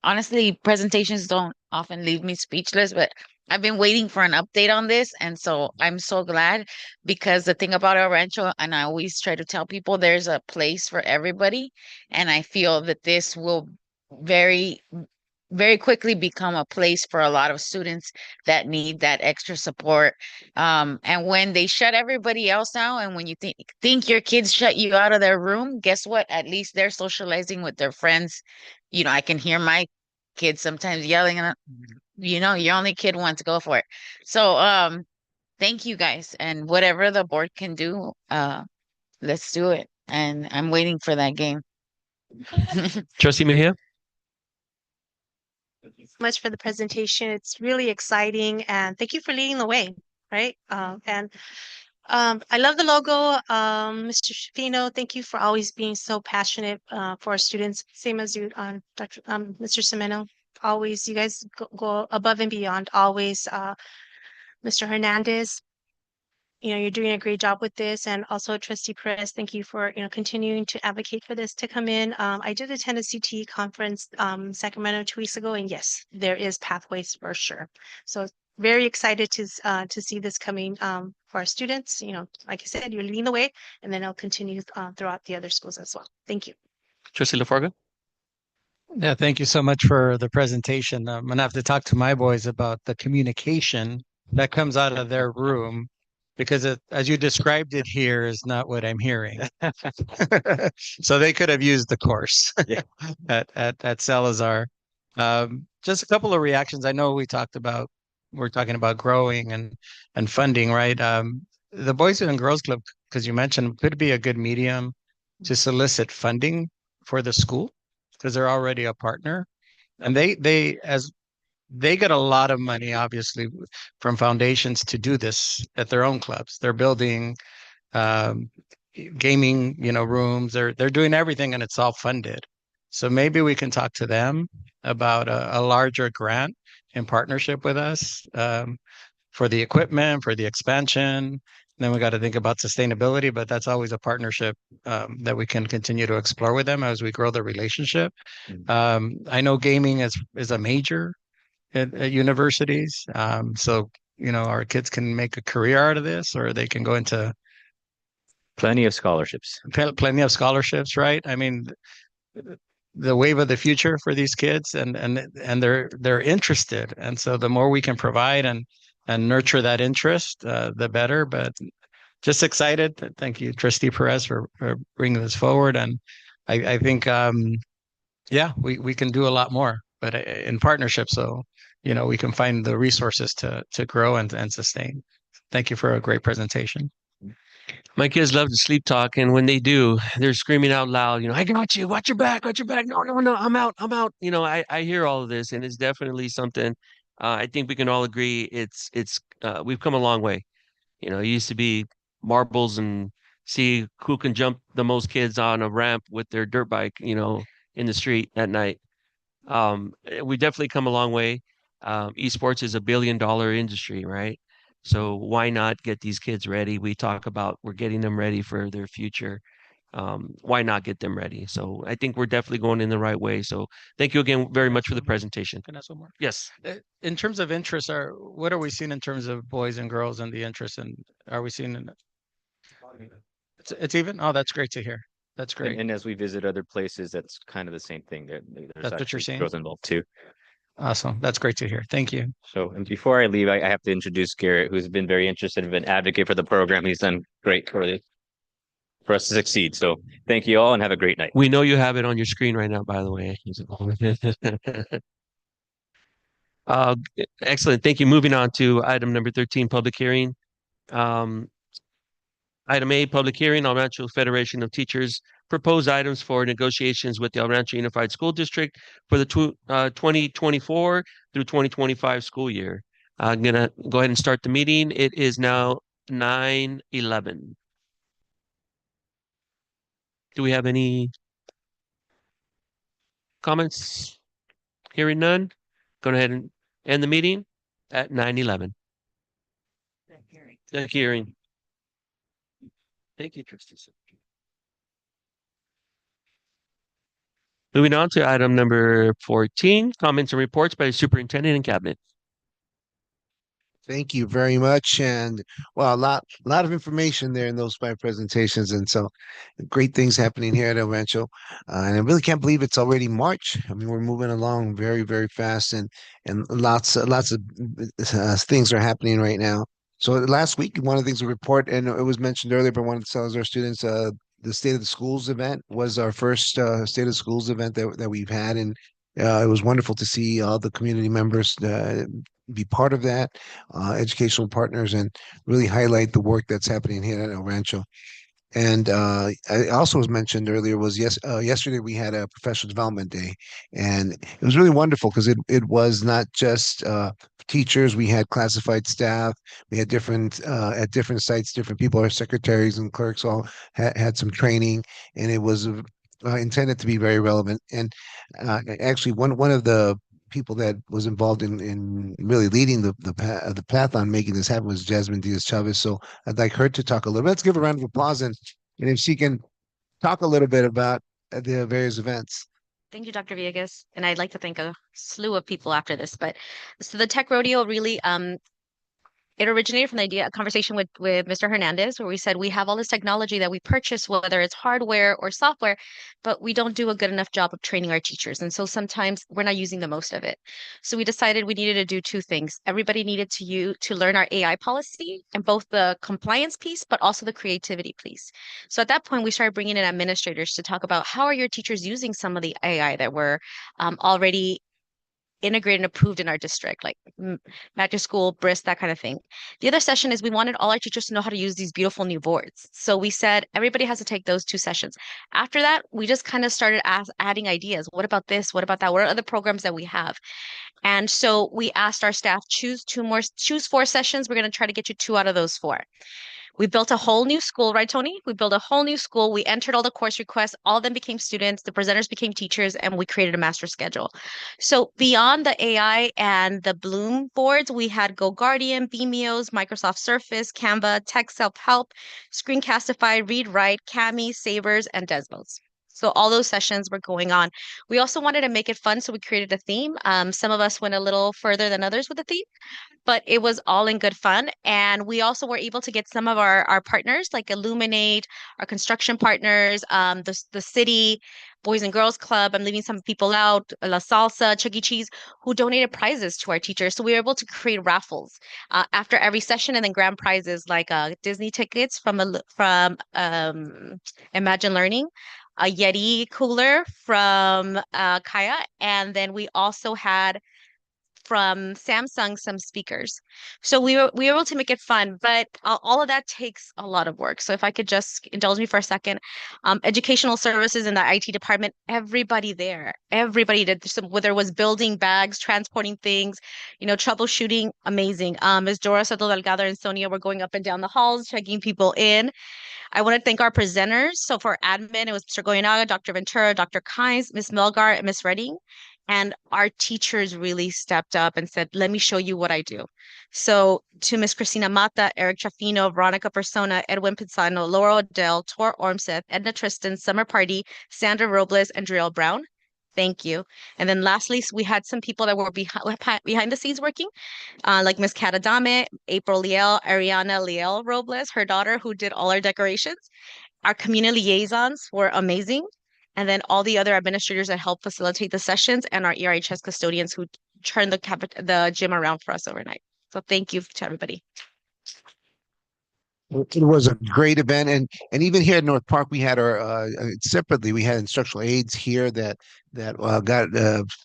honestly, presentations don't often leave me speechless, but I've been waiting for an update on this. And so I'm so glad, because the thing about El Rancho, and I always try to tell people, there's a place for everybody. And I feel that this will very, very quickly become a place for a lot of students that need that extra support. And when they shut everybody else out, and when you think your kids shut you out of their room, guess what? At least they're socializing with their friends. I can hear my kids sometimes yelling, and your only kid wants to go for it. So thank you guys, and whatever the board can do, let's do it. And I'm waiting for that game. Trustee Mejia? Thank you so much for the presentation. It's really exciting, and thank you for leading the way, right? And I love the logo. Mr. Shafino, thank you for always being so passionate for our students. Same as you, Mr. Semeno. Always, you guys go above and beyond. Always, Mr. Hernandez. You're doing a great job with this. And also Trustee Perez, thank you for, continuing to advocate for this to come in. I did attend a CTE conference, Sacramento 2 weeks ago, and yes, there is pathways for sure. So very excited to see this coming, for our students. Like I said, you're leading the way, and then it'll continue, throughout the other schools as well. Thank you. Trustee LaFarga? Yeah, thank you so much for the presentation. I'm gonna have to talk to my boys about the communication that comes out of their room, because as you described it here, is not what I'm hearing. So they could have used the course at Salazar. Just a couple of reactions. I know we're talking about growing and funding, right? The Boys and Girls Club, because you mentioned, could be a good medium to solicit funding for the school, because they're already a partner. And they as they get a lot of money, obviously, from foundations to do this at their own clubs. They're building um, gaming, rooms. They're doing everything, and it's all funded. So maybe we can talk to them about a larger grant in partnership with us for the equipment, for the expansion. Then we got to think about sustainability, but that's always a partnership that we can continue to explore with them as we grow the relationship. I know gaming is a major at universities. So, our kids can make a career out of this, or they can go into Plenty of scholarships. plenty of scholarships, right? I mean, the wave of the future for these kids, and they're interested. And so the more we can provide and nurture that interest, the better. But just excited. Thank you, Trustee Perez, for bringing this forward. And I think, yeah, we can do a lot more, but in partnership. So, we can find the resources to grow and sustain. Thank you for a great presentation. My kids love to sleep talk, and when they do, they're screaming out loud, I got you, watch your back, watch your back. No, no, no, I'm out, I'm out. I hear all of this, and it's definitely something I think we can all agree it's we've come a long way. It used to be marbles and see who can jump the most kids on a ramp with their dirt bike, in the street at night. We definitely come a long way. Esports is $1 billion industry, right? So why not get these kids ready? We talk about we're getting them ready for their future. Why not get them ready? So I think we're definitely going in the right way. So thank you again very much for the presentation. Can I ask one more? Yes. In terms of interest, what are we seeing in terms of boys and girls and the interest? And are we seeing it's even? Oh, that's great to hear. That's great. And as we visit other places, that's kind of the same thing. There's That's what you're actually seeing? girls involved too. Awesome. That's great to hear. Thank you. So, and before I leave, I have to introduce Garrett, who's been very interested and been advocate for the program. He's done great for us to succeed. So thank you all and have a great night. We know you have it on your screen right now, by the way. Excellent. Thank you. Moving on to item number 13, public hearing. Item A, public hearing, El Rancho Federation of Teachers, proposed items for negotiations with the El Rancho Unified School District for the 2024 through 2025 school year. I'm going to go ahead and start the meeting. It is now 9:11. Do we have any comments? Hearing none. Go ahead and end the meeting at 9:11. The hearing. Thank you, Trustee. Moving on to item number 14, comments and reports by the superintendent and cabinet. Thank you very much. And well, a lot of information there in those 5 presentations. And so great things happening here at El Rancho. And I really can't believe it's already March. I mean, we're moving along very, very fast and lots of things are happening right now. So last week, one of the things we report, and it was mentioned earlier by one of the Salazar students, the State of the Schools event was our first State of the Schools event that we've had. And it was wonderful to see all the community members be part of that, educational partners, and really highlight the work that's happening here at El Rancho. And I also was mentioned earlier was yesterday we had a professional development day, and it was really wonderful because it was not just teachers. We had classified staff. We had different at different sites, different people, our secretaries and clerks all had some training, and it was intended to be very relevant. And actually, one of the people that was involved in really leading the path on making this happen was Jasmine Diaz Chavez. So I'd like her to talk a little bit. Let's give a round of applause and if she can talk a little bit about the various events. Thank you, Dr. Villegas. And I'd like to thank a slew of people after this. But so the tech rodeo really it originated from the idea, a conversation with Mr. Hernandez, where we said we have all this technology that we purchase, whether it's hardware or software, but we don't do a good enough job of training our teachers. And so sometimes we're not using the most of it. So we decided we needed to do 2 things. Everybody needed to learn our AI policy and both the compliance piece, but also the creativity piece. So at that point, we started bringing in administrators to talk about how are your teachers using some of the AI that we're already integrated and approved in our district, like back to school, brisk, that kind of thing. The other session is we wanted all our teachers to know how to use these beautiful new boards. So we said everybody has to take those 2 sessions. After that, we just kind of started adding ideas. What about this? What about that? What are other programs that we have? And so we asked our staff, choose 4 sessions. We're going to try to get you 2 out of those 4. We built a whole new school, right, Tony? We built a whole new school. We entered all the course requests. All of them became students. The presenters became teachers, and we created a master schedule. So beyond the AI and the Bloom boards, we had Go Guardian, Beamios, Microsoft Surface, Canva, Tech Self-Help, Screencastify, Read Write, Kami, Sabers, and Desmos. So all those sessions were going on. We also wanted to make it fun, so we created a theme. Some of us went a little further than others with the theme, but it was all in good fun. And we also were able to get some of our partners like Illuminate, our construction partners, the city, Boys and Girls Club. I'm leaving some people out, La Salsa, Chuck E. Cheese, who donated prizes to our teachers. So we were able to create raffles after every session, and then grand prizes like Disney tickets from Imagine Learning, a Yeti cooler from Kaya, and then we also had from Samsung some speakers. So we were able to make it fun, but all of that takes a lot of work. So if I could just indulge me for a second, educational services in the IT department, everybody did some, whether it was building bags, transporting things, troubleshooting, amazing. Ms. Dora Soto Delgado and Sonia were going up and down the halls, checking people in. I want to thank our presenters. So for admin, it was Mr. Goyanaga, Dr. Ventura, Dr. Kynes, Ms. Melgar, and Ms. Redding. And our teachers really stepped up and said, let me show you what I do. So to Ms. Christina Mata, Eric Trafino, Veronica Persona, Edwin Pizzano, Laura Odell, Tor Ormseth, Edna Tristan, Summer Party, Sandra Robles, and Driel Brown. Thank you. And then lastly, we had some people that were behind the scenes working, like Miss Kat Adame, April Liel, Ariana Liel Robles, her daughter, who did all our decorations. Our community liaisons were amazing. And then all the other administrators that helped facilitate the sessions, and our ERHS custodians who turned the gym around for us overnight. So thank you to everybody. It was a great event, and even here at North Park, we had our separately. We had instructional aides here that got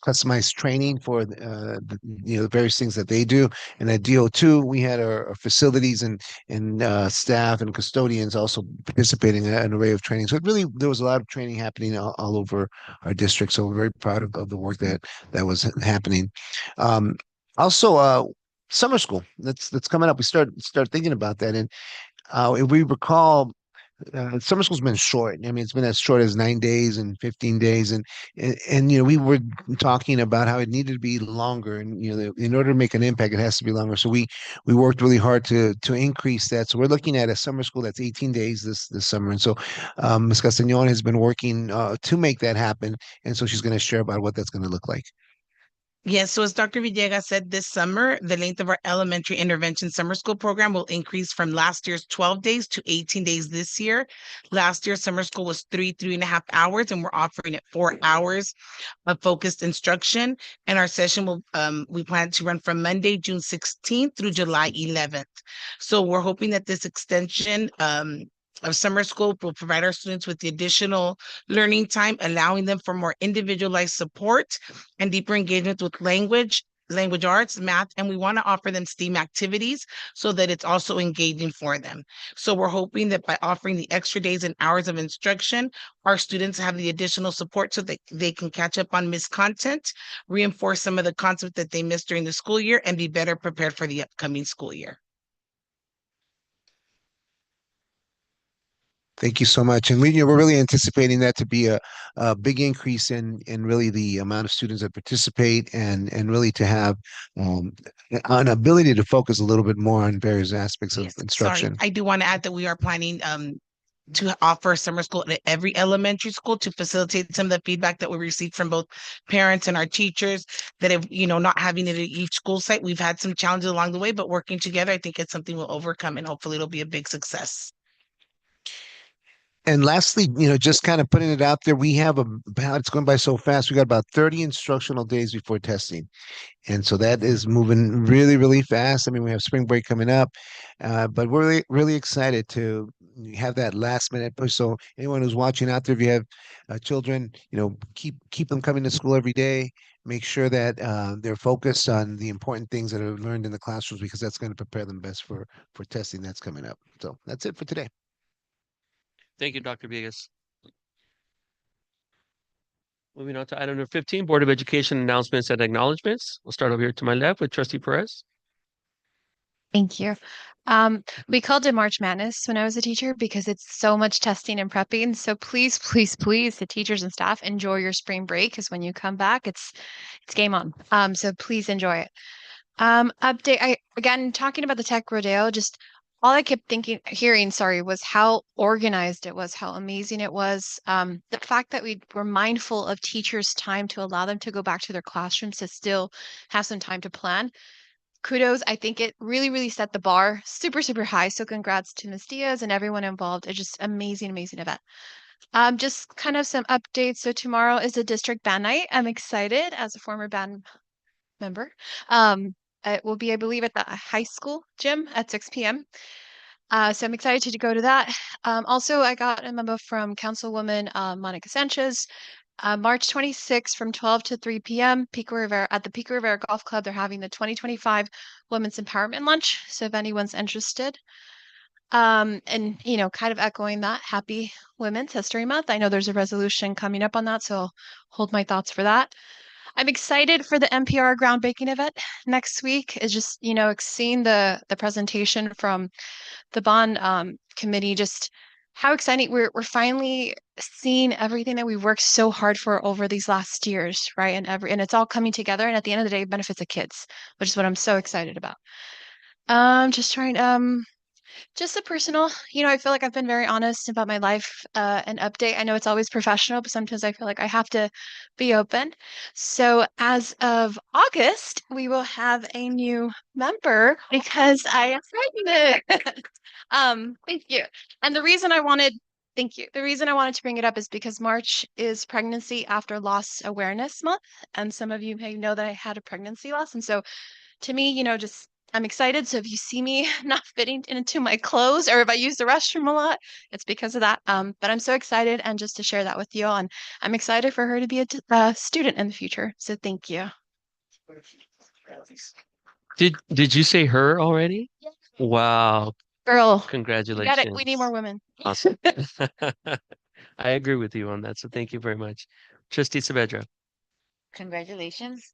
customized training for the various things that they do. And at DO2, we had our facilities and staff and custodians also participating in an array of training. So there was a lot of training happening all over our district. So we're very proud of the work that was happening. Also, summer school that's coming up. We start thinking about that, and if we recall, summer school's been short. I mean, it's been as short as 9 days and 15 days, and we were talking about how it needed to be longer, and in order to make an impact, it has to be longer. So we worked really hard to increase that. So we're looking at a summer school that's 18 days this summer, and so Ms. Castañon has been working to make that happen, and so she's going to share about what that's going to look like. Yes, so as Dr. Villegas said, this summer, the length of our elementary intervention summer school program will increase from last year's 12 days to 18 days this year. Last year, summer school was 3.5 hours, and we're offering it 4 hours of focused instruction. And our session we plan to run from Monday, June 16th through July 11th. So we're hoping that this extension of summer school will provide our students with the additional learning time, allowing them for more individualized support and deeper engagement with language arts, math, and we want to offer them STEAM activities so that it's also engaging for them. So we're hoping that by offering the extra days and hours of instruction, our students have the additional support so that they can catch up on missed content, reinforce some of the concepts that they missed during the school year, and be better prepared for the upcoming school year. Thank you so much. And we're really anticipating that to be a big increase in really the amount of students that participate and really to have an ability to focus a little bit more on various aspects of instruction. Sorry, I do want to add that we are planning to offer summer school at every elementary school to facilitate some of the feedback that we received from both parents and our teachers that if, not having it at each school site, we've had some challenges along the way, but working together, I think it's something we'll overcome and hopefully it'll be a big success. And lastly, just kind of putting it out there, we have about, it's going by so fast. We got about 30 instructional days before testing. And so that is moving really, really fast. I mean, we have spring break coming up, but we're really, really excited to have that last minute push. So anyone who's watching out there, if you have children, keep them coming to school every day. Make sure that they're focused on the important things that are learned in the classrooms, because that's going to prepare them best for testing that's coming up. So that's it for today. Thank you, Dr. Villegas. Moving on to item number 15, Board of Education announcements and acknowledgements. We'll start over here to my left with Trustee Perez. Thank you. We called it March Madness when I was a teacher because it's so much testing and prepping. So please, please, please, the teachers and staff, enjoy your spring break, because when you come back, it's game on. So please enjoy it. Update. Again, talking about the Tech Rodeo, just all I kept hearing, was how organized it was, how amazing it was. The fact that we were mindful of teachers' time to allow them to go back to their classrooms to still have some time to plan. Kudos. I think it really, really set the bar super, super high. So congrats to Ms. Diaz and everyone involved. It's just amazing, amazing event. Just kind of some updates. So tomorrow is a district band night. I'm excited as a former band member. It will be, I believe, at the high school gym at 6 p.m. So I'm excited to go to that. Also, I got a memo from Councilwoman Monica Sanchez. March 26th from 12 to 3 p.m. At the Pico Rivera Golf Club, they're having the 2025 Women's Empowerment Lunch. So if anyone's interested, and kind of echoing that, happy Women's History Month. I know there's a resolution coming up on that, so I'll hold my thoughts for that. I'm excited for the NPR groundbreaking event next week. Is just seeing the presentation from the bond committee. Just how exciting we're finally seeing everything that we've worked so hard for over these last years, right? And it's all coming together. And at the end of the day, it benefits the kids, which is what I'm so excited about. Just a personal, I feel like I've been very honest about my life and update. I know it's always professional, but sometimes I feel like I have to be open. So as of August, we will have a new member because I am pregnant. Thank you. And thank you. The reason I wanted to bring it up is because March is Pregnancy After Loss Awareness Month. And some of you may know that I had a pregnancy loss. And so to me, I'm excited. So if you see me not fitting into my clothes or if I use the restroom a lot, it's because of that. But I'm so excited, and just to share that with you all. And I'm excited for her to be a student in the future. So thank you. Did you say her already? Yeah. Wow. Girl, you got it. Congratulations. We need more women. Awesome. I agree with you on that. So thank you very much. Trustee Saavedra. Congratulations.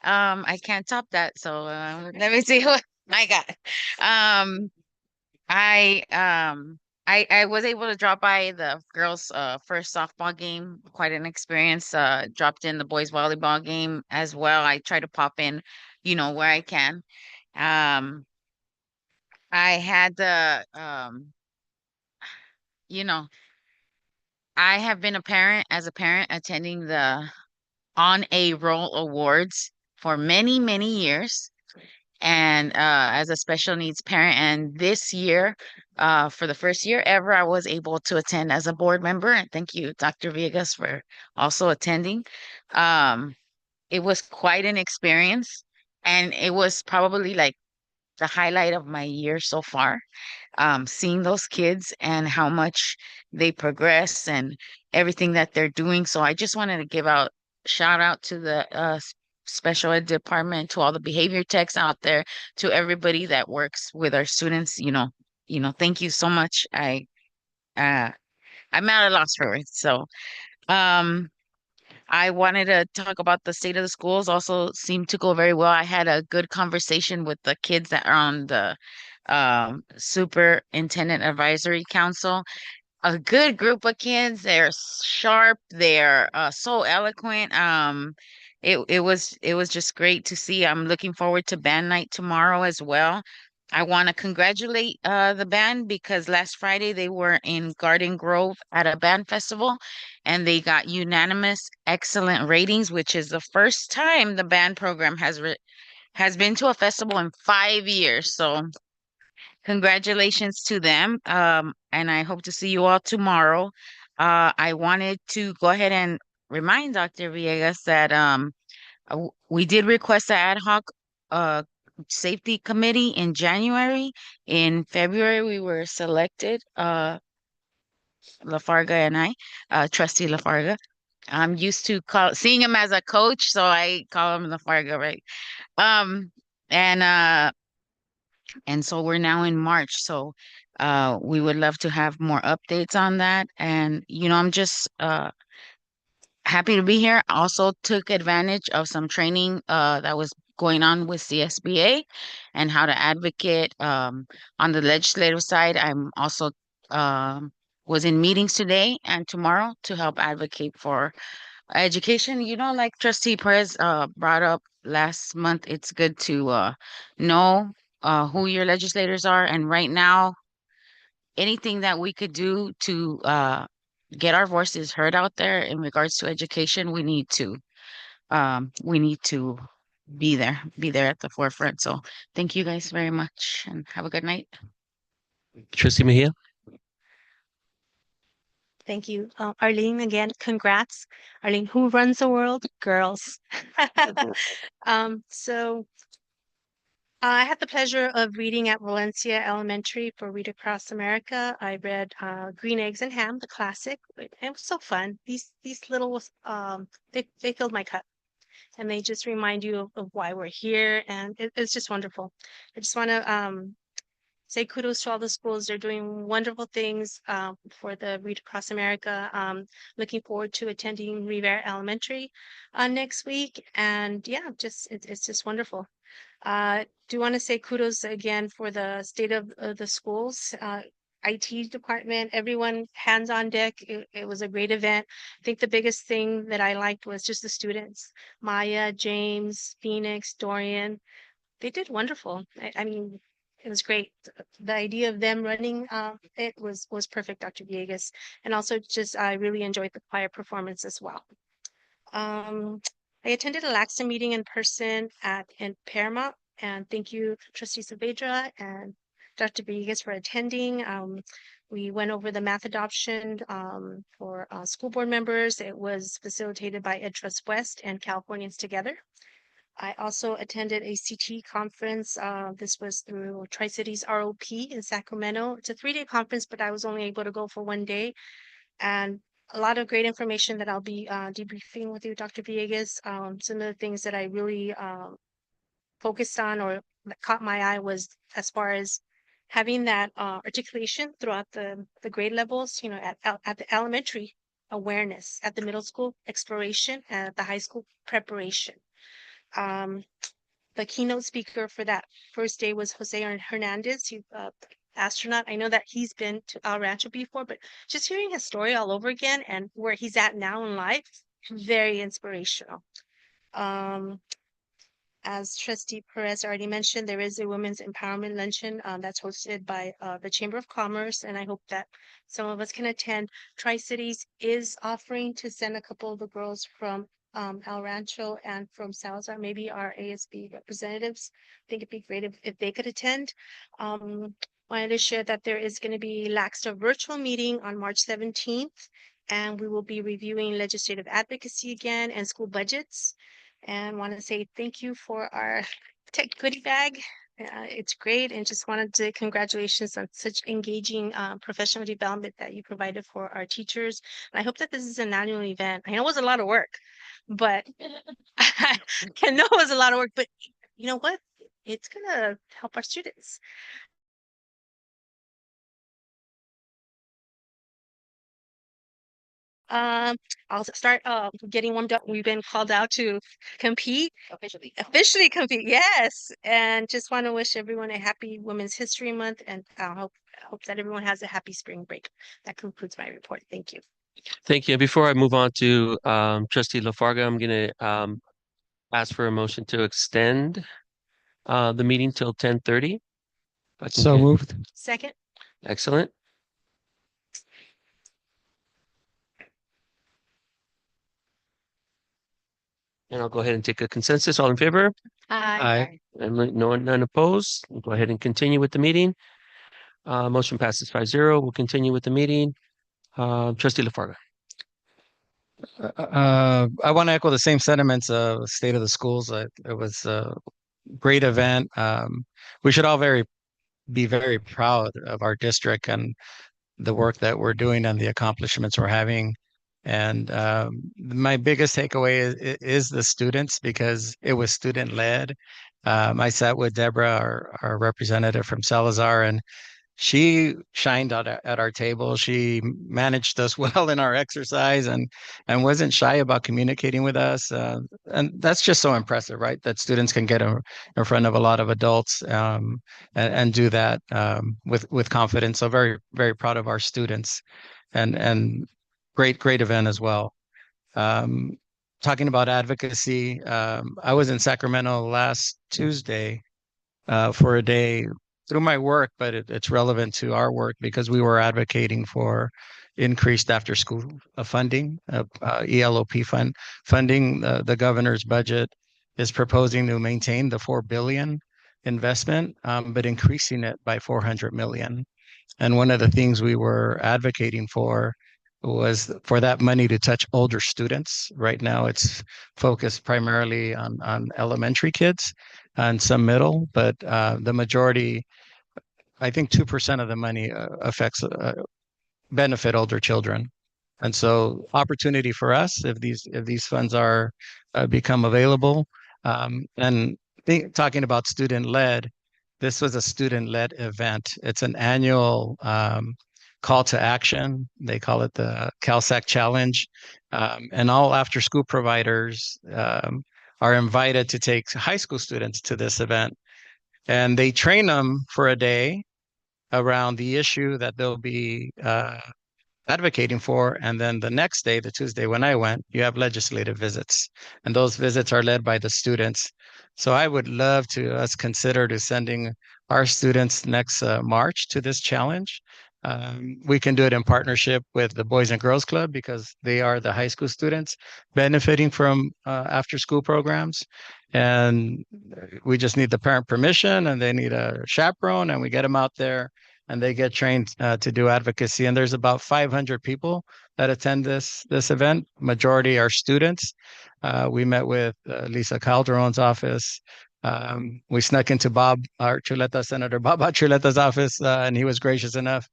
I can't top that. So let me see what I got. I I was able to drop by the girls' first softball game. Quite an experience. Dropped in the boys' volleyball game as well. I try to pop in, where I can. Um, I had the you know, I have been a parent attending the On a Roll Awards for many, many years. And as a special needs parent, and this year, for the first year ever, I was able to attend as a board member. And thank you, Dr. Villegas, for also attending. Um, it was quite an experience, and it was probably like the highlight of my year so far. Seeing those kids and how much they progress and everything that they're doing. So I just wanted to give out shout out to the special ed department, to all the behavior techs out there, to everybody that works with our students. Thank you so much. Uh I'm at a loss for words. So um I wanted to talk about the state of the schools. Also seemed to go very well. I had a good conversation with the kids that are on the superintendent advisory council. A good group of kids. They're sharp. They're so eloquent. It was just great to see. I'm looking forward to band night tomorrow as well. I want to congratulate the band because last Friday they were in Garden Grove at a band festival, and they got unanimous excellent ratings, which is the first time the band program has been to a festival in 5 years. So congratulations to them. And I hope to see you all tomorrow. I wanted to go ahead and remind Dr. Villegas that we did request an ad hoc uh safety committee in January. In February, we were selected, Lafarga and I, Trustee Lafarga. I'm used to seeing him as a coach, so I call him Lafarga, right? Um, and uh and so we're now in March. So we would love to have more updates on that. And I'm just happy to be here. I also took advantage of some training that was going on with CSBA and how to advocate on the legislative side. I'm also um was in meetings today and tomorrow to help advocate for education. Like Trustee Perez brought up last month, it's good to know who your legislators are. And right now, anything that we could do to get our voices heard out there in regards to education, we need to be there at the forefront. So thank you guys very much and have a good night. Trustee Mejia. Thank you. Arlene, again, congrats. Arlene, who runs the world? Girls. So I had the pleasure of reading at Valencia Elementary for Read Across America. I read Green Eggs and Ham, the classic. It was so fun. These little they filled my cup, and they just remind you of why we're here, and it's just wonderful. I just want to say kudos to all the schools. They're doing wonderful things for the Read Across America. Looking forward to attending Rivera Elementary next week, and yeah, it's just wonderful. Do want to say kudos again for the state of the schools, IT department, everyone hands on deck. It was a great event. I think the biggest thing that I liked was just the students, Maya, James, Phoenix, Dorian. They did wonderful. I mean, it was great. The idea of them running it was perfect, Dr. Villegas. And also just I really enjoyed the choir performance as well. I attended a LAXA meeting in person in Paramount, and thank you, Trustee Saavedra and Dr. Villegas for attending. We went over the math adoption for school board members. It was facilitated by EdTrust West and Californians Together. I also attended a CT conference. This was through Tri-Cities ROP in Sacramento. It's a 3-day conference, but I was only able to go for 1 day. And a lot of great information that I'll be debriefing with you, Dr. Villegas. Some of the things that I really focused on or that caught my eye was as far as having that articulation throughout the grade levels, at the elementary awareness, at the middle school exploration, and at the high school preparation. The keynote speaker for that first day was Jose Hernandez, astronaut. I know that he's been to El Rancho before, but just hearing his story all over again and where he's at now in life, very inspirational. As Trustee Perez already mentioned, there is a women's empowerment luncheon that's hosted by the Chamber of Commerce, and I hope that some of us can attend. Tri-Cities is offering to send a couple of the girls from El Rancho and from Salazar, maybe our ASB representatives. I think it'd be great if they could attend. Wanted to share that there is going to be LAXTA virtual meeting on March 17th, and we will be reviewing legislative advocacy again and school budgets. And want to say thank you for our tech goodie bag. It's great, and just wanted to congratulations on such engaging professional development that you provided for our teachers. And I hope that this is an annual event. I know it was a lot of work, but I know it was a lot of work, but you know what? It's gonna help our students. I'll start getting warmed up. We've been called out to compete. Officially compete, yes. And just want to wish everyone a happy Women's History Month, and I hope that everyone has a happy spring break. That concludes my report. Thank you. Thank you. Before I move on to Trustee Lafarga, I'm going to ask for a motion to extend the meeting till 10:30. So moved. Second. Excellent. And I'll go ahead and take a consensus. All in favor? Aye. And none opposed. We'll go ahead and continue with the meeting. Motion passes 5-0. We'll continue with the meeting. Trustee LaFarga. I want to echo the same sentiments of State of the Schools. It was a great event. We should all be very proud of our district and the work that we're doing and the accomplishments we're having. And my biggest takeaway is the students, because it was student led. I sat with Deborah, our representative from Salazar, and she shined at our table. She managed us well in our exercise and wasn't shy about communicating with us. And that's just so impressive, right? That students can get in front of a lot of adults and do that with confidence. So very, very proud of our students and great event as well. Talking about advocacy, I was in Sacramento last Tuesday for a day through my work, but it's relevant to our work because we were advocating for increased after school funding, ELOP funding. The governor's budget is proposing to maintain the 4 billion investment, but increasing it by 400 million. And one of the things we were advocating for was for that money to touch older students. Right now, it's focused primarily on elementary kids and some middle, but the majority, I think 2% of the money affects benefit older children. And so opportunity for us if these funds are become available. And talking about student led, this was a student led event. It's an annual call to action. They call it the CalSAC Challenge. And all after school providers are invited to take high school students to this event. And they train them for a day around the issue that they'll be advocating for. And then the next day, the Tuesday when I went, you have legislative visits. And those visits are led by the students. So I would love to us consider to sending our students next March to this challenge. We can do it in partnership with the Boys and Girls Club because they are the high school students benefiting from after school programs. And we just need the parent permission and they need a chaperone and we get them out there and they get trained to do advocacy. And there's about 500 people that attend this event. Majority are students. We met with Lisa Calderon's office. We snuck into Senator Bob Archuleta's office, and he was gracious enough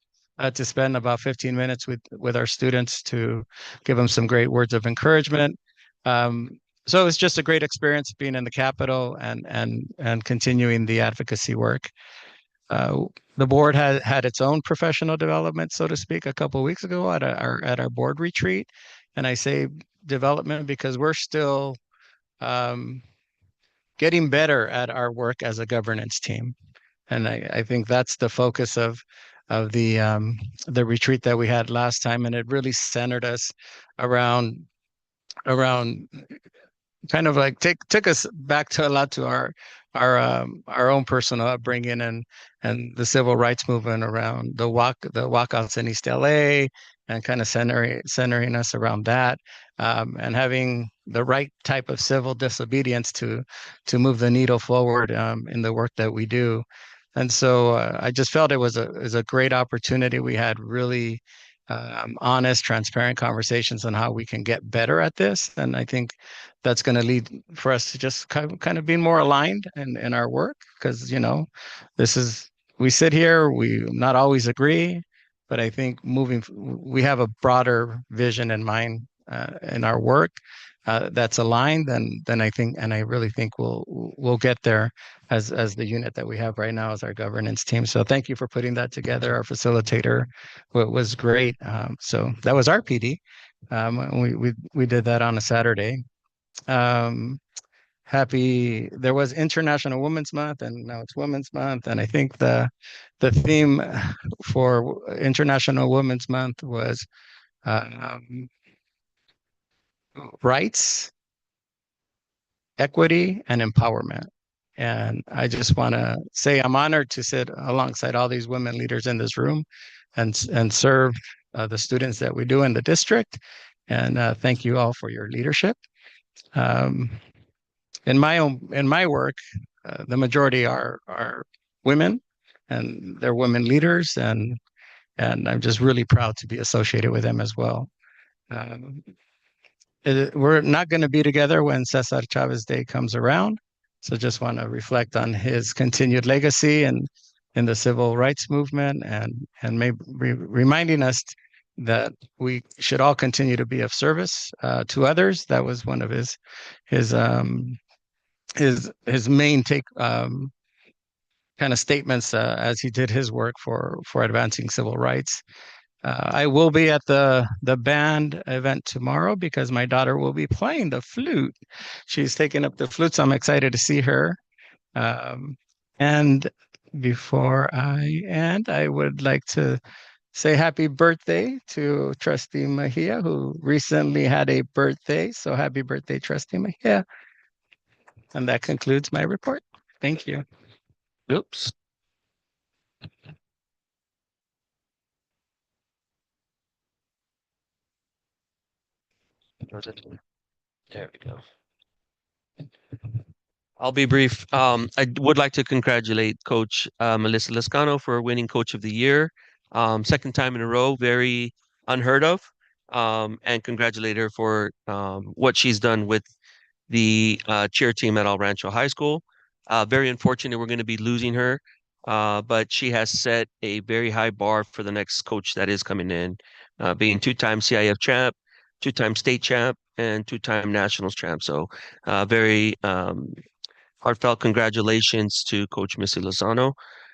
to spend about 15 minutes with our students to give them some great words of encouragement. So it was just a great experience being in the Capitol and continuing the advocacy work. The board had its own professional development, so to speak, a couple of weeks ago at our board retreat. And I say development because we're still getting better at our work as a governance team. And I think that's the focus of the retreat that we had last time. And it really centered us around kind of like took us back to a lot to our own personal upbringing and the civil rights movement around the walkouts in East LA and kind of centering us around that and having the right type of civil disobedience to move the needle forward in the work that we do. And so I just felt it was a great opportunity. We had really honest, transparent conversations on how we can get better at this. And I think that's going to lead for us to just kind of being more aligned in our work because, we sit here, we not always agree, but I think we have a broader vision in mind in our work that's aligned, then I really think we'll get there as the unit that we have right now as our governance team. So thank you for putting that together. Our facilitator was great. So that was our PD. We did that on a Saturday. There was International Women's Month and now it's Women's Month. And I think the theme for International Women's Month was rights, equity, and empowerment. And I just want to say I'm honored to sit alongside all these women leaders in this room and serve the students that we do in the district. And thank you all for your leadership. In my work, the majority are women and they're women leaders, and I'm just really proud to be associated with them as well. Um, we're not going to be together when Cesar Chavez Day comes around, so just want to reflect on his continued legacy and in the civil rights movement, and maybe reminding us that we should all continue to be of service to others. That was one of his main take kind of statements as he did his work for advancing civil rights. I will be at the band event tomorrow because my daughter will be playing the flute. She's taking up the flute, so I'm excited to see her. And before I end, I would like to say happy birthday to Trustee Mejia, who recently had a birthday. So happy birthday, Trustee Mejia. And that concludes my report. Thank you. Oops. There we go. I'll be brief. I would like to congratulate Coach Melissa Lescano for winning Coach of the Year. Second time in a row, very unheard of. And congratulate her for what she's done with the cheer team at El Rancho High School. Very unfortunate we're going to be losing her, but she has set a very high bar for the next coach that is coming in, being two-time CIF champ, two-time state champ, and two-time nationals champ. So very heartfelt congratulations to Coach Missy Lozano.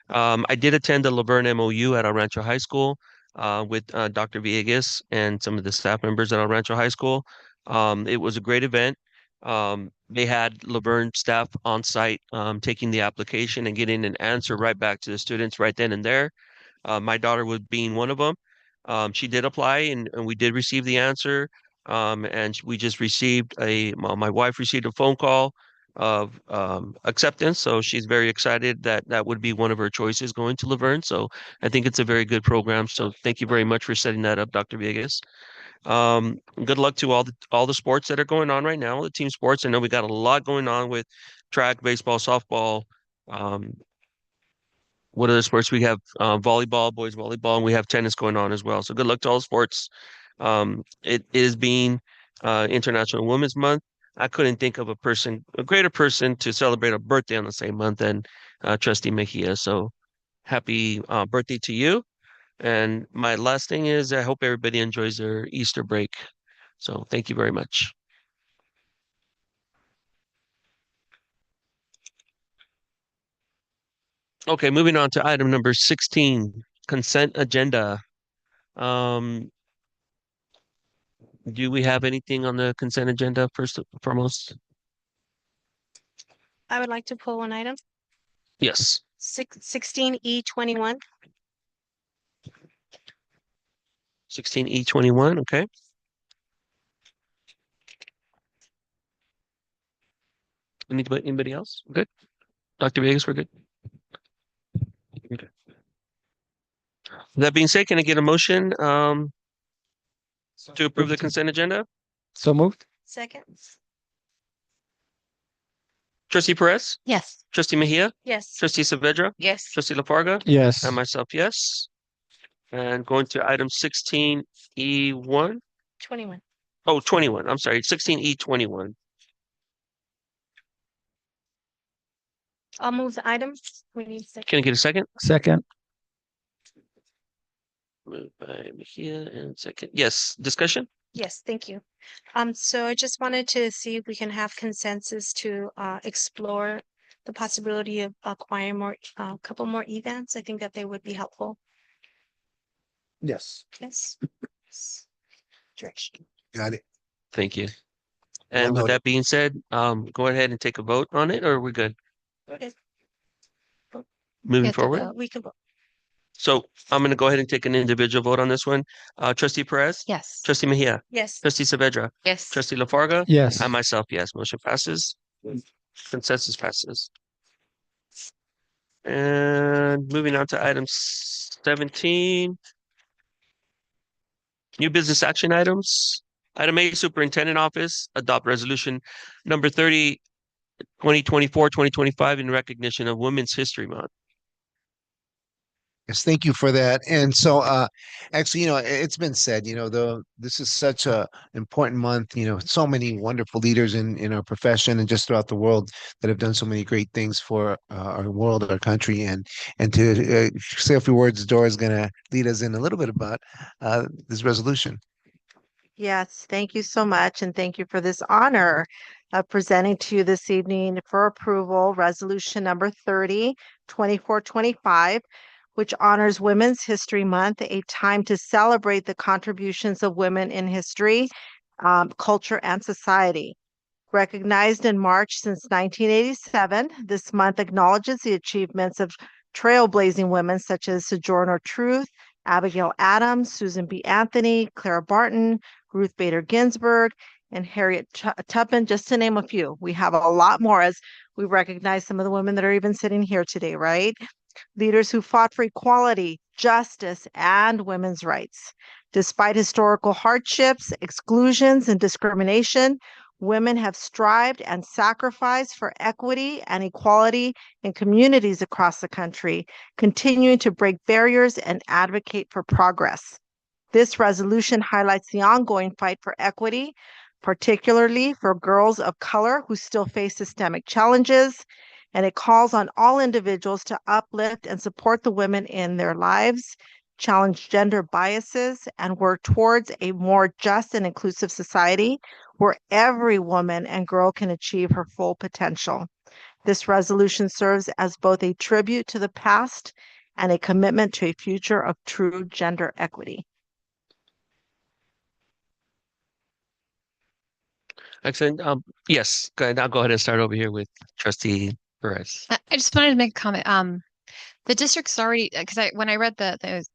I did attend the Laverne MOU at El Rancho High School with Dr. Villegas and some of the staff members at El Rancho High School. It was a great event. They had Laverne staff on site taking the application and getting an answer right back to the students right then and there. My daughter was being one of them. She did apply and we did receive the answer. And we just received my wife received a phone call of acceptance. So she's very excited that that would be one of her choices going to Laverne. So I think it's a very good program. So thank you very much for setting that up, Dr. Vegas. Good luck to all the sports that are going on right now, the team sports. I know we got a lot going on with track, baseball, softball. What other sports? We have volleyball, boys volleyball, and we have tennis going on as well. So good luck to all sports. It is being International Women's Month. I couldn't think of a greater person to celebrate a birthday on the same month than Trustee Mejia. So happy birthday to you. And my last thing is I hope everybody enjoys their Easter break. So thank you very much. Okay, moving on to item number 16, consent agenda. Do we have anything on the consent agenda first and foremost? I would like to pull one item. Yes. 16E21. 16E21, okay. Anybody else? Good. Dr. Vegas, we're good. Okay. That being said, can I get a motion to approve the consent agenda? So moved. Second. Trustee Perez? Yes. Trustee Mejia? Yes. Trustee Saavedra? Yes. Trustee LaFarga? Yes. And myself, yes. And going to item 16E1. 21. Oh, 21. I'm sorry. 16E21. I'll move the item. We need a second. Can I get a second? Second. Moved by Mejia and second. Yes. Discussion? Yes, thank you. So I just wanted to see if we can have consensus to explore the possibility of acquiring a couple more events. I think that they would be helpful. Yes. Yes. Direction. Got it. Thank you. And with noted. that being said, go ahead and take a vote on it, or are we good? Okay. Moving forward? We can vote. So I'm going to go ahead and take an individual vote on this one. Trustee Perez? Yes. Trustee Mejia? Yes. Trustee Saavedra? Yes. Trustee LaFarga? Yes. And myself, yes. Motion passes. Consensus passes. And moving on to item 17. New business action items. Item A, Superintendent Office, adopt resolution number 30, 2024-2025 in recognition of Women's History Month. Yes, thank you for that. And so, actually, it's been said, this is such a important month, so many wonderful leaders in our profession and just throughout the world that have done so many great things for our world, our country, and to say a few words, Dora is going to lead us in a little bit about this resolution. Yes, thank you so much. And thank you for this honor of presenting to you this evening for approval, resolution number 30, 2425, which honors Women's History Month, a time to celebrate the contributions of women in history, culture, and society. Recognized in March since 1987, this month acknowledges the achievements of trailblazing women such as Sojourner Truth, Abigail Adams, Susan B. Anthony, Clara Barton, Ruth Bader Ginsburg, and Harriet Tubman, just to name a few. We have a lot more as we recognize some of the women that are even sitting here today, right? Leaders who fought for equality, justice, and women's rights. Despite historical hardships, exclusions, and discrimination, women have strived and sacrificed for equity and equality in communities across the country, continuing to break barriers and advocate for progress. This resolution highlights the ongoing fight for equity, particularly for girls of color who still face systemic challenges, and it calls on all individuals to uplift and support the women in their lives, challenge gender biases, and work towards a more just and inclusive society where every woman and girl can achieve her full potential. This resolution serves as both a tribute to the past and a commitment to a future of true gender equity. Excellent. Yes, go ahead. I'll go ahead and start over here with Trustee Perez. I just wanted to make a comment. The district's already because when I read there's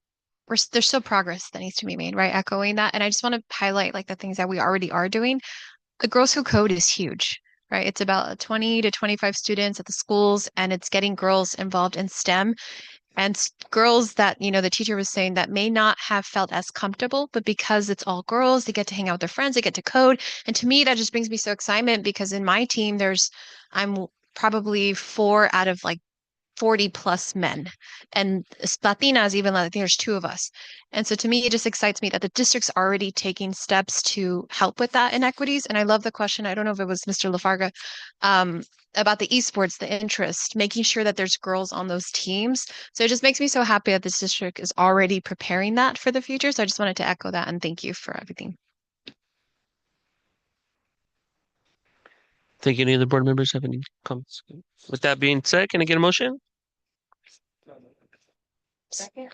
still progress that needs to be made, right? Echoing that, and I just want to highlight like the things that we already are doing. The Girls Who Code is huge, right? It's about 20 to 25 students at the schools, and it's getting girls involved in STEM and girls that, the teacher was saying that may not have felt as comfortable, but because it's all girls, they get to hang out with their friends, they get to code. And to me, that just brings me so excitement because in my team, I'm probably 4 out of like 40 plus men and Latinas, even I think there's 2 of us. And so to me, it just excites me that the district's already taking steps to help with that inequities. And I love the question. I don't know if it was Mr. Lafarga, about the esports, the interest, making sure that there's girls on those teams. So it just makes me so happy that this district is already preparing that for the future. So I just wanted to echo that and thank you for everything. Think any of the board members have any comments? With that being said, can I get a motion? Second.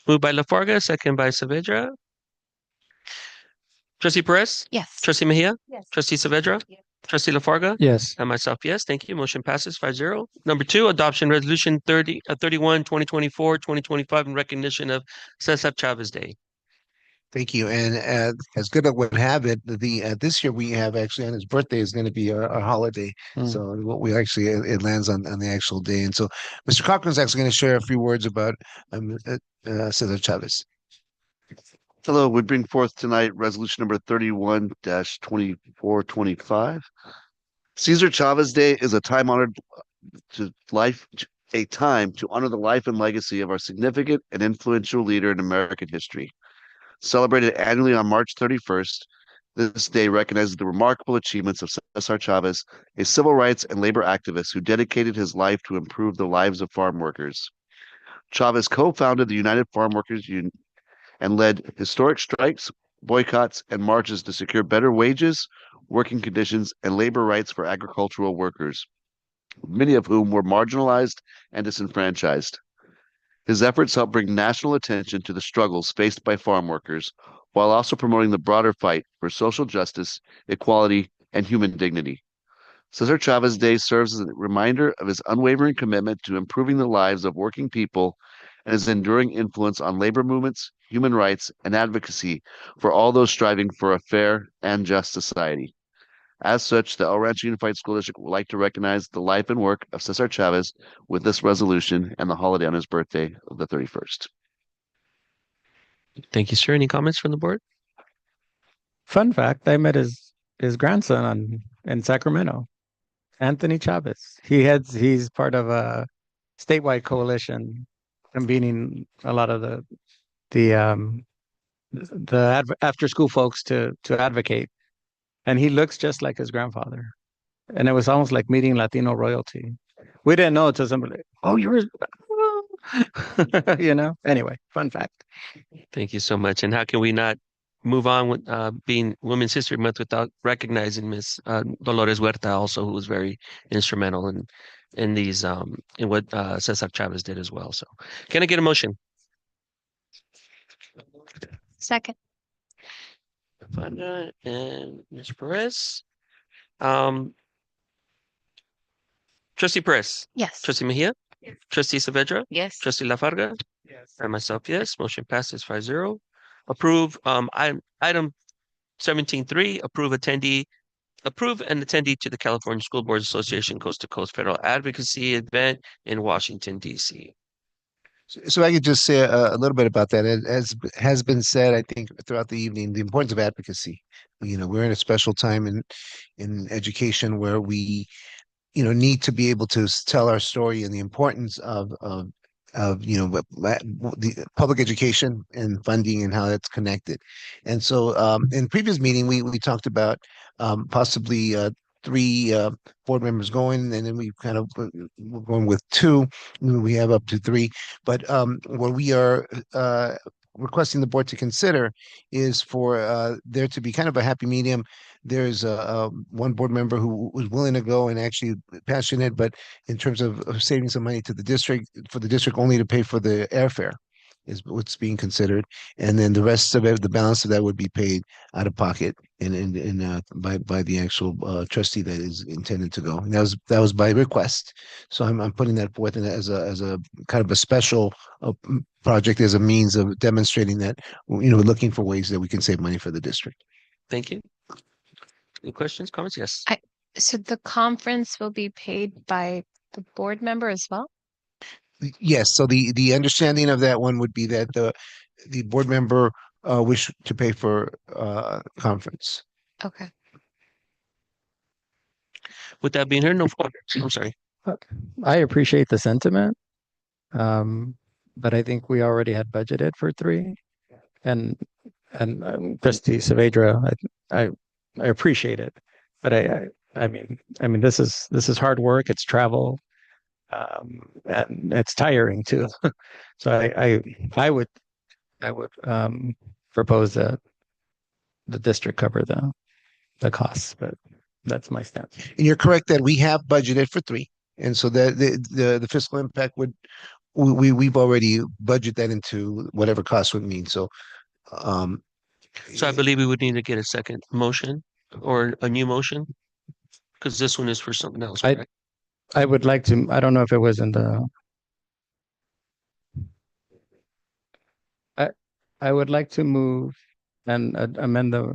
Moved by Lafarga, second by Saavedra. Trustee Perez? Yes. Trustee Mejia? Yes. Trustee Saavedra? Yes. Trustee Lafarga? Yes. And myself, yes. Thank you. Motion passes 5-0. Number 2, adoption resolution 31, 2024, 2025 in recognition of Cesar Chavez Day. Thank you. And as good luck would have it, this year we have actually on his birthday is going to be our holiday. So what we actually it lands on the actual day. And so Mr. Cochran is actually going to share a few words about Cesar Chavez. Hello, we bring forth tonight resolution number 31-2425. Cesar Chavez Day is a time honor the life and legacy of our significant and influential leader in American history. Celebrated annually on March 31st, this day recognizes the remarkable achievements of Cesar Chavez, a civil rights and labor activist who dedicated his life to improve the lives of farm workers. Chavez co-founded the United Farm Workers Union and led historic strikes, boycotts, and marches to secure better wages, working conditions, and labor rights for agricultural workers, many of whom were marginalized and disenfranchised. His efforts helped bring national attention to the struggles faced by farm workers, while also promoting the broader fight for social justice, equality, and human dignity. Cesar Chavez Day serves as a reminder of his unwavering commitment to improving the lives of working people and his enduring influence on labor movements, human rights, and advocacy for all those striving for a fair and just society. As such, the El Rancho Unified School District would like to recognize the life and work of Cesar Chavez with this resolution and the holiday on his birthday of the 31st. Thank you, sir. Any comments from the board? Fun fact, I met his grandson in Sacramento, Anthony Chavez. He's part of statewide coalition convening a lot of the after school folks to advocate, and he looks just like his grandfather, and it was almost like meeting Latino royalty. We didn't know until somebody, oh, you're, you know. Anyway, fun fact. Thank you so much. And how can we not move on with being Women's History Month without recognizing Miss Dolores Huerta also, who was very instrumental in these in what Cesar Chavez did as well. So can I get a motion? Second. Fana and Ms. Perez. Um, Trustee Perez. Yes. Trustee Mejia. Yes. Trustee Saavedra. Yes. Trustee Lafarga. Yes. And myself, yes. Motion passes 5-0. Approve item 17.3. Approve an attendee to the California School Boards Association Coast to Coast Federal Advocacy event in Washington, D.C. So I could just say a little bit about that. As has been said, I think throughout the evening, the importance of advocacy. We're in a special time in education where we need to be able to tell our story and the importance of the public education and funding and how that's connected. And so in previous meeting we talked about possibly three board members going, and then we kind of we're going with two. We have up to three, but what we are requesting the board to consider is for there to be kind of a happy medium. There's one board member who was willing to go and actually passionate, but in terms of saving some money to the district, for the district only to pay for the airfare is what's being considered, and then the rest of it, the balance of that would be paid out of pocket and by the actual trustee that is intended to go. And that was by request. So I'm putting that forth as a kind of a special project as a means of demonstrating that we're looking for ways that we can save money for the district. Thank you. Any questions, comments? Yes. So the conference will be paid by the board member as well? Yes. So the understanding of that one would be that the board member wish to pay for conference. Okay. With that being heard, no further. I'm sorry. I appreciate the sentiment, but I think we already had budgeted for three, and Trustee Saavedra, I appreciate it, but I mean this is hard work. It's travel, and it's tiring too. So I would propose that the district cover the costs, but that's my stance. And you're correct that we have budgeted for three, and so that the fiscal impact would we've already budgeted that into whatever cost would mean. So I believe we would need to get a second motion or a new motion, because this one is for something else, correct? I would like to, I don't know if it was in the, I would like to move and amend the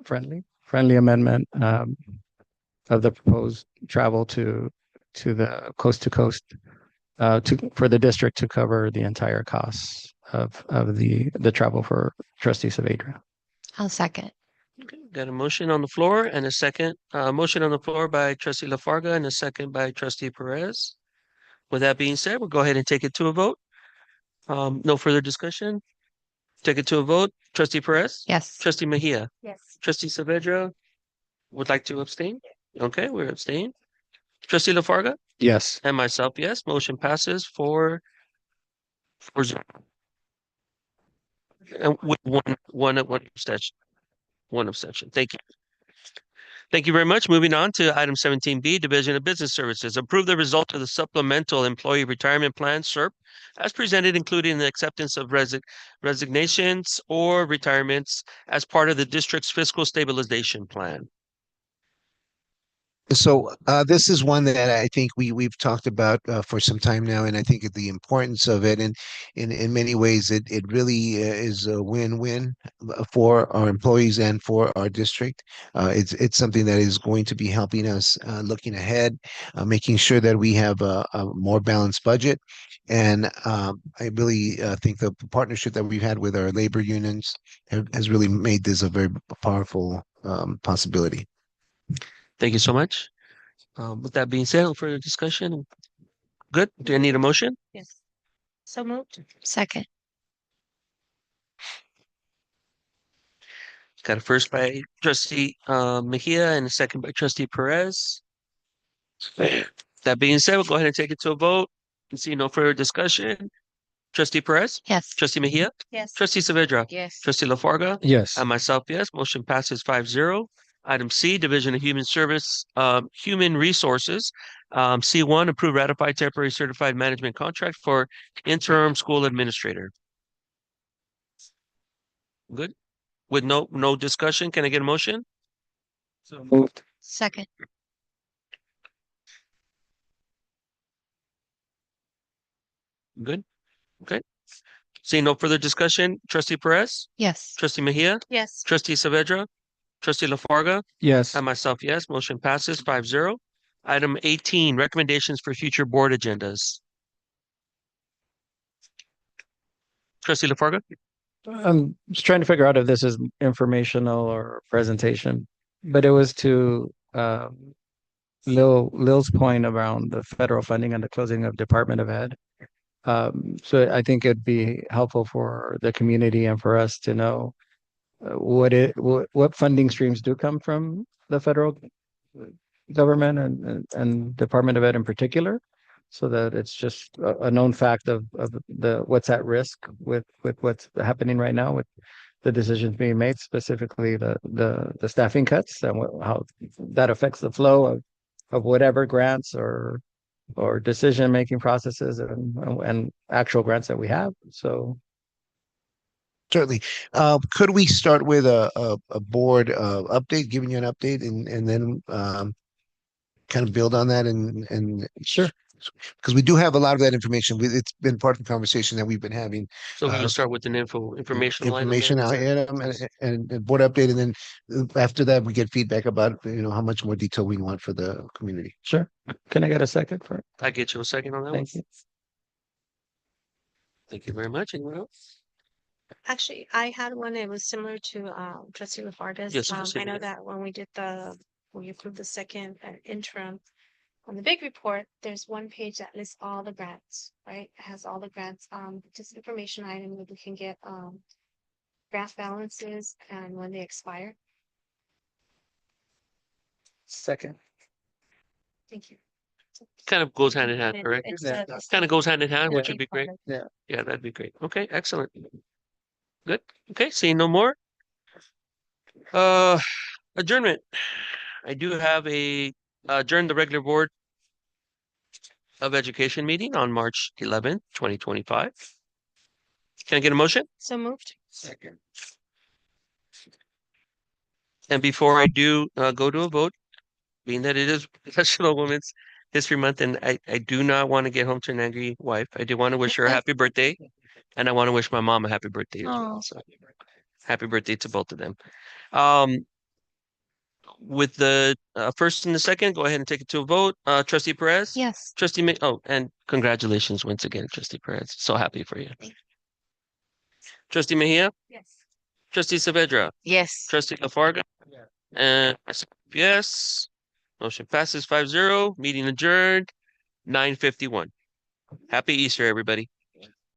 friendly amendment of the proposed travel to the coast to coast for the district to cover the entire costs of the travel for Trustee Saavedra. I'll second. Okay, got a motion on the floor and a second motion on the floor by Trustee Lafarga and a second by Trustee Perez. With that being said, we'll go ahead and take it to a vote. No further discussion. Take it to a vote. Trustee Perez? Yes. Trustee Mejia? Yes. Trustee Saavedra would like to abstain? Okay, we're abstaining. Trustee Lafarga? Yes. And myself, yes. Motion passes 4-0. And with one abstention. One abstention. Thank you. Thank you very much. Moving on to item 17B, Division of Business Services. Approve the result of the Supplemental Employee Retirement Plan, SERP, as presented, including the acceptance of resignations or retirements as part of the district's fiscal stabilization plan. So this is one that I think we've talked about for some time now, and I think the importance of it, and in many ways, it really is a win-win for our employees and for our district. It's something that is going to be helping us looking ahead, making sure that we have a more balanced budget. And I really think the partnership that we've had with our labor unions has really made this a very powerful possibility. Thank you so much. With that being said, no further discussion. Good. Do I need a motion? Yes. So moved. Second. Got a first by trustee Mejia and a second by trustee Perez. That being said, we'll go ahead and take it to a vote. And see no further discussion. Trustee Perez? Yes. Trustee Mejia? Yes. Trustee Saavedra? Yes. Trustee LaFarga? Yes. And myself, yes. Motion passes 5-0. Item C, Division of Human Resources. C1, approve ratified temporary certified management contract for interim school administrator. Good. With no discussion, can I get a motion? So moved. Second. Good. Okay. Seeing no further discussion, Trustee Perez? Yes. Trustee Mejia? Yes. Trustee Saavedra? Trustee LaFarga? Yes. And myself, yes. Motion passes 5-0. Item 18, recommendations for future board agendas. Trustee LaFarga? I'm just trying to figure out if this is informational or presentation, but it was to Lil's point around the federal funding and the closing of Department of Ed. So I think it'd be helpful for the community and for us to know what funding streams do come from the federal government and Department of Ed in particular, so that it's just a known fact of the what's at risk with what's happening right now with the decisions being made, specifically the staffing cuts and how that affects the flow of whatever grants or decision-making processes and actual grants that we have. So Certainly. Could we start with a board update, giving you an update, and then kind of build on that and sure, because we do have a lot of that information. It's been part of the conversation that we've been having. So we're gonna start with an informational item Information then? item and board update, and then after that we get feedback about how much more detail we want for the community. sure. Can I get a second for it? I get you a second on that one. Thank you. Thank you very much. Anyone else? Actually, I had one. It was similar to Trustee LaFarga's. Yes, trustee I know Mejia. that when we approved the second interim on the big report, there's one page that lists all the grants, right? It has all the grants. Just information item that we can get grant balances and when they expire. Second. Thank you. Kind of goes hand in hand, correct? Yeah. Kind of goes hand in hand, which Yeah. would be great. Yeah. Yeah, that'd be great. Okay, excellent. Good. Okay, seeing no more. Adjournment. I do have a adjourn the regular board of education meeting on March 11th, 2025. Can I get a motion? So moved. Second. And before I do go to a vote, being that it is National Women's History Month, and I do not want to get home to an angry wife. I do want to wish her a happy birthday, and I want to wish my mom a happy birthday as well. Oh. So happy birthday to both of them. With the first and the second, go ahead and take it to a vote. Trustee Perez? Yes. Trustee and congratulations once again, Trustee Perez. So happy for you. Trustee Mejia? Yes. Trustee Saavedra? Yes. Trustee LaFarga? And myself, yes. Motion passes 5-0. Meeting adjourned. 9:51. Happy Easter, everybody.